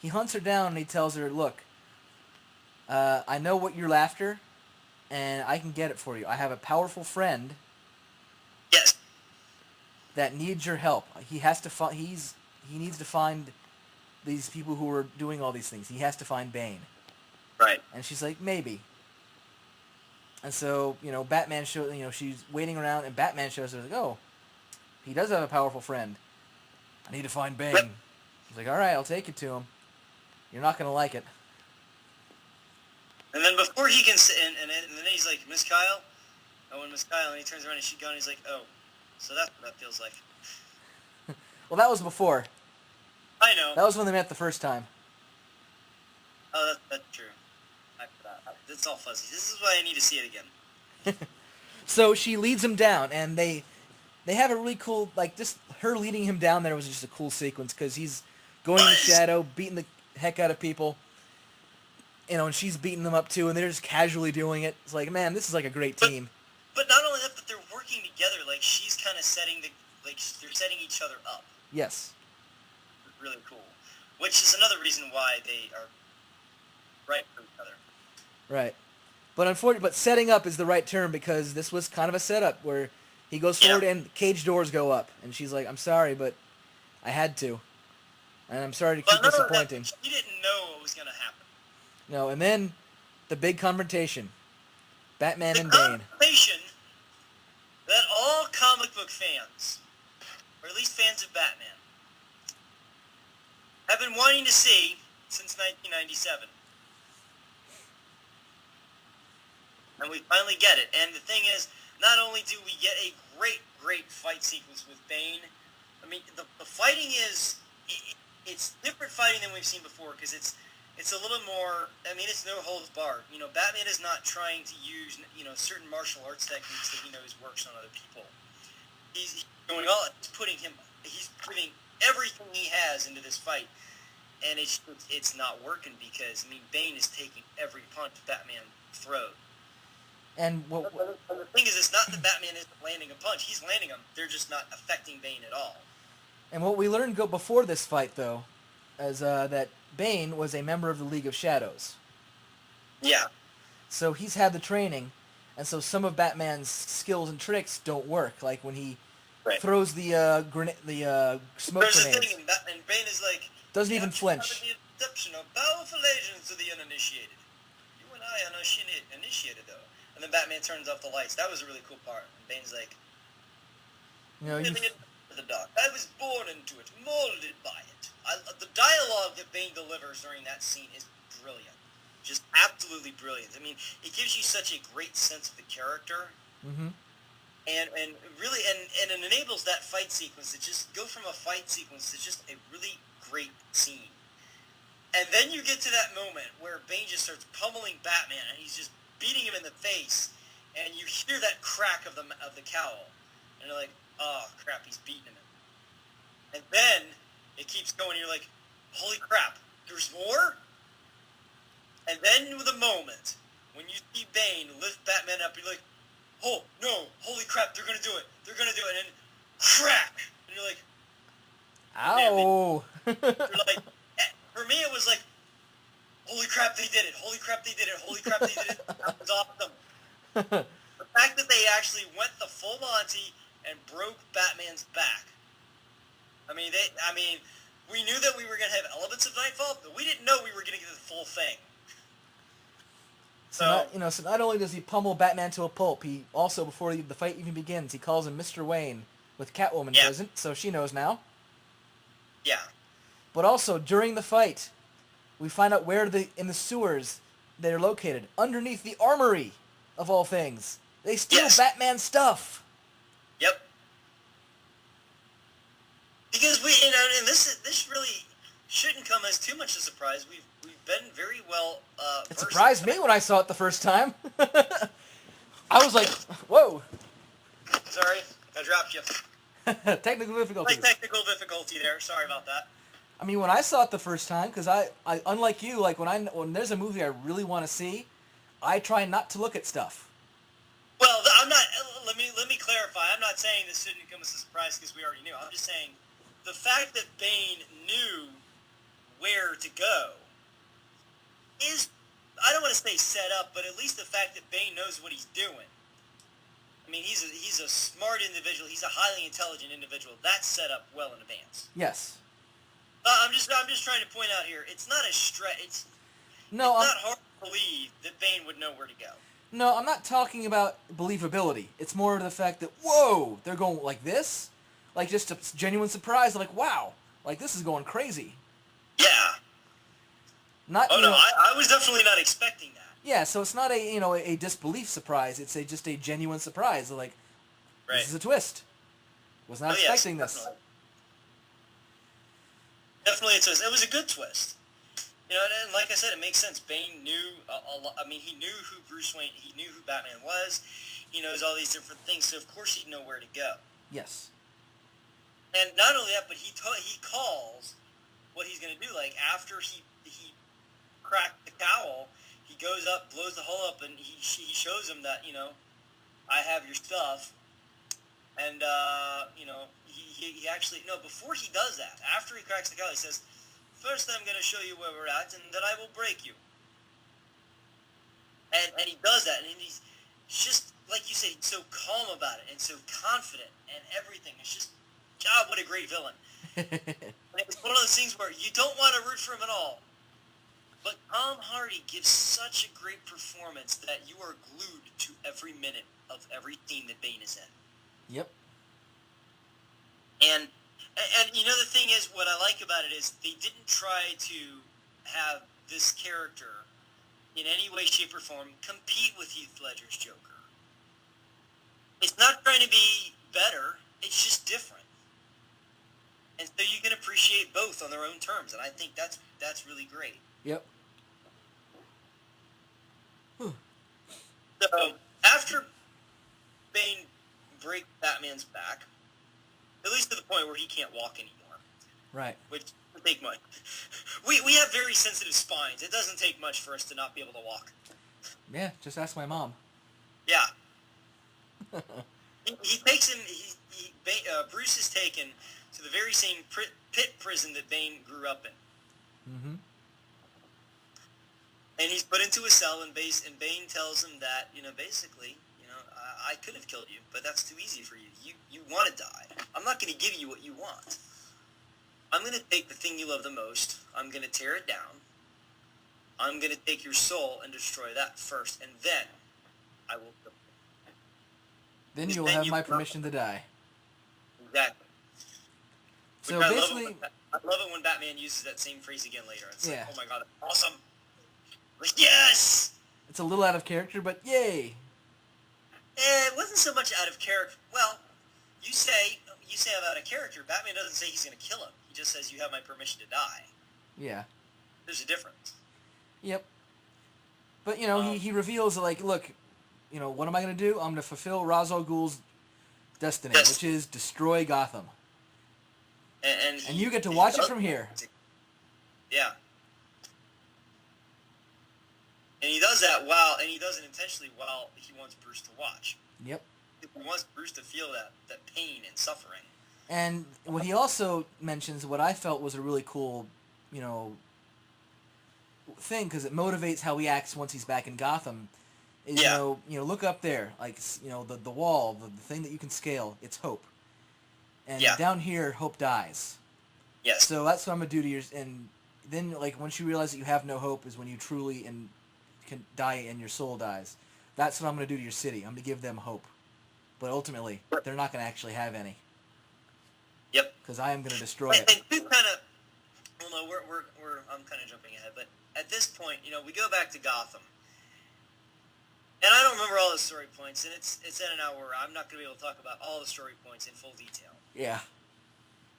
Speaker 1: He hunts her down and he tells her, look, I know what you're after, and I can get it for you. I have a powerful friend.
Speaker 2: Yes.
Speaker 1: That needs your help. He needs to find these people who are doing all these things. He has to find Bane.
Speaker 2: Right.
Speaker 1: And she's like, maybe. And so, Batman she's waiting around, and Batman shows her, like, oh, he does have a powerful friend. I need to find Bane.
Speaker 2: Yep.
Speaker 1: He's like, all right, I'll take you to him. You're not going to like it.
Speaker 2: And then before he can say, and then he's like, Miss Kyle? Oh, and Miss Kyle, and he turns around and she's gone, and he's like, oh, so that's what that feels like.
Speaker 1: Well, that was before.
Speaker 2: I know.
Speaker 1: That was when they met the first time.
Speaker 2: Oh, that's true. It's all fuzzy. This is why I need to see it again.
Speaker 1: So she leads him down, and they have a really cool, just her leading him down there was just a cool sequence, because he's going in the shadow, beating the heck out of people, and she's beating them up too, and they're just casually doing it. It's like, man, this is like a great team.
Speaker 2: But not only that, but they're working together. She's kind of they're setting each other up.
Speaker 1: Yes.
Speaker 2: Really cool. Which is another reason why they are right for each other.
Speaker 1: Right. But setting up is the right term, because this was kind of a setup where he goes forward and cage doors go up, and she's like, I'm sorry, but I had to. And I'm sorry to keep disappointing.
Speaker 2: She didn't know what was going to happen.
Speaker 1: No, and then the big confrontation. Batman and
Speaker 2: The
Speaker 1: Bane.
Speaker 2: confrontation that all comic book fans, or at least fans of Batman, have been wanting to see since 1997. And we finally get it. And the thing is, not only do we get a great fight sequence with Bane. I mean, the fighting is it's different fighting than we've seen before because it's a little more. I mean, it's no holds barred. You know, Batman is not trying to use certain martial arts techniques that he knows works on other people. He's going all. He's putting everything he has into this fight, and it's not working because Bane is taking every punch Batman throws.
Speaker 1: And
Speaker 2: the thing is, it's not that Batman isn't landing a punch. He's landing them. They're just not affecting Bane at all.
Speaker 1: And what we learned before this fight, though, is that Bane was a member of the League of Shadows.
Speaker 2: Yeah.
Speaker 1: So he's had the training, and so some of Batman's skills and tricks don't work. Like when he throws the smoke
Speaker 2: There's
Speaker 1: grenades.
Speaker 2: a thing, and Bane is like...
Speaker 1: Doesn't even flinch.
Speaker 2: The deception of powerful agents to the uninitiated. You and I are initiated, though. And then Batman turns off the lights. That was a really cool part. And Bane's like... The dark. I was born into it, molded by it. The dialogue that Bane delivers during that scene is brilliant. Just absolutely brilliant. I mean, it gives you such a great sense of the character.
Speaker 1: Mm-hmm.
Speaker 2: And really, and it enables that fight sequence to just go from a fight sequence to just a really great scene. And then you get to that moment where Bane just starts pummeling Batman, and he's just beating him in the face, and you hear that crack of the cowl, and you're like, oh crap, he's beating him. And then it keeps going, you're like, holy crap, there's more? And then with a moment, when you see Bane lift Batman up, you're like, oh, no, holy crap, they're going to do it. They're going to do it. And crack. And you're like,
Speaker 1: ow.
Speaker 2: You're like, for me, it was like, holy crap, they did it. Holy crap, they did it. Holy crap, they did it. That was awesome. The fact that they actually went the full Monty and broke Batman's back. I mean, we knew that we were going to have elements of Nightfall, but we didn't know we were going to get the full thing.
Speaker 1: So not only does he pummel Batman to a pulp, he also, before the fight even begins, he calls him Mr. Wayne, with Catwoman present, so she knows now.
Speaker 2: Yeah.
Speaker 1: But also, during the fight, we find out where in the sewers they're located. Underneath the armory, of all things. They steal Batman's stuff.
Speaker 2: Yep. Because and this really shouldn't come as too much a surprise. We've been very well.
Speaker 1: It surprised me when I saw it the first time. I was like, "Whoa!"
Speaker 2: Sorry, I dropped you.
Speaker 1: Technical difficulty.
Speaker 2: Technical difficulty there. Sorry about that.
Speaker 1: I mean, when I saw it the first time, because I unlike you, like when there's a movie I really want to see, I try not to look at stuff.
Speaker 2: Well, I'm not. Let me clarify. I'm not saying this shouldn't come as a surprise because we already knew. I'm just saying the fact that Bane knew where to go is, I don't want to say set up, but at least the fact that Bane knows what he's doing. I mean, he's a smart individual. He's a highly intelligent individual. That's set up well in advance.
Speaker 1: Yes.
Speaker 2: I'm just trying to point out here. It's not a stretch. It's not hard to believe that Bane would know where to go.
Speaker 1: No, I'm not talking about believability. It's more of the fact that, whoa, they're going like this? Like, just a genuine surprise. Like, wow, like, this is going crazy.
Speaker 2: Yeah. I was definitely not expecting that.
Speaker 1: Yeah, so it's not a disbelief surprise. It's just a genuine surprise. Like, this is a twist. Was not expecting this.
Speaker 2: Definitely a twist. It was a good twist. And like I said, it makes sense. Bane knew a lot. I mean, he knew who Bruce Wayne. He knew who Batman was. He knows all these different things, so of course he'd know where to go.
Speaker 1: Yes.
Speaker 2: And not only that, but he calls what he's going to do. Like after he cracked the cowl, he goes up, blows the hole up, and he shows him that I have your stuff. And he actually before he does that, after he cracks the cowl, he says, "First, I'm going to show you where we're at, and then I will break you." And he does that, and he's just, like you said, he's so calm about it, and so confident, and everything. It's just, God, what a great villain. It's one of those things where you don't want to root for him at all. But Tom Hardy gives such a great performance that you are glued to every minute of every scene that Bane is in.
Speaker 1: Yep.
Speaker 2: And the thing is, what I like about it is they didn't try to have this character in any way, shape, or form compete with Heath Ledger's Joker. It's not trying to be better. It's just different. And so you can appreciate both on their own terms, and I think that's really great.
Speaker 1: Yep.
Speaker 2: So, after Bane breaks Batman's back, at least to the point where he can't walk anymore.
Speaker 1: Right.
Speaker 2: Which doesn't take much. We have very sensitive spines. It doesn't take much for us to not be able to walk.
Speaker 1: Yeah, just ask my mom.
Speaker 2: Yeah. he takes him, Bruce is taken to the very same pit prison that Bane grew up in.
Speaker 1: Mm-hmm.
Speaker 2: And he's put into a cell, and Bane tells him that, basically, I could have killed you, but that's too easy for you. You want to die. I'm not going to give you what you want. I'm going to take the thing you love the most. I'm going to tear it down. I'm going to take your soul and destroy that first, and then I will kill you.
Speaker 1: Then you'll have my permission to die.
Speaker 2: Exactly.
Speaker 1: So
Speaker 2: I
Speaker 1: basically...
Speaker 2: I love it when Batman uses that same phrase again later. It's like,
Speaker 1: yeah.
Speaker 2: oh my god, that's awesome. Like, yes!
Speaker 1: It's a little out of character, but yay!
Speaker 2: It wasn't so much out of character. Well, you say out of character. Batman doesn't say he's going to kill him. He just says you have my permission to die.
Speaker 1: Yeah.
Speaker 2: There's a difference.
Speaker 1: Yep. But, he reveals, like, look, what am I going to do? I'm going to fulfill Ra's al Ghul's destiny, which is destroy Gotham. And you get to watch it from here.
Speaker 2: Yeah. And he does that and he does it intentionally while he wants Bruce to watch.
Speaker 1: Yep.
Speaker 2: He wants Bruce to feel that pain and suffering.
Speaker 1: And what he also mentions, what I felt was a really cool, thing, because it motivates how he acts once he's back in Gotham, is, look up there, like, the wall, the thing that you can scale, it's hope. And down here, hope dies.
Speaker 2: Yes.
Speaker 1: So that's what I'm going to do to yours, and then, like, once you realize that you have no hope is when you truly can die and your soul dies. That's what I'm going to do to your city. I'm going to give them hope. But ultimately, they're not going to actually have any.
Speaker 2: Yep.
Speaker 1: Because I am going to destroy it.
Speaker 2: And two kind of, well, no, I'm kind of jumping ahead, but at this point, we go back to Gotham. And I don't remember all the story points, and it's in an hour. I'm not going to be able to talk about all the story points in full detail.
Speaker 1: Yeah.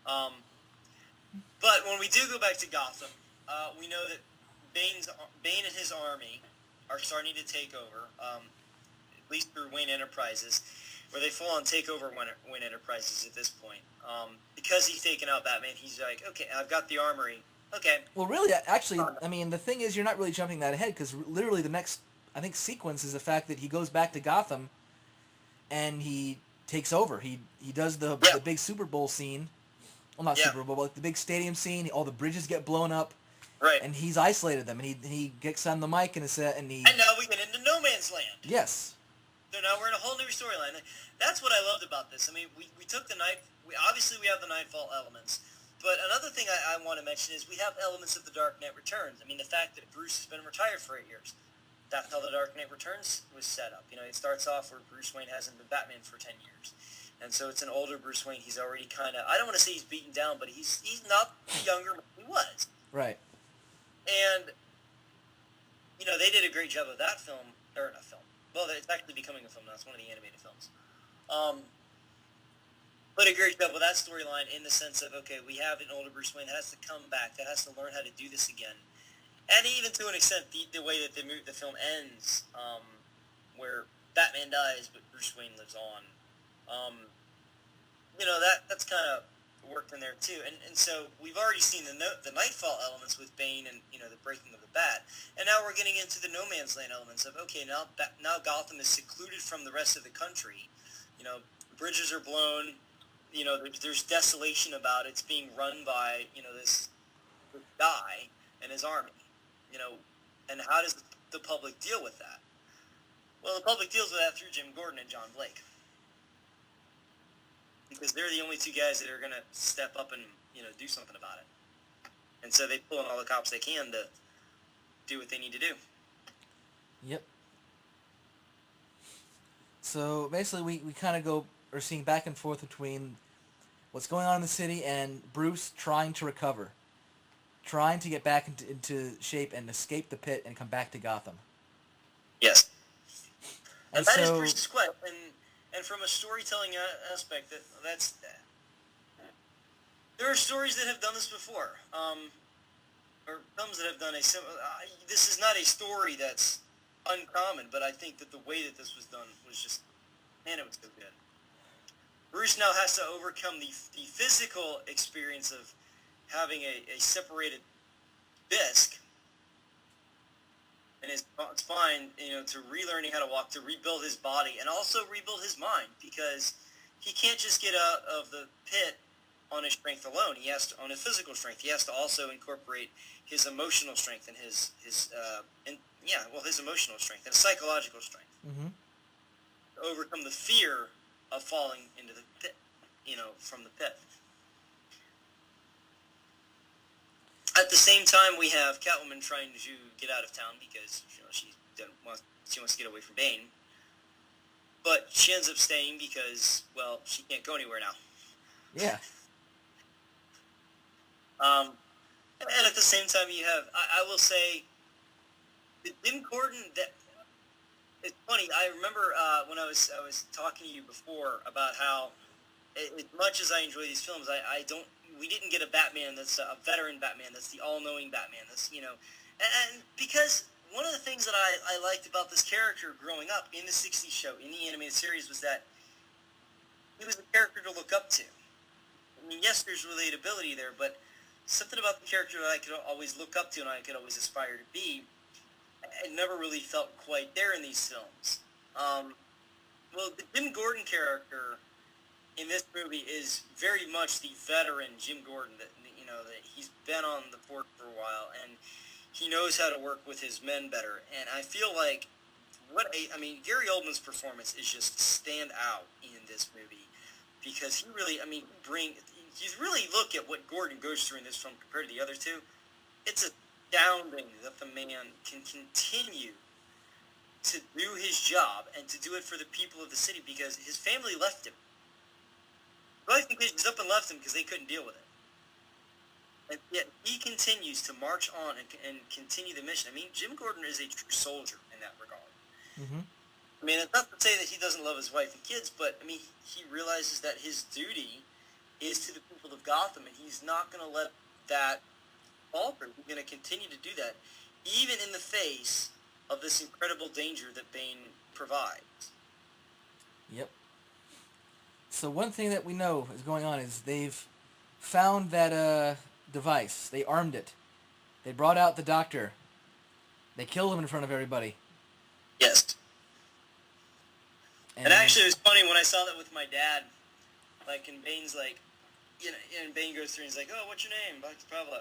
Speaker 2: But when we do go back to Gotham, we know that Bane and his army are starting to take over, at least through Wayne Enterprises, where they full on take over Wayne Enterprises at this point. Because he's taken out Batman, he's like, okay, I've got the armory. Okay.
Speaker 1: Well, really, actually, I mean, the thing is, you're not really jumping that ahead, because literally the next, I think, sequence is the fact that he goes back to Gotham, and he takes over. He does the big Super Bowl scene. Well, not Super Bowl, but like the big stadium scene. All the bridges get blown up.
Speaker 2: Right.
Speaker 1: And he's isolated them, and he gets on the mic and
Speaker 2: And now we get into No Man's Land.
Speaker 1: Yes.
Speaker 2: So now we're in a whole new storyline. That's what I loved about this. I mean, we took the night. Obviously we have the Nightfall elements, but another thing I want to mention is we have elements of the Dark Knight Returns. I mean, the fact that Bruce has been retired for 8 years. That's how the Dark Knight Returns was set up. It starts off where Bruce Wayne hasn't been Batman for 10 years. And so it's an older Bruce Wayne. He's already kind of, I don't want to say he's beaten down, but he's not the younger man he was.
Speaker 1: Right.
Speaker 2: And, they did a great job of that film, or not film. Well, it's actually becoming a film now. It's one of the animated films. But a great job with that storyline in the sense of, okay, we have an older Bruce Wayne that has to come back, that has to learn how to do this again. And even to an extent, the way that the film ends, where Batman dies, but Bruce Wayne lives on. That's kind of worked in there too. And so we've already seen the Nightfall elements with Bane and, the breaking of the Bat. And now we're getting into the No Man's Land elements of, okay, now Gotham is secluded from the rest of the country. Bridges are blown. There's desolation about it. It's being run by, this guy and his army. And how does the public deal with that? Well, the public deals with that through Jim Gordon and John Blake. Because they're the only two guys that are going to step up and, do something about it. And so they pull in all the cops they can to do what they need to do.
Speaker 1: Yep. So basically we kind of are seeing back and forth between what's going on in the city and Bruce trying to recover. Trying to get back into shape and escape the pit and come back to Gotham.
Speaker 2: Yes.
Speaker 1: And
Speaker 2: that is
Speaker 1: so,
Speaker 2: Bruce's quest. And from a storytelling aspect, that's there are stories that have done this before, or films that have done a similar. This is not a story that's uncommon, but I think that the way that this was done was just, man, it was so good. Bruce now has to overcome the physical experience of having a separated disc in his spine, to relearning how to walk, to rebuild his body, and also rebuild his mind, because he can't just get out of the pit on his strength alone. He has to, on his physical strength, he has to also incorporate his emotional strength and his emotional strength and psychological strength to overcome the fear of falling into the pit, from the pit. At the same time, we have Catwoman trying to get out of town because she wants to get away from Bane, but she ends up staying because, well, she can't go anywhere now.
Speaker 1: Yeah.
Speaker 2: And at the same time, you have, I will say, Jim Gordon. That it's funny. I remember when I was talking to you before about how, as much as I enjoy these films, we didn't get a Batman that's a veteran Batman, that's the all-knowing Batman, that's, and because one of the things that I liked about this character growing up in the 60s show, in the animated series, was that he was a character to look up to. I mean, yes, there's relatability there, but something about the character that I could always look up to and I could always aspire to be, it never really felt quite there in these films. Well, the Jim Gordon character in this movie is very much the veteran Jim Gordon that he's been on the force for a while, and he knows how to work with his men better. And I feel like Gary Oldman's performance is just stand out in this movie, because he really, you really look at what Gordon goes through in this film compared to the other two. It's astounding that the man can continue to do his job and to do it for the people of the city, because his family left him. Wife and kids up and left him because they couldn't deal with it. And yet he continues to march on and continue the mission. I mean, Jim Gordon is a true soldier in that regard.
Speaker 1: Mm-hmm.
Speaker 2: I mean, it's not to say that he doesn't love his wife and kids, but, he realizes that his duty is to the people of Gotham, and he's not going to let that falter. He's going to continue to do that, even in the face of this incredible danger that Bane provides.
Speaker 1: Yep. So one thing that we know is going on is they've found that device. They armed it. They brought out the doctor. They killed him in front of everybody.
Speaker 2: Yes. And actually, it was funny when I saw that with my dad. And Bane's like, and Bane goes through and he's like, "Oh, what's your name?" Pablo.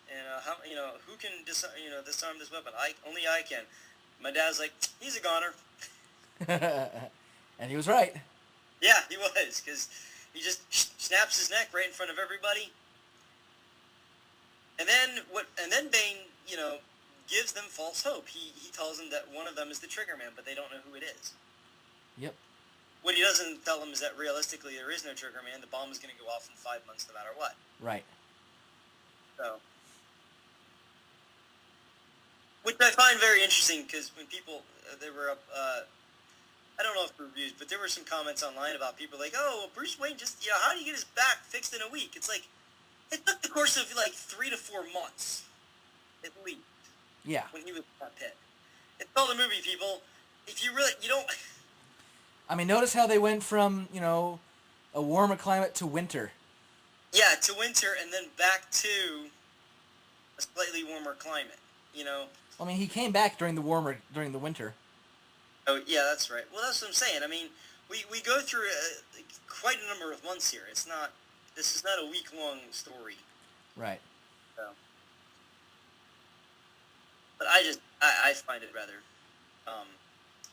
Speaker 2: And how, who can disarm this weapon? Only I can. My dad's like, "He's a goner."
Speaker 1: And he was right.
Speaker 2: Yeah, he was, because he just snaps his neck right in front of everybody. And then Bane, gives them false hope. He tells them that one of them is the Trigger Man, but they don't know who it is.
Speaker 1: Yep.
Speaker 2: What he doesn't tell them is that realistically there is no Trigger Man. The bomb is going to go off in 5 months no matter what.
Speaker 1: Right.
Speaker 2: So, which I find very interesting, because when people, they were up, I don't know if reviews, but there were some comments online about people like, "Oh, well, Bruce Wayne just, how do you get his back fixed in a week?" It's like, it took the course of 3 to 4 months, at least.
Speaker 1: Yeah.
Speaker 2: When he was in that pit. It's all the movie, people. If you really, you don't...
Speaker 1: notice how they went from, a warmer climate to winter.
Speaker 2: Yeah, to winter, and then back to a slightly warmer climate,
Speaker 1: He came back during the winter.
Speaker 2: Oh, yeah, that's right. Well, that's what I'm saying. We go through quite a number of months here. This is not a week-long story.
Speaker 1: Right.
Speaker 2: So. But I find it rather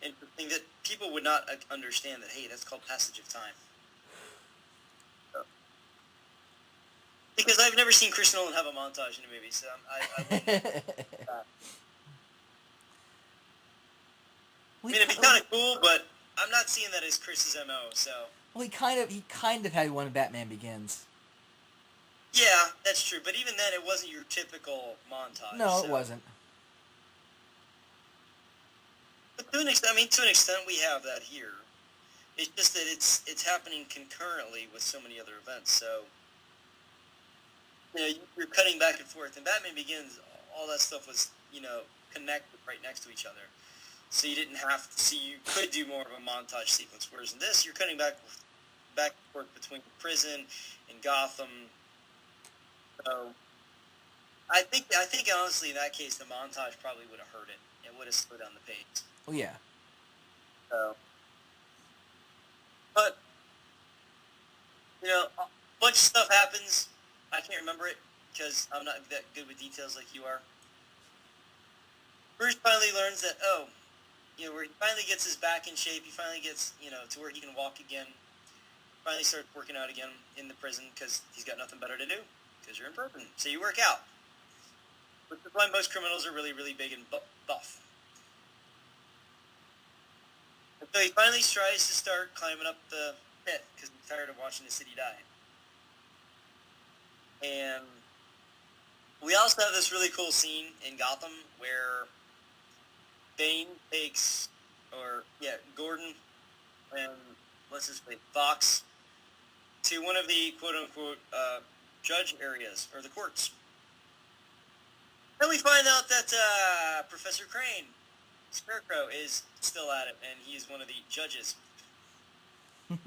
Speaker 2: interesting that people would not understand that, hey, that's called passage of time. So. Because I've never seen Chris Nolan have a montage in a movie, so I wouldn't... it'd be kind of cool, but I'm not seeing that as Chris's MO, so...
Speaker 1: Well, he kind of had one in Batman Begins.
Speaker 2: Yeah, that's true, but even then, it wasn't your typical montage.
Speaker 1: No, it wasn't.
Speaker 2: But to an extent, we have that here. It's just that it's happening concurrently with so many other events. So, you're cutting back and forth. And Batman Begins, all that stuff was, connected right next to each other. So you didn't have to see. You could do more of a montage sequence. Whereas in this, you're cutting back and forth between prison and Gotham. So I think honestly in that case the montage probably would have hurt it. It would have slowed down the pace.
Speaker 1: Oh yeah.
Speaker 2: So, but a bunch of stuff happens. I can't remember it because I'm not that good with details like you are. Bruce finally learns that where he finally gets his back in shape. He finally gets to where he can walk again. Finally starts working out again in the prison because he's got nothing better to do. Because you're in prison, so you work out. Which is why most criminals are really, really big and buff. And so he finally tries to start climbing up the pit because he's tired of watching the city die. And we also have this really cool scene in Gotham where Bane takes, Gordon and Fox to one of the quote-unquote judge areas, or the courts. Then we find out that Professor Crane, Scarecrow, is still at it, and he's one of the judges. and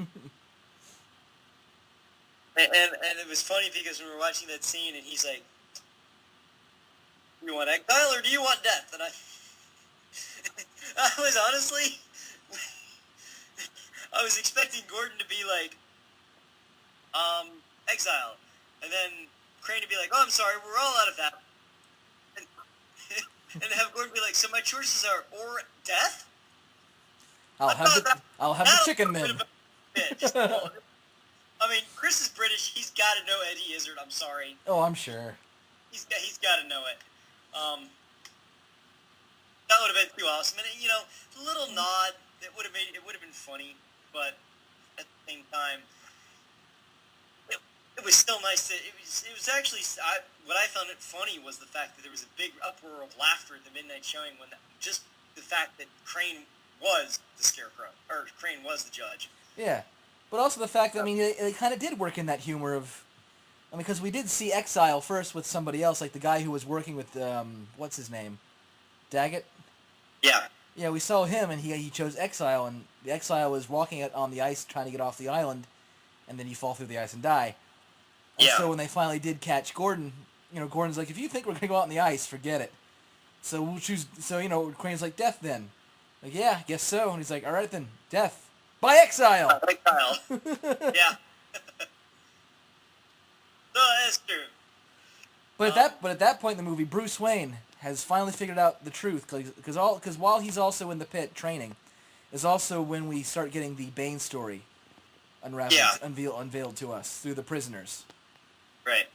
Speaker 2: it was funny because when we were watching that scene, and he's like, "You want exile or do you want death?" And I was honestly, I was expecting Gordon to be like, exile. And then Crane to be like, "Oh, I'm sorry, we're all out of that." And have Gordon be like, "So my choices are or death?"
Speaker 1: I'll have the chicken then.
Speaker 2: I mean, Chris is British. He's got to know Eddie Izzard. I'm sorry.
Speaker 1: Oh, I'm sure.
Speaker 2: He's got to know it. That would have been too awesome. And a little nod that would have been funny, but at the same time, it was still nice. It was actually what I found it funny was the fact that there was a big uproar of laughter at the midnight showing when just the fact that Crane was the Scarecrow or Crane was the judge.
Speaker 1: Yeah, but also the fact that it kind of did work in that humor of, because we did see Exile first with somebody else, like the guy who was working with what's his name, Daggett.
Speaker 2: Yeah.
Speaker 1: Yeah, we saw him and he chose Exile, and the Exile was walking on the ice trying to get off the island, and then you fall through the ice and die. And so when they finally did catch Gordon, Gordon's like, "If you think we're gonna go out on the ice, forget it. So we'll choose." So Crane's like, "Death then." Like, "Yeah, I guess so." And he's like, "All right then, death by exile."
Speaker 2: Exile. Yeah. No, that's true.
Speaker 1: But at that point in the movie, Bruce Wayne has finally figured out the truth because while he's also in the pit training, is also when we start getting the Bane story unveiled to us through the prisoners.
Speaker 2: Right.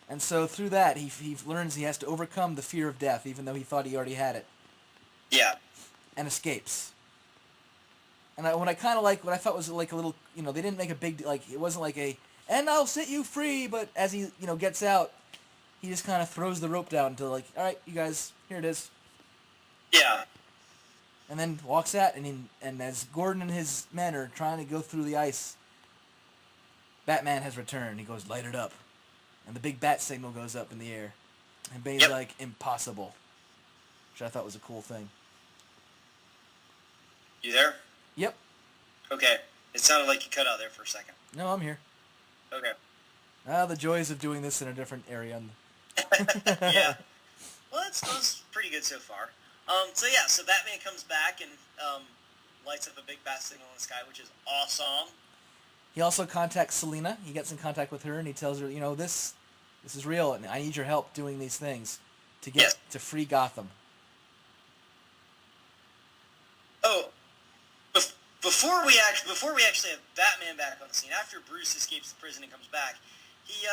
Speaker 1: And so through that, he learns he has to overcome the fear of death, even though he thought he already had it.
Speaker 2: Yeah.
Speaker 1: And escapes. And what I kind of like, what I thought was like a little, they didn't make a big, it wasn't like "and I'll set you free," but as he, gets out, he just kind of throws the rope down until "All right, you guys, here it is."
Speaker 2: Yeah.
Speaker 1: And then walks out, and as Gordon and his men are trying to go through the ice, Batman has returned. He goes, "Light it up." And the big bat signal goes up in the air. And Bane's like, "Impossible." Which I thought was a cool thing.
Speaker 2: You there?
Speaker 1: Yep.
Speaker 2: Okay. It sounded like you cut out there for a second.
Speaker 1: No, I'm here.
Speaker 2: Okay.
Speaker 1: The joys of doing this in a different area.
Speaker 2: Yeah. Well, that's pretty good so far. So Batman comes back and lights up a big bat signal in the sky, which is awesome.
Speaker 1: He also contacts Selina. He gets in contact with her, and he tells her, this is real, and I need your help doing these things to get to free Gotham. Oh,
Speaker 2: before we actually have Batman back on the scene, after Bruce escapes the prison and comes back, he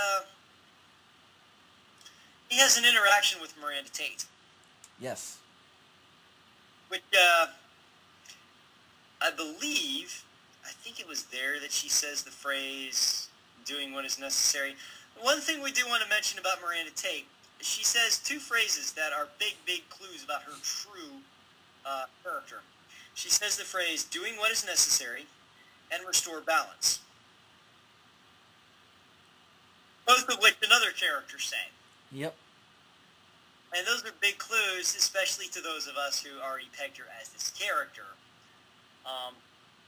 Speaker 2: has an interaction with Miranda Tate.
Speaker 1: Yes.
Speaker 2: Which I think it was there that she says the phrase, "doing what is necessary." One thing we do want to mention about Miranda Tate, she says two phrases that are big clues about her true character. She says the phrase, doing what is necessary and restore balance. Both of which another character sang.
Speaker 1: Yep.
Speaker 2: And those are big clues, especially to those of us who already pegged her as this character.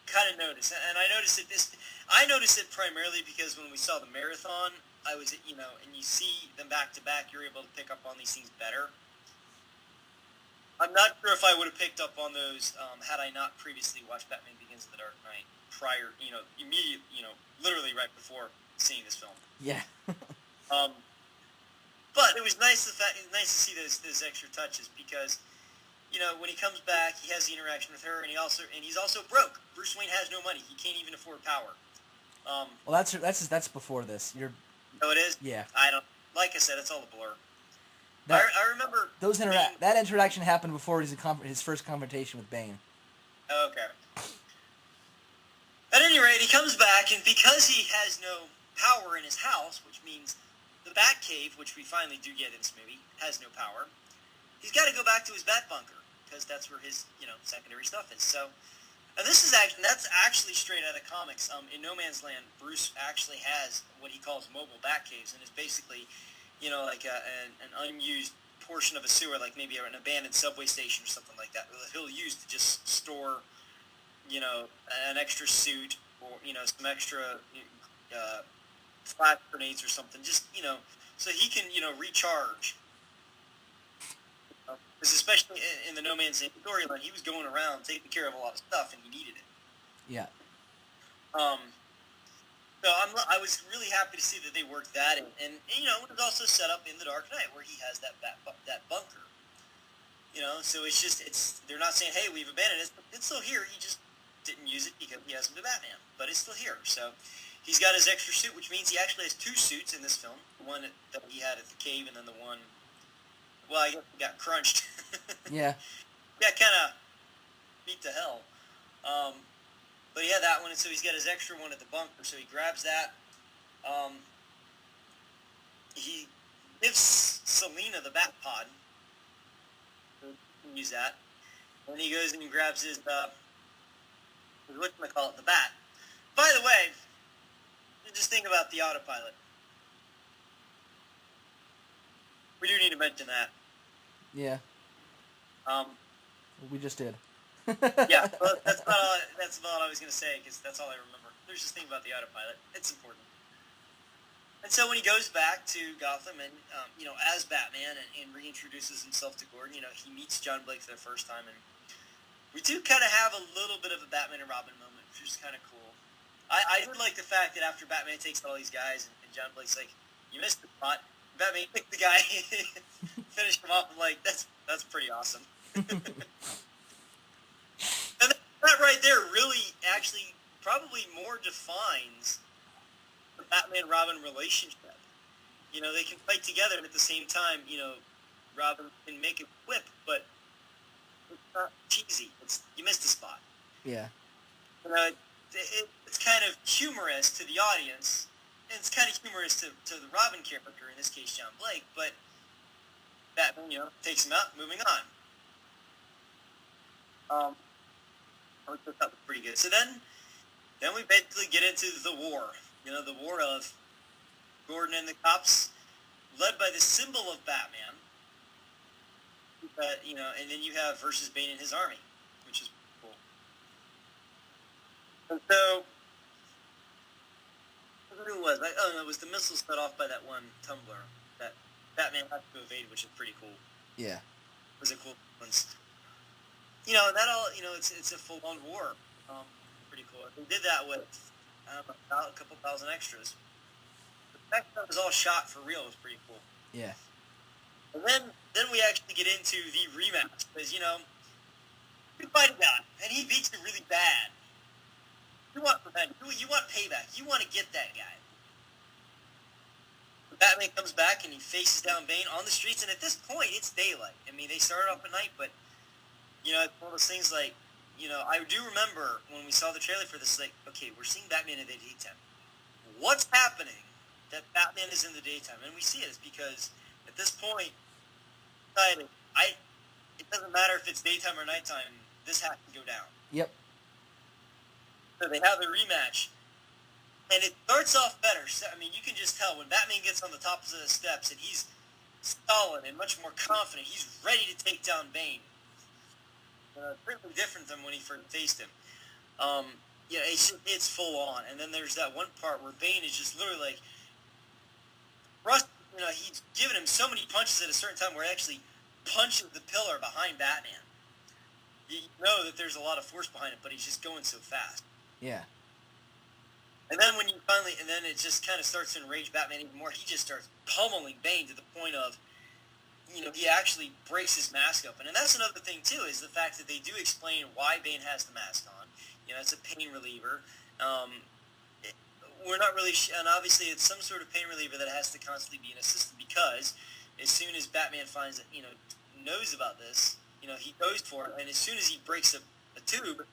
Speaker 2: Kind of notice, and I noticed it. I noticed it primarily because when we saw the marathon, I was, and you see them back to back, you're able to pick up on these things better. I'm not sure if I would have picked up on those had I not previously watched Batman Begins in the Dark Knight prior, literally right before seeing this film.
Speaker 1: Yeah.
Speaker 2: But it was nice to see those extra touches because, when he comes back, he has the interaction with her, and he's also broke. Bruce Wayne has no money; he can't even afford power.
Speaker 1: Well, that's before this.
Speaker 2: Oh, it is.
Speaker 1: Yeah.
Speaker 2: I don't. Like I said, it's all a blur. I remember
Speaker 1: that interaction happened before his first confrontation with Bane.
Speaker 2: Okay. At any rate, he comes back, and because he has no power in his house, which means the Batcave, which we finally do get in this movie, has no power, he's got to go back to his Bat bunker, because that's where his, secondary stuff is. So, and that's actually straight out of comics. In No Man's Land, Bruce actually has what he calls mobile Batcaves, and it's basically, like an unused portion of a sewer, like maybe an abandoned subway station or something like that, that he'll use to just store, an extra suit or, some extra flash grenades or something, just, so he can, recharge. Because especially in the No Man's Land storyline, he was going around taking care of a lot of stuff, and he needed it.
Speaker 1: Yeah.
Speaker 2: So I was really happy to see that they worked that in, and it was also set up in The Dark Knight where he has that bunker. So they're not saying, hey, we've abandoned it. It's still here. He just didn't use it because he hasn't been Batman, but it's still here. So he's got his extra suit, which means he actually has two suits in this film. The one that he had at the cave, and then the one, well, I guess he got crunched.
Speaker 1: Yeah.
Speaker 2: Yeah, kind of beat to hell. But yeah, that one, and so he's got his extra one at the bunker, so he grabs that. He gives Selina the Bat Pod. Use that. And he goes and he grabs his whatchamacallit, the bat. By the way, just think about the autopilot. We do need to mention that.
Speaker 1: Yeah. We just did.
Speaker 2: Yeah, well, that's about all I was going to say, because that's all I remember. There's this thing about the autopilot. It's important. And so when he goes back to Gotham and, as Batman and reintroduces himself to Gordon, he meets John Blake for the first time, and we do kind of have a little bit of a Batman and Robin moment, which is kind of cool. I did like the fact that after Batman takes all these guys, and John Blake's like, you missed the spot. Batman picked the guy, finished him off. I'm like, that's pretty awesome. And that right there really actually probably more defines the Batman-Robin relationship. They can fight together, and at the same time, Robin can make a whip, but it's not cheesy. You missed the spot.
Speaker 1: Yeah.
Speaker 2: It's kind of humorous to the audience, and it's kind of humorous to the Robin character, in this case John Blake, but Batman, takes him out, moving on. I thought that was pretty good. So then we basically get into the war. The war of Gordon and the cops, led by the symbol of Batman. And then you have versus Bane and his army, which is cool. And so, who was? It was the missile set off by that one tumbler that Batman has to evade, which is pretty cool.
Speaker 1: Yeah.
Speaker 2: It was a cool sequence. That all, it's a full-on war. Pretty cool. They did that with about a couple thousand extras. The fact that it was all shot for real was pretty cool.
Speaker 1: Yeah.
Speaker 2: And then we actually get into the rematch, because, you fight a guy, and he beats you really bad. You want revenge. You want payback. You want to get that guy. Batman comes back, and he faces down Bane on the streets, and at this point, it's daylight. I mean, they started off at night, but, it's one of those things like, I do remember when we saw the trailer for this, like, okay, we're seeing Batman in the daytime. What's happening that Batman is in the daytime? And we see it is because, at this point, it doesn't matter if it's daytime or nighttime, this has to go down.
Speaker 1: Yep.
Speaker 2: So they have the rematch. And it starts off better. So, I mean, you can just tell when Batman gets on the top of the steps and he's solid and much more confident. He's ready to take down Bane. Pretty different than when he first faced him. Yeah, it's full on. And then there's that one part where Bane is just literally like, he's given him so many punches at a certain time where he actually punches the pillar behind Batman. You know that there's a lot of force behind it, but he's just going so fast.
Speaker 1: Yeah.
Speaker 2: And then it just kind of starts to enrage Batman even more. He just starts pummeling Bane to the point of, he actually breaks his mask open. And that's another thing, too, is the fact that they do explain why Bane has the mask on. It's a pain reliever. We're not really and obviously it's some sort of pain reliever that has to constantly be in a system because as soon as Batman finds that, knows about this, he goes for it. And as soon as he breaks a tube,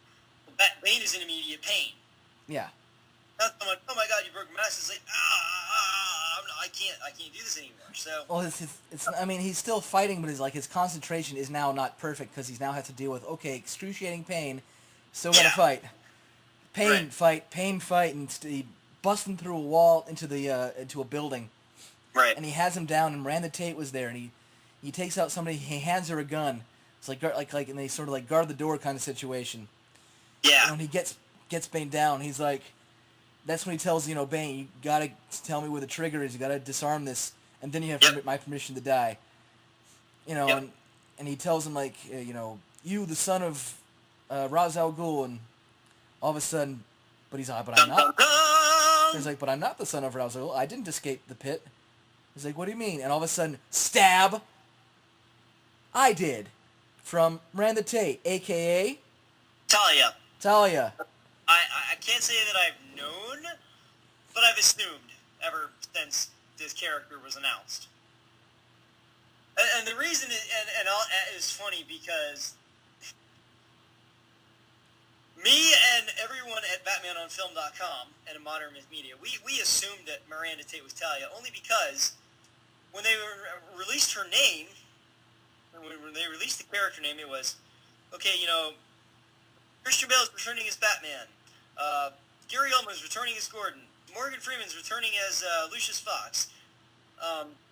Speaker 2: Bane is in immediate pain.
Speaker 1: Yeah.
Speaker 2: Not so much, oh my God, you broke my mask. It's like, I can't do this anymore. So.
Speaker 1: Well, he's still fighting, but his concentration is now not perfect because he's now has to deal with, excruciating pain, still gotta fight. Pain, fight, and he busting through a wall into a building.
Speaker 2: Right.
Speaker 1: And he has him down, and Miranda Tate was there, and he takes out somebody, he hands her a gun. It's like and they sort of like guard the door kind of situation.
Speaker 2: Yeah.
Speaker 1: And when he gets Bane down, he's like, that's when he tells, Bane, you gotta tell me where the trigger is, you gotta disarm this, and then you have my permission to die. And he tells him, like, you, the son of Ra's al Ghul, and all of a sudden, but I'm not. He's like, but I'm not the son of Ra's al Ghul, I didn't escape the pit. He's like, what do you mean? And all of a sudden, stab! I did. From Miranda Tate, a.k.a. Talia.
Speaker 2: I can't say that I've known, but I've assumed ever since this character was announced. And the reason is funny because me and everyone at BatmanOnFilm.com and in Modern Myth Media, we assumed that Miranda Tate was Talia only because when they released her name, when they released the character name, it was, Christian Bale is returning as Batman. Gary Oldman is returning as Gordon. Morgan Freeman's returning as Lucius Fox.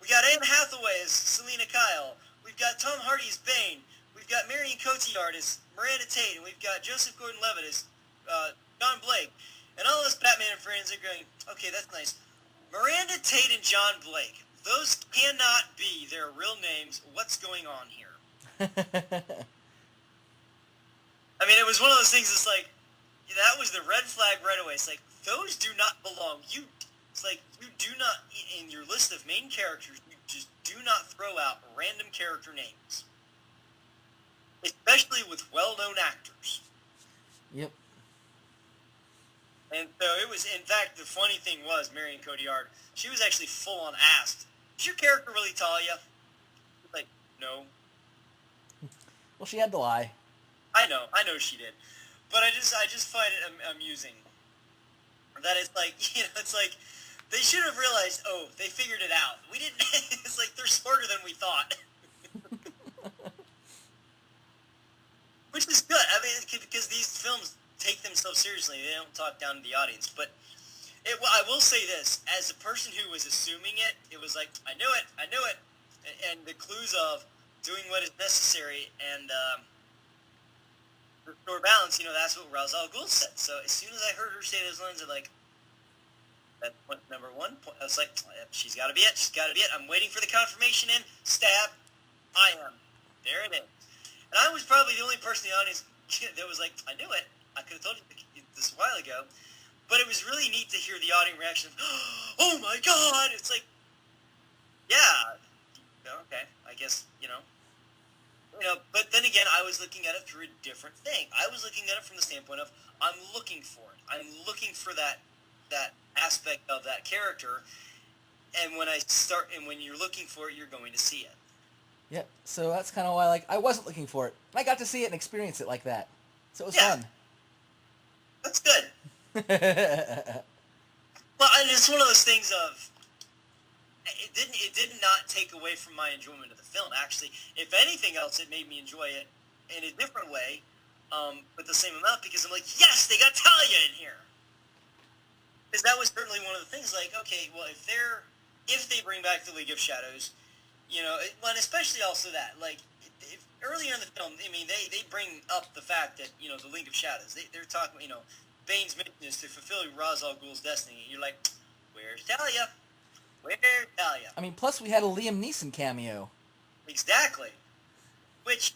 Speaker 2: We got Anne Hathaway as Selina Kyle. We've got Tom Hardy as Bane. We've got Marion Cotillard as Miranda Tate. And we've got Joseph Gordon-Levitt as John Blake. And all us Batman friends are going, okay, that's nice. Miranda Tate and John Blake. Those cannot be their real names. What's going on here? I mean, it was one of those things that's like, that was the red flag right away. It's like, those do not belong. You do not, in your list of main characters, you just do not throw out random character names. Especially with well-known actors.
Speaker 1: Yep.
Speaker 2: And so it was, in fact, the funny thing was, Marion Cotillard, she was actually full-on asked, is your character really Talia? Like, no.
Speaker 1: Well, she had to lie.
Speaker 2: I know she did. But I just find it amusing that it's like, it's like, they should have realized, they figured it out. We didn't, it's like, they're smarter than we thought. Which is good. I mean, because these films take themselves seriously. They don't talk down to the audience. But I will say this. As a person who was assuming it, it was like, I knew it. And the clues of doing what is necessary and restore balance, that's what Ra's al Ghul said. So as soon as I heard her say those lines, I'm like, that's point number one. I was like, she's got to be it. I'm waiting for the confirmation in. Stab. I am. There it is. And I was probably the only person in the audience that was like, I knew it. I could have told you this a while ago. But it was really neat to hear the audience reaction of, oh my God! It's like, yeah, okay, I guess, but then again, I was looking at it through a different thing. I was looking at it from the standpoint of, I'm looking for it. I'm looking for that aspect of that character. And when you're looking for it, you're going to see it.
Speaker 1: Yep. So that's kind of why, I wasn't looking for it. I got to see it and experience it like that. So it was fun.
Speaker 2: That's good. Well, and it's one of those things of, it did not take away from my enjoyment of the film. Actually, if anything else, it made me enjoy it in a different way with the same amount, because I'm like, yes, they got Talia in here. Because that was certainly one of the things, like, okay, well, if they bring back the League of Shadows, and especially also that, like, if earlier in the film, I mean, they bring up the fact that, the League of Shadows, they're talking, Bane's mission is to fulfill Ra's al Ghul's destiny. You're like, where's Talia? Where's Talia?
Speaker 1: I mean, plus we had a Liam Neeson cameo.
Speaker 2: Exactly. Which,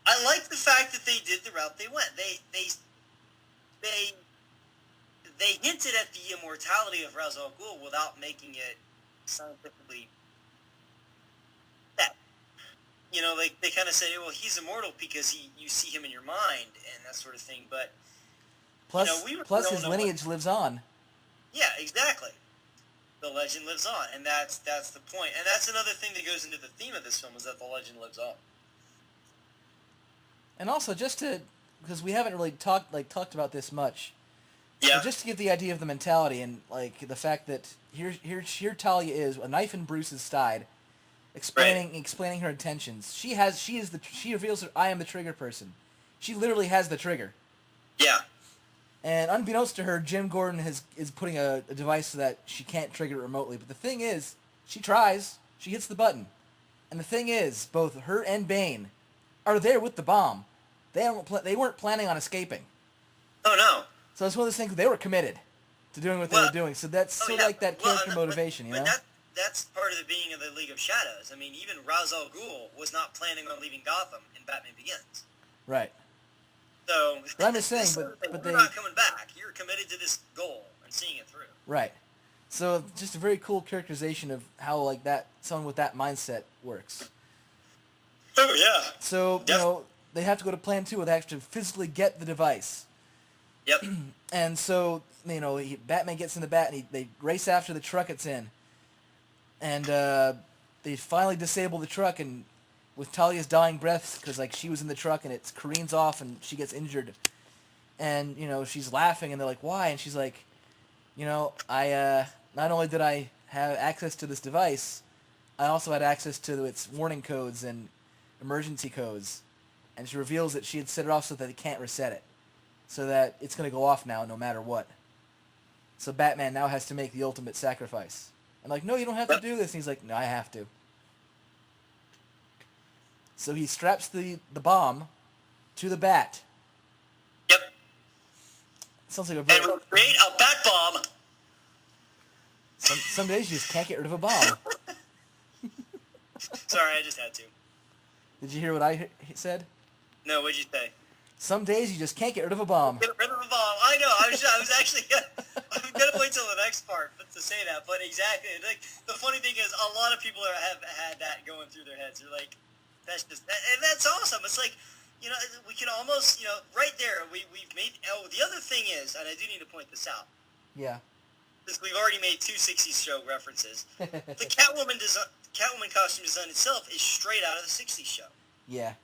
Speaker 2: I like the fact that they did the route they went. They hinted at the immortality of Ra's al Ghul without making it scientifically that. They kind of said, well, he's immortal because you see him in your mind and that sort of thing. But
Speaker 1: plus his lineage lives on.
Speaker 2: Yeah, exactly. The legend lives on, and that's the point. And that's another thing that goes into the theme of this film, is that the legend lives on. And
Speaker 1: also, because we haven't really talked about this much.
Speaker 2: Yeah.
Speaker 1: So just to give the idea of the mentality and like the fact that here Talia is, a knife in Bruce's side, explaining her intentions. She reveals that I am the trigger person. She literally has the trigger.
Speaker 2: Yeah.
Speaker 1: And unbeknownst to her, Jim Gordon is putting a device so that she can't trigger it remotely. But the thing is, she tries. She hits the button. And the thing is, both her and Bane are there with the bomb. They weren't planning on escaping.
Speaker 2: Oh, no.
Speaker 1: So it's one of those things, they were committed to doing what they were doing. So that's like that character motivation,
Speaker 2: But that's part of the being of the League of Shadows. I mean, even Ra's al Ghul was not planning on leaving Gotham in Batman Begins.
Speaker 1: Right.
Speaker 2: So,
Speaker 1: but I'm just saying, but
Speaker 2: they're not coming back. You're committed to this goal and seeing it through.
Speaker 1: Right. So just a very cool characterization of how like that someone with that mindset works.
Speaker 2: Oh yeah.
Speaker 1: So they have to go to Plan 2 where they have to physically get the device.
Speaker 2: Yep.
Speaker 1: And so Batman gets in the bat and they race after the truck it's in, and they finally disable the truck and. With Talia's dying breaths, because like she was in the truck and it careens off and she gets injured, and she's laughing and they're like, why? And she's like, I not only did I have access to this device, I also had access to its warning codes and emergency codes, and she reveals that she had set it off so that they can't reset it, so that it's gonna go off now no matter what. So Batman now has to make the ultimate sacrifice. And like, no, you don't have to do this. And he's like, no, I have to. So he straps the bomb to the bat.
Speaker 2: Yep.
Speaker 1: Sounds like
Speaker 2: and we'll create a bat bomb.
Speaker 1: Some days you just can't get rid of a bomb.
Speaker 2: Sorry, I just had to.
Speaker 1: Did you hear what I said?
Speaker 2: No, what'd you say?
Speaker 1: Some days you just can't get rid of a bomb.
Speaker 2: Get rid of a bomb. I know. I was actually I'm gonna wait till the next part to say that. But exactly, like the funny thing is, a lot of people have had that going through their heads. They're like. And that's awesome. It's like, we can almost, right there, we've made, the other thing is, and I do need to point this out.
Speaker 1: Yeah.
Speaker 2: Because we've already made two 60s show references. The Catwoman costume design itself is straight out of the 60s show.
Speaker 1: Yeah.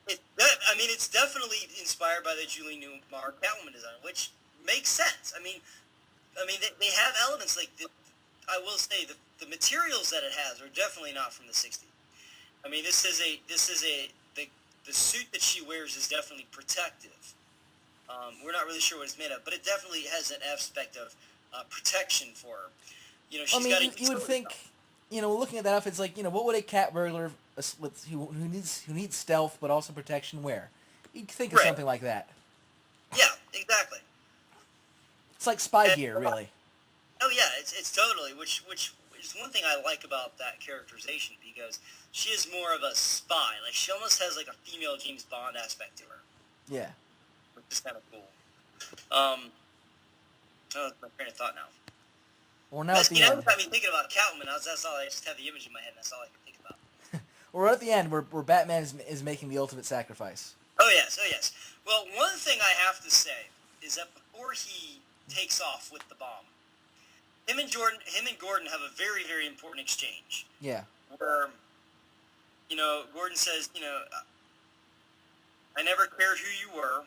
Speaker 2: It's definitely inspired by the Julie Newmar Catwoman design, which makes sense. I mean, they have elements like, I will say, the materials that it has are definitely not from the 60s. I mean, the suit that she wears is definitely protective. We're not really sure what it's made of, but it definitely has an aspect of protection for her. She's got
Speaker 1: you would think, looking at that outfit, it's like, what would a cat burglar who needs stealth but also protection wear? You'd think of something like that.
Speaker 2: Yeah, exactly.
Speaker 1: It's like spy gear, really.
Speaker 2: Oh yeah, it's totally, which is one thing I like about that characterization, because she is more of a spy. Like, she almost has like a female James Bond aspect to her.
Speaker 1: Yeah.
Speaker 2: Which is kind of cool. Oh, that's my train of thought now.
Speaker 1: Well, now at the end.
Speaker 2: Every time you're thinking about Catwoman, that's all I just have the image in my head, and that's all I can think about.
Speaker 1: We're at the end where Batman is making the ultimate sacrifice.
Speaker 2: Oh yes. Well, one thing I have to say is that before he takes off with the bomb, him and Gordon have a very, very important exchange.
Speaker 1: Yeah.
Speaker 2: Where, Gordon says, I never cared who you were.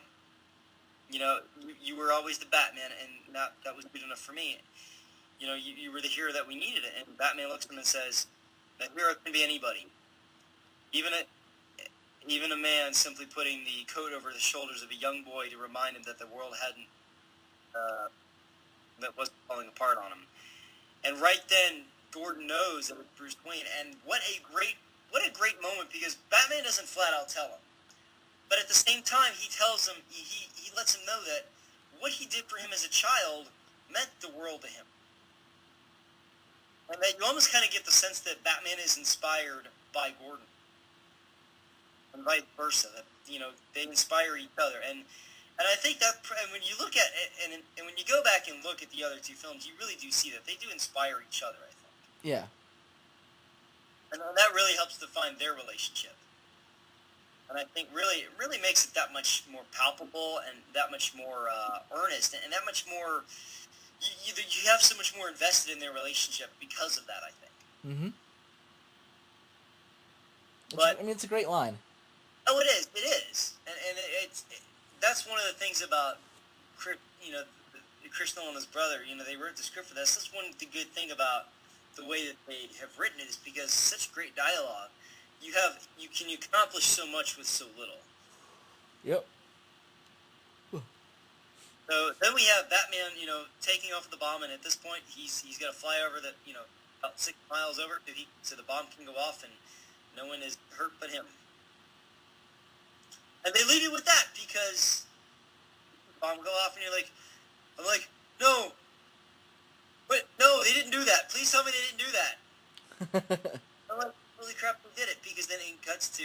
Speaker 2: You were always the Batman, and that was good enough for me. You were the hero that we needed. And Batman looks at him and says, that hero can be anybody. Even even a man simply putting the coat over the shoulders of a young boy to remind him that the world hadn't, that wasn't falling apart on him. And right then, Gordon knows that it's Bruce Wayne, and what a great moment, because Batman doesn't flat out tell him. But at the same time, he tells him, he lets him know that what he did for him as a child meant the world to him. And that you almost kind of get the sense that Batman is inspired by Gordon. And vice versa, that, they inspire each other. And I think that, and when you look at it, and when you go back and look at the other two films, you really do see that they do inspire each other, I think.
Speaker 1: Yeah.
Speaker 2: And that really helps define their relationship. And I think it really makes it that much more palpable and that much more earnest and that much more, you have so much more invested in their relationship because of that, I think.
Speaker 1: Mm-hmm.
Speaker 2: But,
Speaker 1: it's a great line.
Speaker 2: Oh, it is. And that's one of the things about, Chris Nolan and his brother, they wrote the script for this. That's one the good thing about the way that they have written it, is because such great dialogue. You can accomplish so much with so little.
Speaker 1: Yep.
Speaker 2: So then we have Batman, taking off the bomb, and at this point he's got to fly over about 6 miles over so the bomb can go off and no one is hurt but him. And they leave you with that because the bomb will go off and I'm like, no. Wait, no, they didn't do that. Please tell me they didn't do that. I'm like, holy crap, we did it, because then it cuts to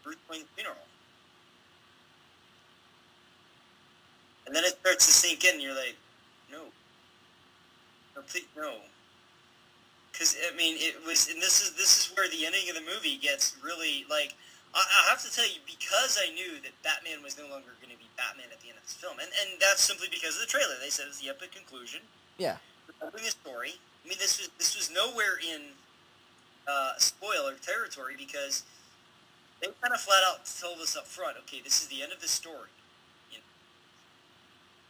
Speaker 2: Bruce Wayne's funeral. And then it starts to sink in, and you're like, no. No, please, no. Because, it was, and this is where the ending of the movie gets really, I have to tell you, because I knew that Batman was no longer going to be Batman at the end of this film, and that's simply because of the trailer. They said it was the epic conclusion.
Speaker 1: Yeah.
Speaker 2: Telling a story. This was nowhere in spoiler territory, because they kind of flat out told us up front, okay, this is the end of the story.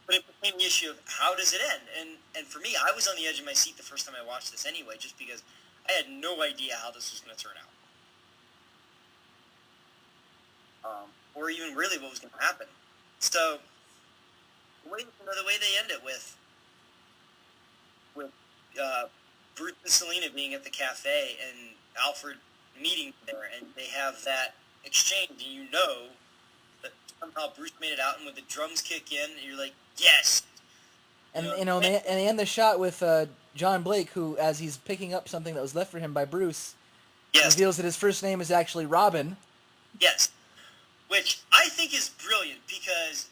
Speaker 2: But it became the issue of how does it end? And for me, I was on the edge of my seat the first time I watched this anyway, just because I had no idea how this was going to turn out. Or even really what was going to happen. So, the way they end it with Bruce and Selina being at the cafe and Alfred meeting there, and they have that exchange, and that somehow Bruce made it out, and when the drums kick in, you're like, yes!
Speaker 1: And they end the shot with John Blake, who, as he's picking up something that was left for him by Bruce, reveals that his first name is actually Robin.
Speaker 2: Yes. Which I think is brilliant, because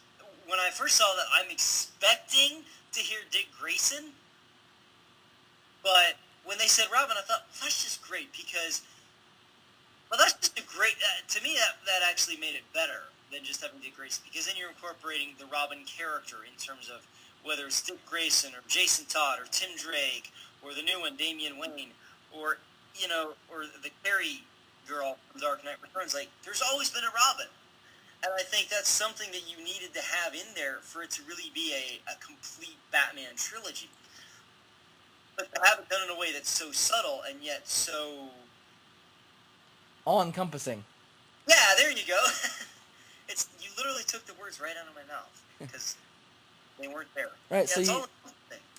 Speaker 2: when I first saw that, I'm expecting to hear Dick Grayson, but when they said Robin, I thought, well, that's just great, because, that's just a great, to me, that actually made it better than just having Dick Grayson, because then you're incorporating the Robin character in terms of whether it's Dick Grayson or Jason Todd or Tim Drake or the new one, Damian Wayne, or the Carrie girl from Dark Knight Returns. There's always been a Robin. And I think that's something that you needed to have in there for it to really be a complete Batman trilogy. But to have it done in a way that's so subtle and yet so...
Speaker 1: all-encompassing.
Speaker 2: Yeah, there you go. You literally took the words right out of my mouth, because they weren't there.
Speaker 1: Right,
Speaker 2: yeah,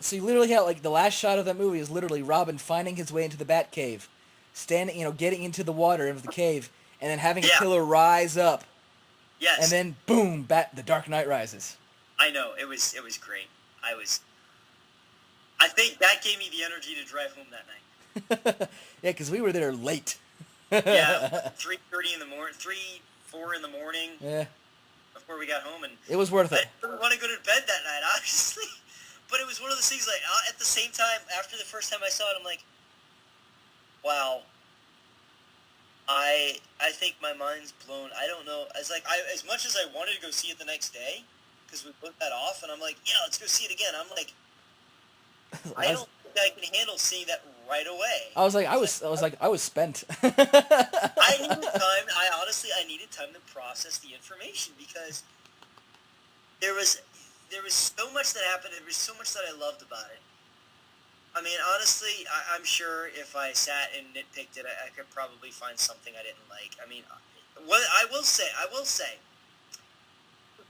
Speaker 1: so you literally have, the last shot of that movie is literally Robin finding his way into the Batcave, standing, getting into the water of the cave, and then having a killer rise up.
Speaker 2: Yes.
Speaker 1: And then, boom, the Dark Knight rises.
Speaker 2: I know, it was great. I think that gave me the energy to drive home that night.
Speaker 1: Yeah, because we were there late.
Speaker 2: Yeah, 3:30 in the morning, 4 in the morning.
Speaker 1: Yeah.
Speaker 2: Before we got home, and
Speaker 1: it was worth it.
Speaker 2: I didn't want to go to bed that night, obviously, but it was one of those things. At the same time, after the first time I saw it, I'm like, wow. I think my mind's blown. I don't know. As much as I wanted to go see it the next day, because we put that off, and I'm like, yeah, let's go see it again. I'm like, I don't think I can handle seeing that right away.
Speaker 1: I was spent.
Speaker 2: I needed time. I needed time to process the information, because there was so much that happened. There was so much that I loved about it. I mean, honestly, I'm sure if I sat and nitpicked it, I could probably find something I didn't like. I mean, what I will say,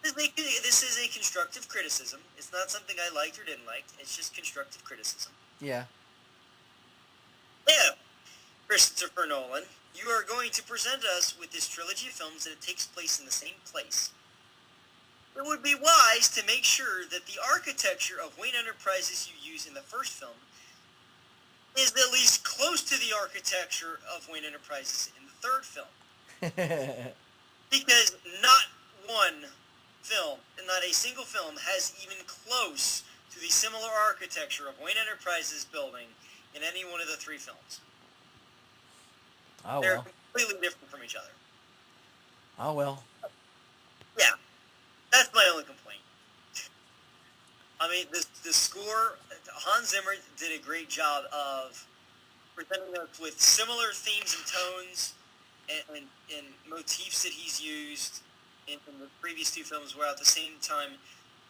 Speaker 2: this is a constructive criticism. It's not something I liked or didn't like. It's just constructive criticism.
Speaker 1: Yeah.
Speaker 2: Yeah, Christopher Nolan, you are going to present us with this trilogy of films that it takes place in the same place. It would be wise to make sure that the architecture of Wayne Enterprises you use in the first film is at least close to the architecture of Wayne Enterprises in the third film. Because not one film, and not a single film, has even close to the similar architecture of Wayne Enterprises building in any one of the three films.
Speaker 1: Oh,
Speaker 2: They're
Speaker 1: well.
Speaker 2: completely different from each other.
Speaker 1: Oh, well.
Speaker 2: Yeah, that's my only complaint. I mean, the score, Hans Zimmer did a great job of presenting us with similar themes and tones and motifs that he's used in the previous two films, while at the same time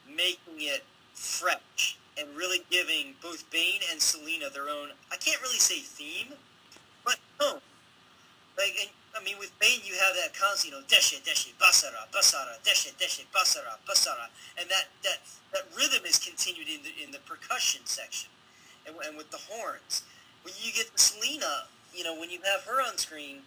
Speaker 2: making it fresh and really giving both Bane and Selina their own, I can't really say theme, but tone. Like, I mean, with Bane, you have that constant, deshe, deshe, basara, basara, deshe, deshe, basara, basara, and that rhythm is continued in the percussion section, and with the horns. When you get to Selina, when you have her on screen,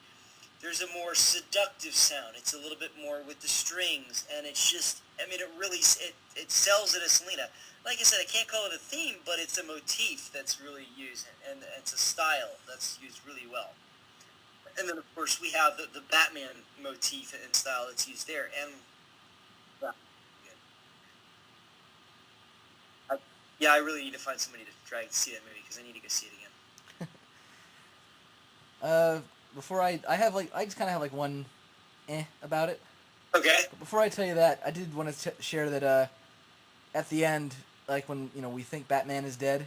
Speaker 2: there's a more seductive sound. It's a little bit more with the strings, and it's just, I mean, it sells it as Selina. Like I said, I can't call it a theme, but it's a motif that's really used, and it's a style that's used really well. And then, of course, we have the Batman motif and style that's used there. And, I really need to find somebody to try to see that movie, because I need to go see it again.
Speaker 1: Before I just kind of have, one about it.
Speaker 2: Okay.
Speaker 1: But before I tell you that, I did want to share that, at the end, when, we think Batman is dead,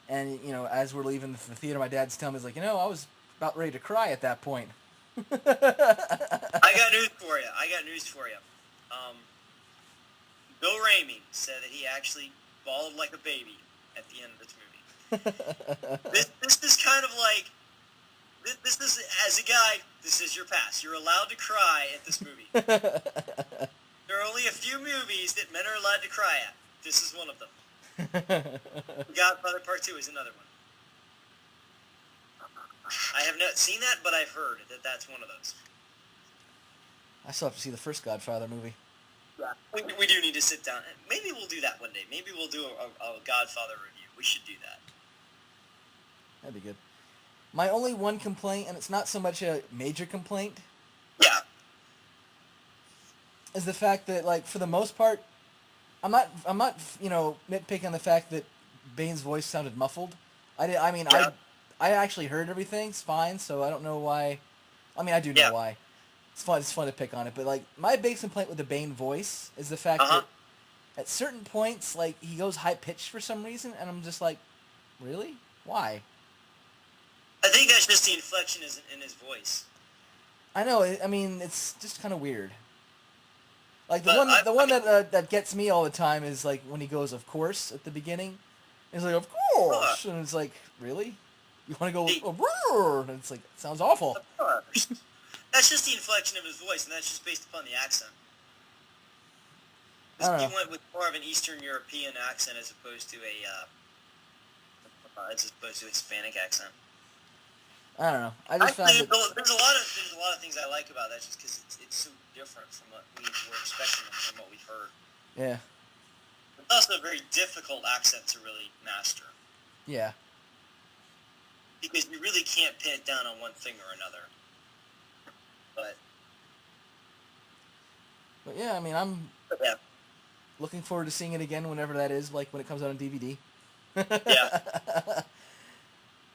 Speaker 1: and, as we're leaving the theater, my dad's telling me, I was about ready to cry at that point.
Speaker 2: I got news for you. Bill Raimi said that he actually bawled like a baby at the end of this movie. This is kind of like, this is, as a guy, this is your pass. You're allowed to cry at this movie. There are only a few movies that men are allowed to cry at. This is one of them. Godfather Part 2 is another one. I have not seen that, but I've heard that that's one of those.
Speaker 1: I still have to see the first Godfather movie.
Speaker 2: Yeah. We do need to sit down. Maybe we'll do that one day. Maybe we'll do a Godfather review. We should do that.
Speaker 1: That'd be good. My only one complaint, and it's not so much a major complaint,
Speaker 2: Yeah.
Speaker 1: is the fact that, for the most part, I'm not, nitpicking the fact that Bane's voice sounded muffled. I actually heard everything. It's fine, so I don't know why. I mean, I do know why. It's fun to pick on it, but, my big complaint with the Bane voice is the fact that at certain points, he goes high-pitched for some reason, and I'm just really? Why?
Speaker 2: I think that's just the inflection in his voice.
Speaker 1: I know. I mean, it's just kind of weird. The one that gets me all the time is when he goes, "Of course," at the beginning. He's like, "Of course," and it's really, you want to go, "Oh," and it's it sounds awful.
Speaker 2: Of course. That's just the inflection of his voice, and that's just based upon the accent. He went with more of an Eastern European accent as opposed to a Hispanic accent.
Speaker 1: I don't know. I just found it.
Speaker 2: There's a lot of things I like about that, just because it's so different from what we were expecting from what we've heard.
Speaker 1: Yeah.
Speaker 2: It's also a very difficult accent to really master.
Speaker 1: Yeah.
Speaker 2: Because you really can't pin it down on one thing or another. But
Speaker 1: yeah, I mean, I'm looking forward to seeing it again whenever that is, when it comes out on DVD.
Speaker 2: Yeah.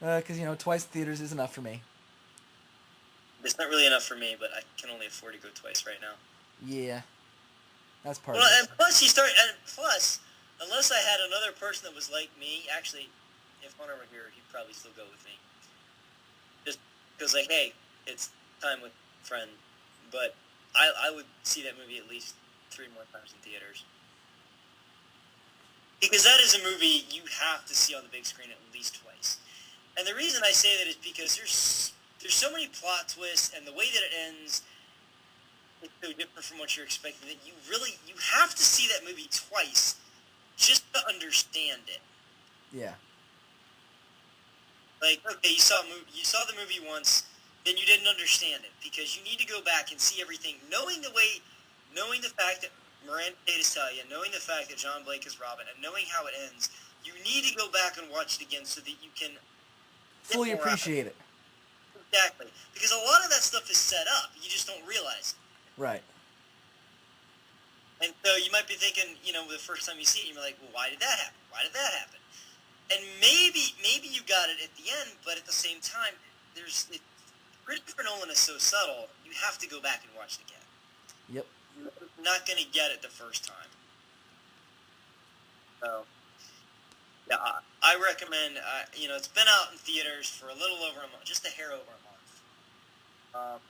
Speaker 1: Because, twice theaters is enough for me.
Speaker 2: It's not really enough for me, but I can only afford to go twice right now.
Speaker 1: Yeah. That's part of
Speaker 2: Well,
Speaker 1: it.
Speaker 2: and plus, unless I had another person that was like me, actually, if Hunter were here, he'd probably still go with me. Just because, hey, it's time with a friend. But I would see that movie at least 3 more times in theaters. Because that is a movie you have to see on the big screen at least twice. And the reason I say that is because there's so many plot twists, and the way that it ends is so different from what you're expecting that you have to see that movie twice just to understand it.
Speaker 1: Yeah.
Speaker 2: Like, okay, you saw the movie once, then you didn't understand it because you need to go back and see everything, knowing the fact that Miranda Tate is Talia, knowing the fact that John Blake is Robin, and knowing how it ends. You need to go back and watch it again so that you can
Speaker 1: fully appreciate it.
Speaker 2: Exactly, because a lot of that stuff is set up. You just don't realize it.
Speaker 1: Right.
Speaker 2: And so you might be thinking, the first time you see it, you're like, well, why did that happen? Why did that happen? And maybe you got it at the end, but at the same time, Christopher Nolan is so subtle, you have to go back and watch it again.
Speaker 1: Yep.
Speaker 2: You're not going to get it the first time. So, yeah, I recommend, it's been out in theaters for a little over a month, just a hair over a month.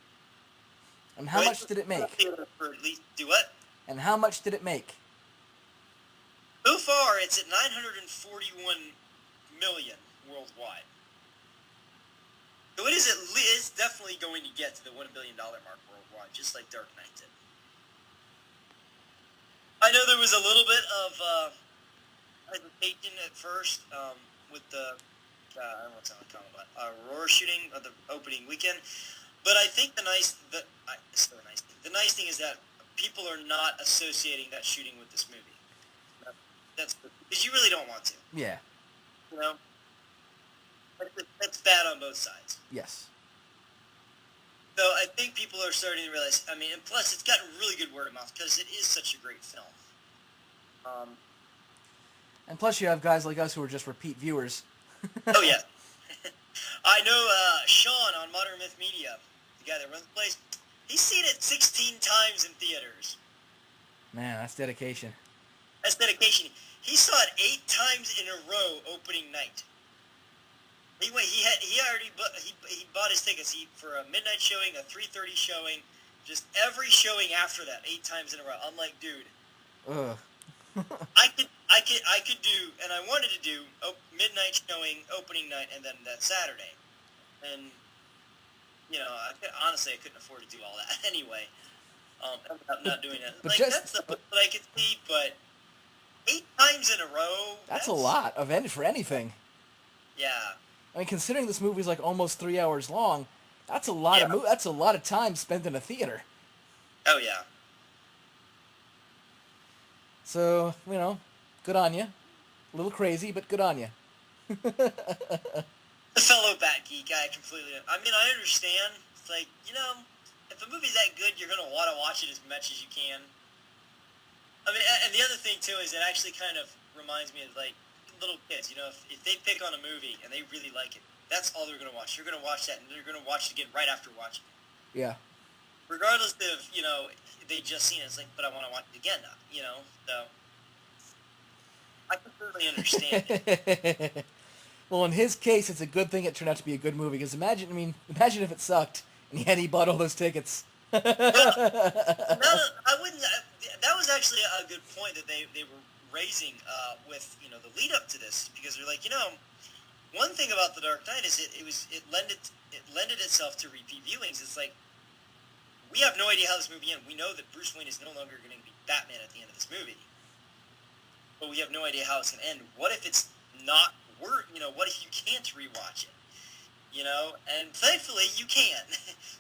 Speaker 1: And how much did it make?
Speaker 2: For at least, do what?
Speaker 1: And how much did it make?
Speaker 2: So far, it's at $941 million worldwide. So it's definitely going to get to the $1 billion mark worldwide, just like Dark Knight did. I know there was a little bit of hesitation at first with the I don't know what I'm talking about, Aurora shooting of the opening weekend, but I think the nice thing is that people are not associating that shooting with this movie. That's because you really don't want to.
Speaker 1: Yeah.
Speaker 2: That's bad on both sides.
Speaker 1: Yes.
Speaker 2: So I think people are starting to realize, and plus it's gotten really good word of mouth because it is such a great film.
Speaker 1: And plus you have guys like us who are just repeat viewers.
Speaker 2: Oh, yeah. I know Sean on Modern Myth Media, the guy that runs the place, he's seen it 16 times in theaters.
Speaker 1: Man, that's dedication.
Speaker 2: That's dedication. He saw it 8 times in a row opening night. He bought his tickets for a midnight showing, a 3:30 showing, just every showing after that 8 times in a row. I'm like, dude.
Speaker 1: Ugh.
Speaker 2: I could do, and I wanted to do midnight showing, opening night, and then that Saturday. And honestly, I couldn't afford to do all that anyway. I'm not doing that.
Speaker 1: But
Speaker 2: that's the that I could see, but 8 times in a row.
Speaker 1: That's a lot for anything.
Speaker 2: Yeah.
Speaker 1: I mean, considering this movie's like almost 3 hours long, that's a lot of that's a lot of time spent in a theater.
Speaker 2: Oh yeah.
Speaker 1: So good on you. A little crazy, but good on you.
Speaker 2: The fellow Bat Geek, I understand. It's like, if a movie's that good, you're gonna want to watch it as much as you can. And the other thing too is it actually kind of reminds me of like little kids. If they pick on a movie and they really like it, that's all they're gonna watch. You're gonna watch that, and they're gonna watch it again right after watching it.
Speaker 1: Yeah.
Speaker 2: Regardless of they just seen it, it's like, but I want to watch it again now. So I completely understand it.
Speaker 1: Well, in his case, it's a good thing it turned out to be a good movie. Because imagine if it sucked and he bought all those tickets.
Speaker 2: No, I wouldn't. That was actually a good point that they were raising with the lead up to this, because they're like, one thing about The Dark Knight is it lended itself to repeat viewings. It's like, we have no idea how this movie ends. We know that Bruce Wayne is no longer going to be Batman at the end of this movie, but we have no idea how it's going to end. What if it's not worth? What if you can't rewatch it? And thankfully you can.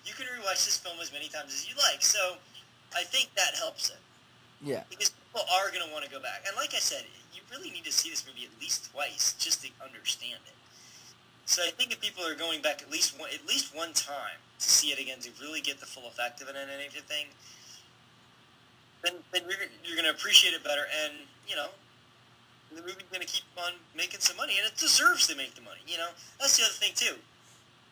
Speaker 2: You can rewatch this film as many times as you like. So I think that helps it.
Speaker 1: Yeah.
Speaker 2: Because people are going to want to go back. And like I said, you really need to see this movie at least twice just to understand it. So I think if people are going back at least one time to see it again to really get the full effect of it and everything, then you're going to appreciate it better. And, the movie's going to keep on making some money, and it deserves to make the money. That's the other thing too.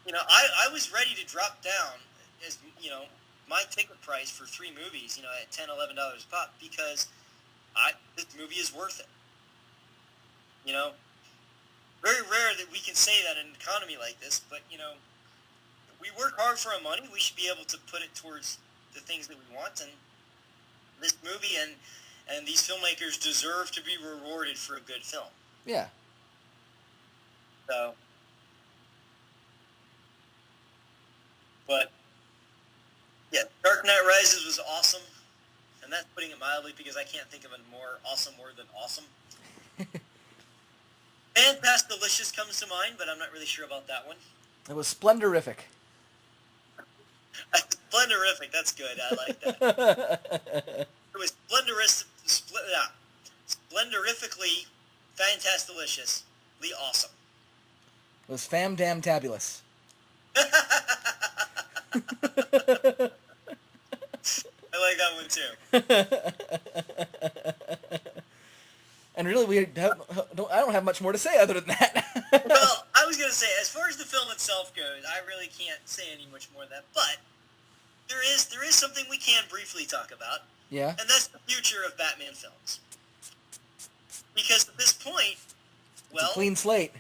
Speaker 2: I was ready to drop down as my ticket price for 3 movies, at $10, $11 a pop, because this movie is worth it. Very rare that we can say that in an economy like this, but we work hard for our money. We should be able to put it towards the things that we want, and this movie, and and these filmmakers deserve to be rewarded for a good film.
Speaker 1: Yeah.
Speaker 2: So, but yeah, Dark Knight Rises was awesome, and that's putting it mildly because I can't think of a more awesome word than awesome. Fantastilicious comes to mind, but I'm not really sure about that one.
Speaker 1: It was splendorific.
Speaker 2: Splendorific, that's good. I like that. It was splendorifically fantastiliciously awesome.
Speaker 1: It was fam-damn-tabulous.
Speaker 2: I like that one too.
Speaker 1: And really, I don't have much more to say other than that.
Speaker 2: Well, I was going to say, as far as the film itself goes, I really can't say any much more than that. But there is something we can briefly talk about.
Speaker 1: Yeah.
Speaker 2: And that's the future of Batman films. Because at this point, well...
Speaker 1: It's a clean slate.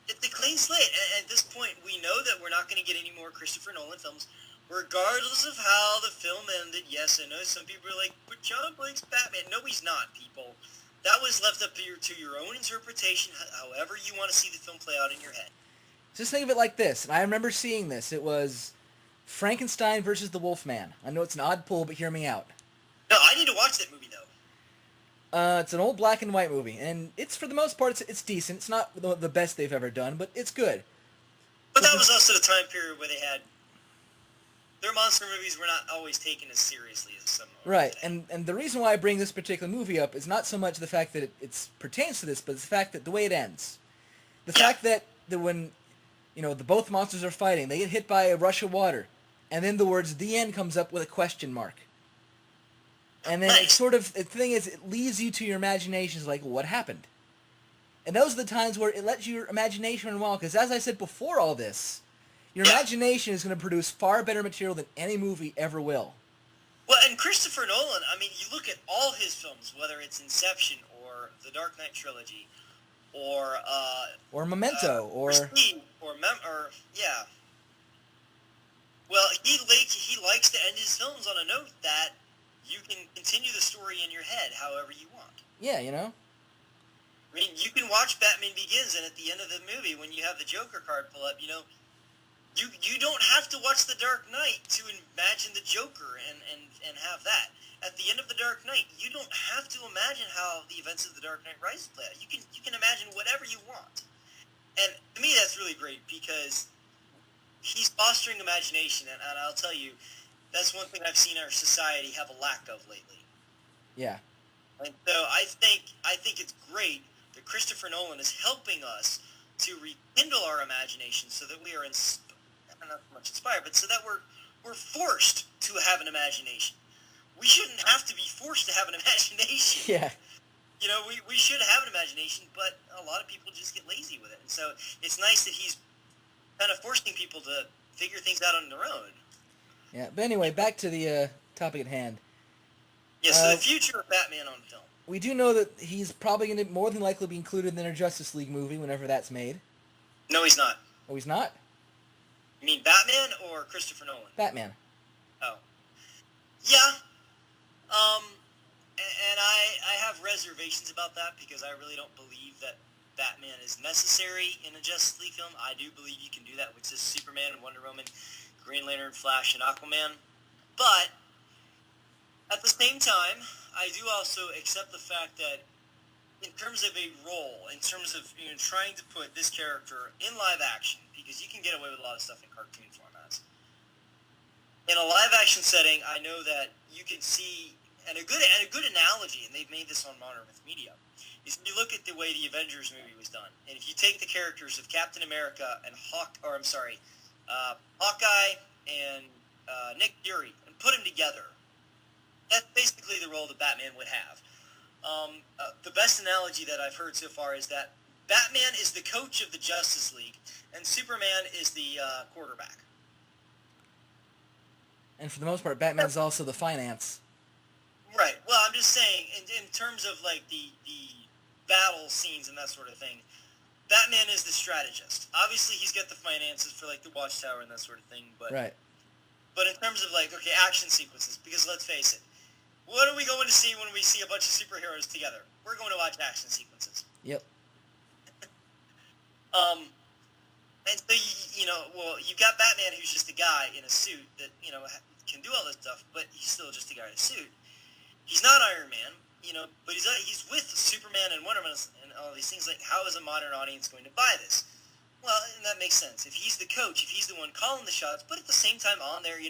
Speaker 2: It's a clean slate. And at this point, we know that we're not going to get any more Christopher Nolan films, regardless of how the film ended. Yes, I know some people are like, but John Blake's Batman. No, he's not, people. That was left up to your own interpretation, however you want to see the film play out in your head.
Speaker 1: Just think of it like this, and I remember seeing this. It was Frankenstein versus the Wolfman. I know it's an odd pull, but hear me out.
Speaker 2: No, I need to watch that movie, though.
Speaker 1: It's an old black and white movie, and it's, for the most part, it's decent. It's not the best they've ever done, but it's good.
Speaker 2: But that was also the time period where they had... Their monster movies were not always taken as seriously as some.
Speaker 1: Right, and the reason why I bring this particular movie up is not so much the fact that it pertains to this, but it's the fact that the way it ends. The fact that when, the both monsters are fighting, they get hit by a rush of water, and then the words "the end" comes up with a question mark. And then it's sort of, the thing is, it leads you to your imaginations like, what happened? And those are the times where it lets your imagination run wild, because as I said before all this, your imagination is going to produce far better material than any movie ever will.
Speaker 2: Well, and Christopher Nolan, I mean, you look at all his films, whether it's Inception or the Dark Knight trilogy, or
Speaker 1: Memento,
Speaker 2: Prestige, yeah. Well, he likes to end his films on a note that you can continue the story in your head however you want.
Speaker 1: Yeah,
Speaker 2: I mean, you can watch Batman Begins, and at the end of the movie, when you have the Joker card pull up, You don't have to watch The Dark Knight to imagine the Joker and have that. At the end of The Dark Knight, you don't have to imagine how the events of The Dark Knight Rises play out. You can imagine whatever you want. And to me, that's really great because he's fostering imagination, and I'll tell you, that's one thing I've seen our society have a lack of lately.
Speaker 1: Yeah.
Speaker 2: And so I think it's great that Christopher Nolan is helping us to rekindle our imagination so that we are not much inspired, but so that we're forced to have an imagination. We shouldn't have to be forced to have an imagination.
Speaker 1: Yeah.
Speaker 2: We should have an imagination, but a lot of people just get lazy with it. And so it's nice that he's kind of forcing people to figure things out on their own.
Speaker 1: Yeah, but anyway, back to the topic at hand.
Speaker 2: Yeah, so the future of Batman on film.
Speaker 1: We do know that he's probably going to more than likely be included in a Justice League movie whenever that's made.
Speaker 2: No, he's not.
Speaker 1: Oh, he's not?
Speaker 2: You mean Batman or Christopher Nolan?
Speaker 1: Batman.
Speaker 2: Oh. Yeah. And I have reservations about that because I really don't believe that Batman is necessary in a Justice League film. I do believe you can do that with just Superman and Wonder Woman, Green Lantern, Flash, and Aquaman. But at the same time, I do also accept the fact that in terms of a role, in terms of trying to put this character in live action, because you can get away with a lot of stuff in cartoon formats. In a live action setting, I know that you can see, and a good analogy, and they've made this on Modern Myth Media, is if you look at the way the Avengers movie was done, and if you take the characters of Captain America and Hawkeye and Nick Fury and put them together, that's basically the role that Batman would have. The best analogy that I've heard so far is that Batman is the coach of the Justice League, and Superman is the quarterback.
Speaker 1: And for the most part, Batman's also the finance.
Speaker 2: Right. Well, I'm just saying, in terms of like the battle scenes and that sort of thing, Batman is the strategist. Obviously, he's got the finances for like the Watchtower and that sort of thing. But
Speaker 1: right.
Speaker 2: But in terms of like, okay, action sequences, because let's face it, What are we going to see when we see a bunch of superheroes together? We're going to watch action sequences.
Speaker 1: Yep.
Speaker 2: And so, you've got Batman, who's just a guy in a suit that, can do all this stuff, but he's still just a guy in a suit. He's not Iron Man, but he's with Superman and Wonder Man and all these things. Like, how is a modern audience going to buy this? Well, and that makes sense. If he's the coach, if he's the one calling the shots, but at the same time on there, he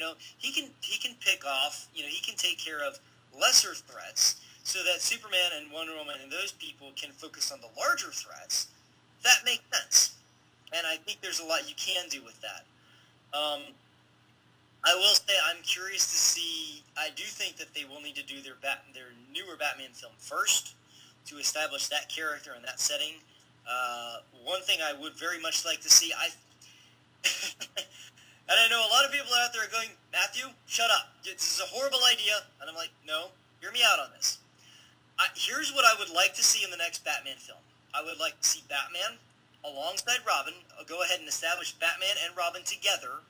Speaker 2: can pick off, he can take care of lesser threats so that Superman and Wonder Woman and those people can focus on the larger threats. That makes sense. And I think there's a lot you can do with that. I will say I'm curious to see. I do think that they will need to do their newer Batman film first to establish that character and that setting. One thing I would very much like to see, and I know a lot of people out there are going, Matthew, shut up. This is a horrible idea. And I'm like, no, hear me out on this. Here's what I would like to see in the next Batman film. I would like to see Batman alongside Robin. I'll go ahead and establish Batman and Robin together,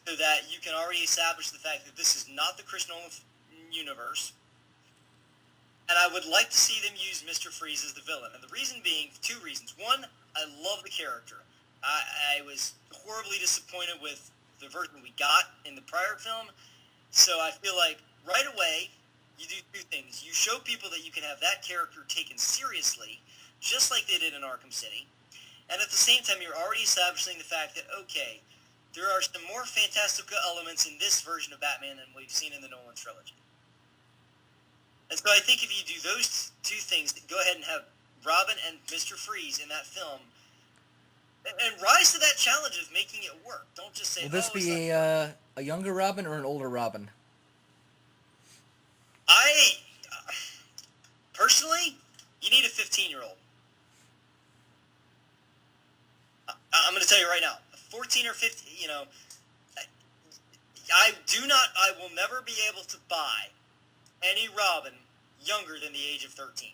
Speaker 2: so that you can already establish the fact that this is not the Chris Nolan universe. And I would like to see them use Mr. Freeze as the villain. And the reason being, two reasons. One, I love the character. I was horribly disappointed with the version we got in the prior film. So I feel like right away, you do two things. You show people that you can have that character taken seriously, just like they did in Arkham City. And at the same time, you're already establishing the fact that, okay, there are some more fantastical elements in this version of Batman than we've seen in the Nolan trilogy. And so I think if you do those two things, go ahead and have Robin and Mr. Freeze in that film, and rise to that challenge of making it work. Don't just say,
Speaker 1: will this be a younger Robin or an older Robin?
Speaker 2: Personally, you need a 15-year-old. I'm going to tell you right now, 14 or 15, I will never be able to buy any Robin younger than the age of 13.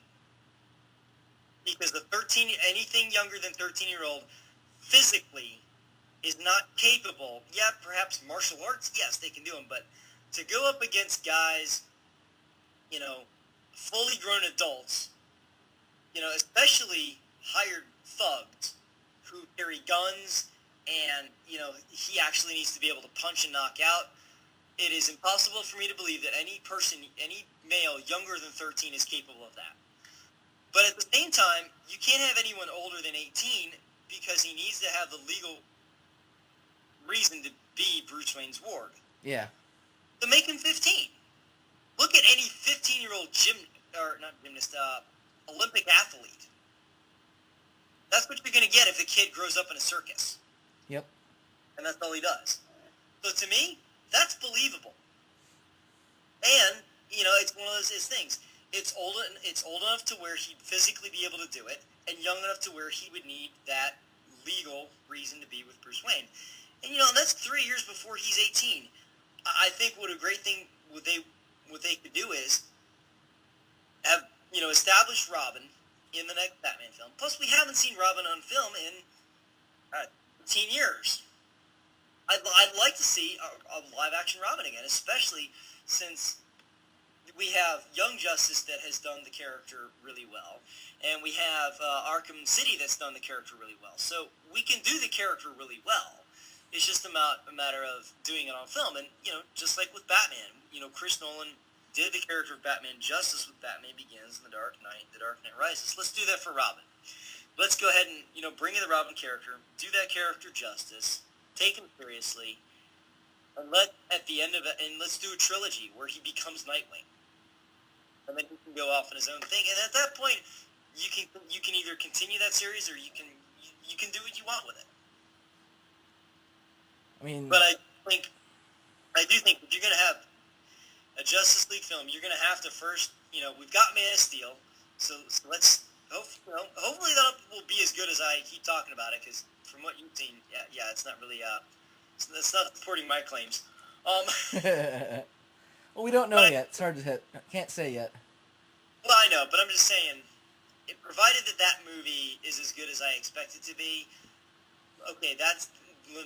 Speaker 2: Because anything younger than 13-year-old physically is not capable. Yeah, perhaps martial arts, yes, they can do them, but to go up against guys, fully grown adults, especially hired thugs who carry guns and, he actually needs to be able to punch and knock out. It is impossible for me to believe that any male younger than 13 is capable of that. But at the same time, you can't have anyone older than 18 because he needs to have the legal reason to be Bruce Wayne's ward.
Speaker 1: Yeah.
Speaker 2: So make him 15. Look at any 15-year-old Olympic athlete. That's what you're going to get if the kid grows up in a circus.
Speaker 1: Yep.
Speaker 2: And that's all he does. So to me, that's believable. And, it's one of those things. It's old enough to where he'd physically be able to do it, and young enough to where he would need that legal reason to be with Bruce Wayne. And, that's 3 years before he's 18. I think what a great thing what they could do is have, establish Robin in the next Batman film. Plus, we haven't seen Robin on film in 15 years. I'd like to see a live-action Robin again, especially since we have Young Justice that has done the character really well, and we have Arkham City that's done the character really well. So we can do the character really well. It's just a matter of doing it on film. And, just like with Batman, Chris Nolan did the character of Batman justice with Batman Begins and The Dark Knight Rises. Let's do that for Robin. Let's go ahead and, bring in the Robin character, do that character justice, take him seriously, and at the end of it, and let's do a trilogy where he becomes Nightwing. And then he can go off on his own thing. And at that point, you can either continue that series or you can do what you want with it.
Speaker 1: I mean,
Speaker 2: but I do think if you're going to have a Justice League film, you're going to have to first, we've got Man of Steel, so let's hopefully that will be as good as I keep talking about it. Because from what you've seen, yeah, it's not really it's not supporting my claims.
Speaker 1: Well, we don't know yet. It's hard to hit. Can't say yet.
Speaker 2: Well, I know, but I'm just saying, provided that movie is as good as I expect it to be, okay,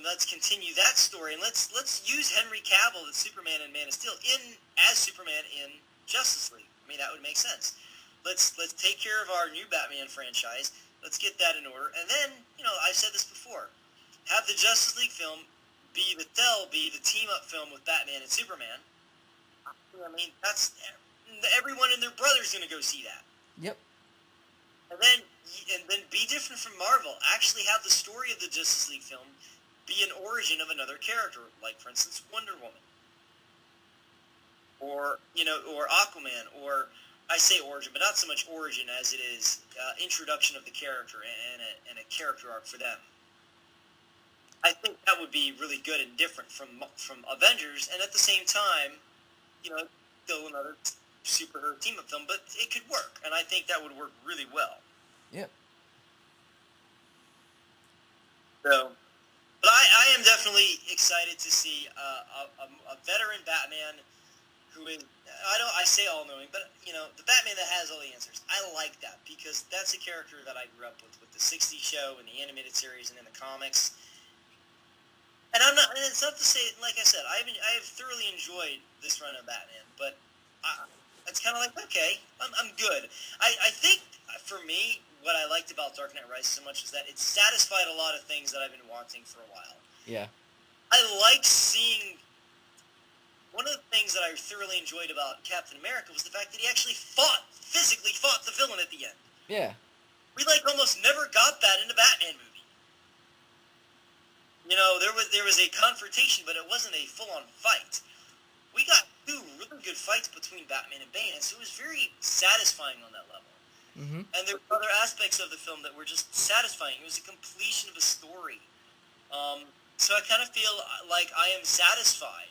Speaker 2: let's continue that story, and let's use Henry Cavill as Superman and Man of Steel as Superman in Justice League. I mean, that would make sense. Let's take care of our new Batman franchise. Let's get that in order, and then I've said this before. Have the Justice League film be the team-up film with Batman and Superman. I mean, that's everyone and their brother's going to go see that.
Speaker 1: Yep.
Speaker 2: And then be different from Marvel. Actually have the story of the Justice League film be an origin of another character, like, for instance, Wonder Woman. Or Aquaman, or I say origin, but not so much origin as it is introduction of the character and a character arc for them. I think that would be really good and different from Avengers, and at the same time, still another superhero team-up film, but it could work, and I think that would work really well.
Speaker 1: Yep.
Speaker 2: So, but I am definitely excited to see a veteran Batman who is, I say all-knowing, but, the Batman that has all the answers. I like that, because that's a character that I grew up with the 60s show and the animated series and in the comics. And it's not to say, like I said, I have thoroughly enjoyed this run of Batman, but it's kind of like, okay, I'm good. I think, for me, what I liked about Dark Knight Rises so much is that it satisfied a lot of things that I've been wanting for a while.
Speaker 1: Yeah.
Speaker 2: I like seeing... One of the things that I thoroughly enjoyed about Captain America was the fact that he actually physically fought the villain at the end.
Speaker 1: Yeah.
Speaker 2: We, almost never got that in the Batman movie. There was a confrontation, but it wasn't a full-on fight. We got two really good fights between Batman and Bane, and so it was very satisfying on that level.
Speaker 1: Mm-hmm.
Speaker 2: And there were other aspects of the film that were just satisfying. It was a completion of a story. So I kind of feel like I am satisfied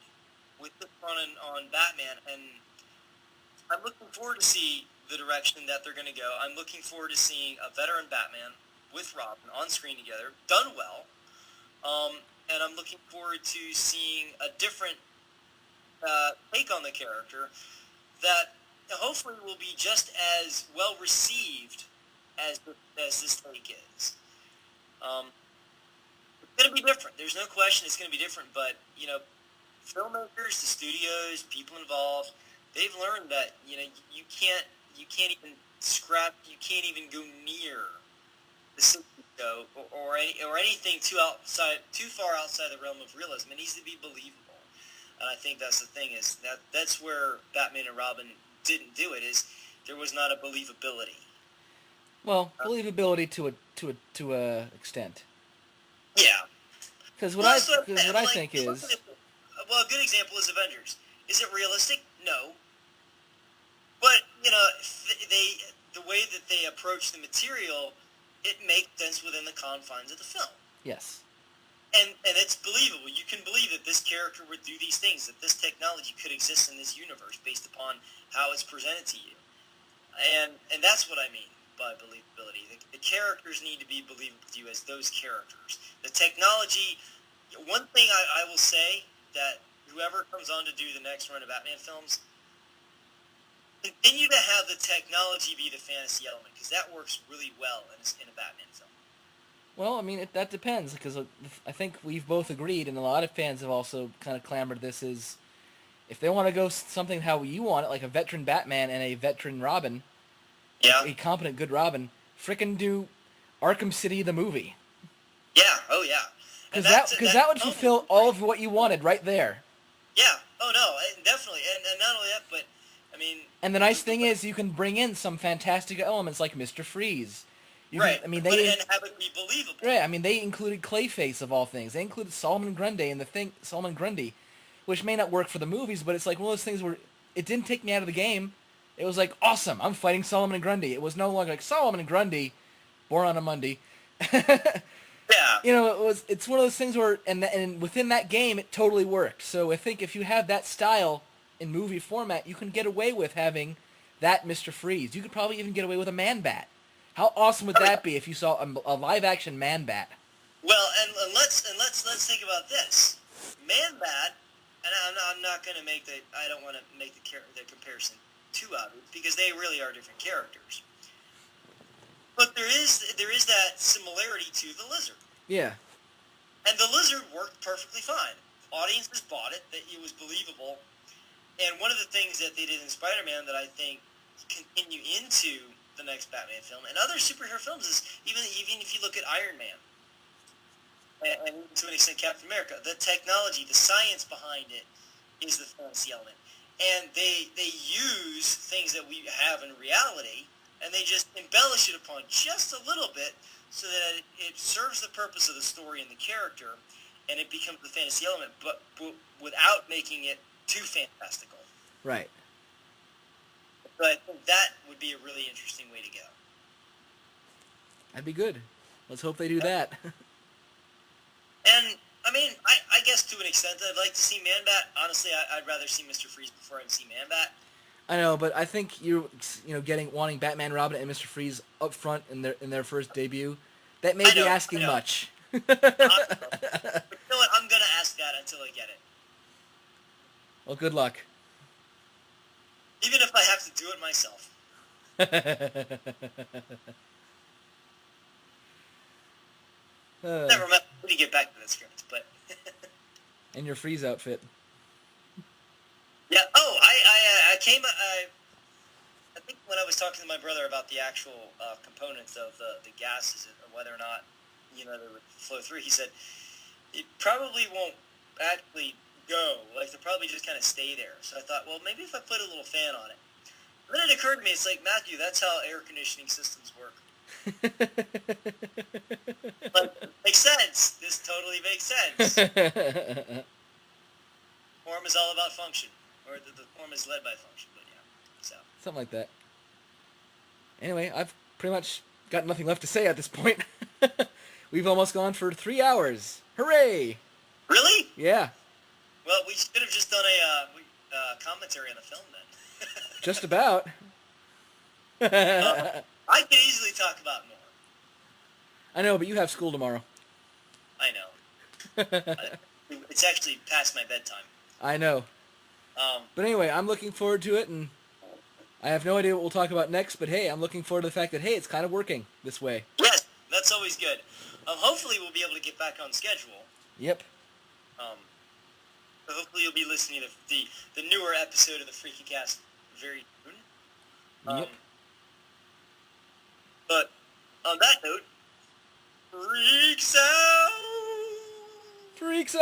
Speaker 2: with the run on Batman, and I'm looking forward to see the direction that they're going to go. I'm looking forward to seeing a veteran Batman with Robin on screen together, done well. And I'm looking forward to seeing a different take on the character that hopefully will be just as well received as this take is. It's going to be different. There's no question it's going to be different, but, filmmakers, the studios, people involved, they've learned that, you can't even go near the 60s show or anything too far outside the realm of realism. It needs to be believable. And I think that's the thing, is that's where Batman and Robin didn't do it, is there was not a believability.
Speaker 1: Well, believability to a extent.
Speaker 2: Yeah.
Speaker 1: Because what I think is,
Speaker 2: well, a good example is Avengers. Is it realistic? No. But the way that they approach the material, it makes sense within the confines of the film.
Speaker 1: yes.
Speaker 2: And it's believable. You can believe that this character would do these things, that this technology could exist in this universe based upon how it's presented to you. And that's what I mean by believability. The characters need to be believable to you as those characters. The technology, one thing I will say, that whoever comes on to do the next run of Batman films, continue to have the technology be the fantasy element, because that works really well in a Batman film.
Speaker 1: Well, I mean, that depends, because I think we've both agreed, and a lot of fans have also kind of clamored this, is if they want to go something how you want it, like a veteran Batman and a veteran Robin,
Speaker 2: yeah,
Speaker 1: a competent, good Robin, frickin' do Arkham City the movie.
Speaker 2: Yeah, oh yeah.
Speaker 1: Because that would fulfill all of what you wanted right there.
Speaker 2: Yeah, oh no, definitely. And not only that, but, I mean...
Speaker 1: And the nice thing is, you can bring in some fantastic elements like Mr. Freeze.
Speaker 2: And have it be believable.
Speaker 1: Right, I mean, they included Clayface, of all things. They included Solomon Grundy, which may not work for the movies, but it's like one of those things where it didn't take me out of the game. It was like, awesome, I'm fighting Solomon and Grundy. It was no longer like, Solomon and Grundy, born on a Monday.
Speaker 2: Yeah.
Speaker 1: It's one of those things where, and within that game, it totally worked. So I think if you have that style in movie format, you can get away with having that Mr. Freeze. You could probably even get away with a Man-Bat. How awesome would that be if you saw a live-action Man-Bat?
Speaker 2: Well, and let's think about this. Man-Bat, and I'm not going to I don't want to make the comparison too obvious, because they really are different characters. But there is that similarity to the Lizard.
Speaker 1: Yeah.
Speaker 2: And the Lizard code worked perfectly fine. Audiences bought it, that it was believable. And one of the things that they did in Spider-Man that I think continue into the next Batman film and other superhero films is even if you look at Iron Man and to an extent Captain America, the technology, the science behind it is the fantasy element. And they use things that we have in reality and they just embellish it upon just a little bit so that it serves the purpose of the story and the character and it becomes the fantasy element, but without making it too fantastical.
Speaker 1: Right.
Speaker 2: But I think that would be a really interesting way to go.
Speaker 1: That'd be good. Let's hope they do that.
Speaker 2: And, I mean, I guess to an extent I'd like to see Man-Bat. Honestly, I'd rather see Mr. Freeze before I'd see Man-Bat.
Speaker 1: I know, but I think wanting Batman, Robin, and Mr. Freeze up front in their first debut, that may be asking much.
Speaker 2: But you know what? I'm going to ask that until I get it.
Speaker 1: Well, good luck.
Speaker 2: Even if I have to do it myself. Never mind. We need to get back to the script, but...
Speaker 1: And your Freeze outfit.
Speaker 2: Yeah. Oh, I came... I think when I was talking to my brother about the actual components of the gases and whether or not, they would flow through, he said, it probably won't actually go. Like, they'll probably just kind of stay there. So I thought, well, maybe if I put a little fan on it. And then it occurred to me, it's like, Matthew, that's how air conditioning systems work. But makes sense. This totally makes sense. Form is all about function. Or the form is led by function, but yeah. So.
Speaker 1: Something like that. Anyway, I've pretty much got nothing left to say at this point. We've almost gone for 3 hours. Hooray!
Speaker 2: Really?
Speaker 1: Yeah.
Speaker 2: Well, we should have just done a commentary on the film then.
Speaker 1: Just about.
Speaker 2: I could easily talk about more.
Speaker 1: I know, but you have school tomorrow.
Speaker 2: I know. It's actually past my bedtime.
Speaker 1: I know. But anyway, I'm looking forward to it, and I have no idea what we'll talk about next, but hey, I'm looking forward to the fact that, hey, it's kind of working this way.
Speaker 2: Yes, that's always good. Hopefully we'll be able to get back on schedule.
Speaker 1: Yep.
Speaker 2: So hopefully you'll be listening to the newer episode of the Freakacast very soon.
Speaker 1: Yep.
Speaker 2: But on that note, Freaks out!
Speaker 1: Freaks out!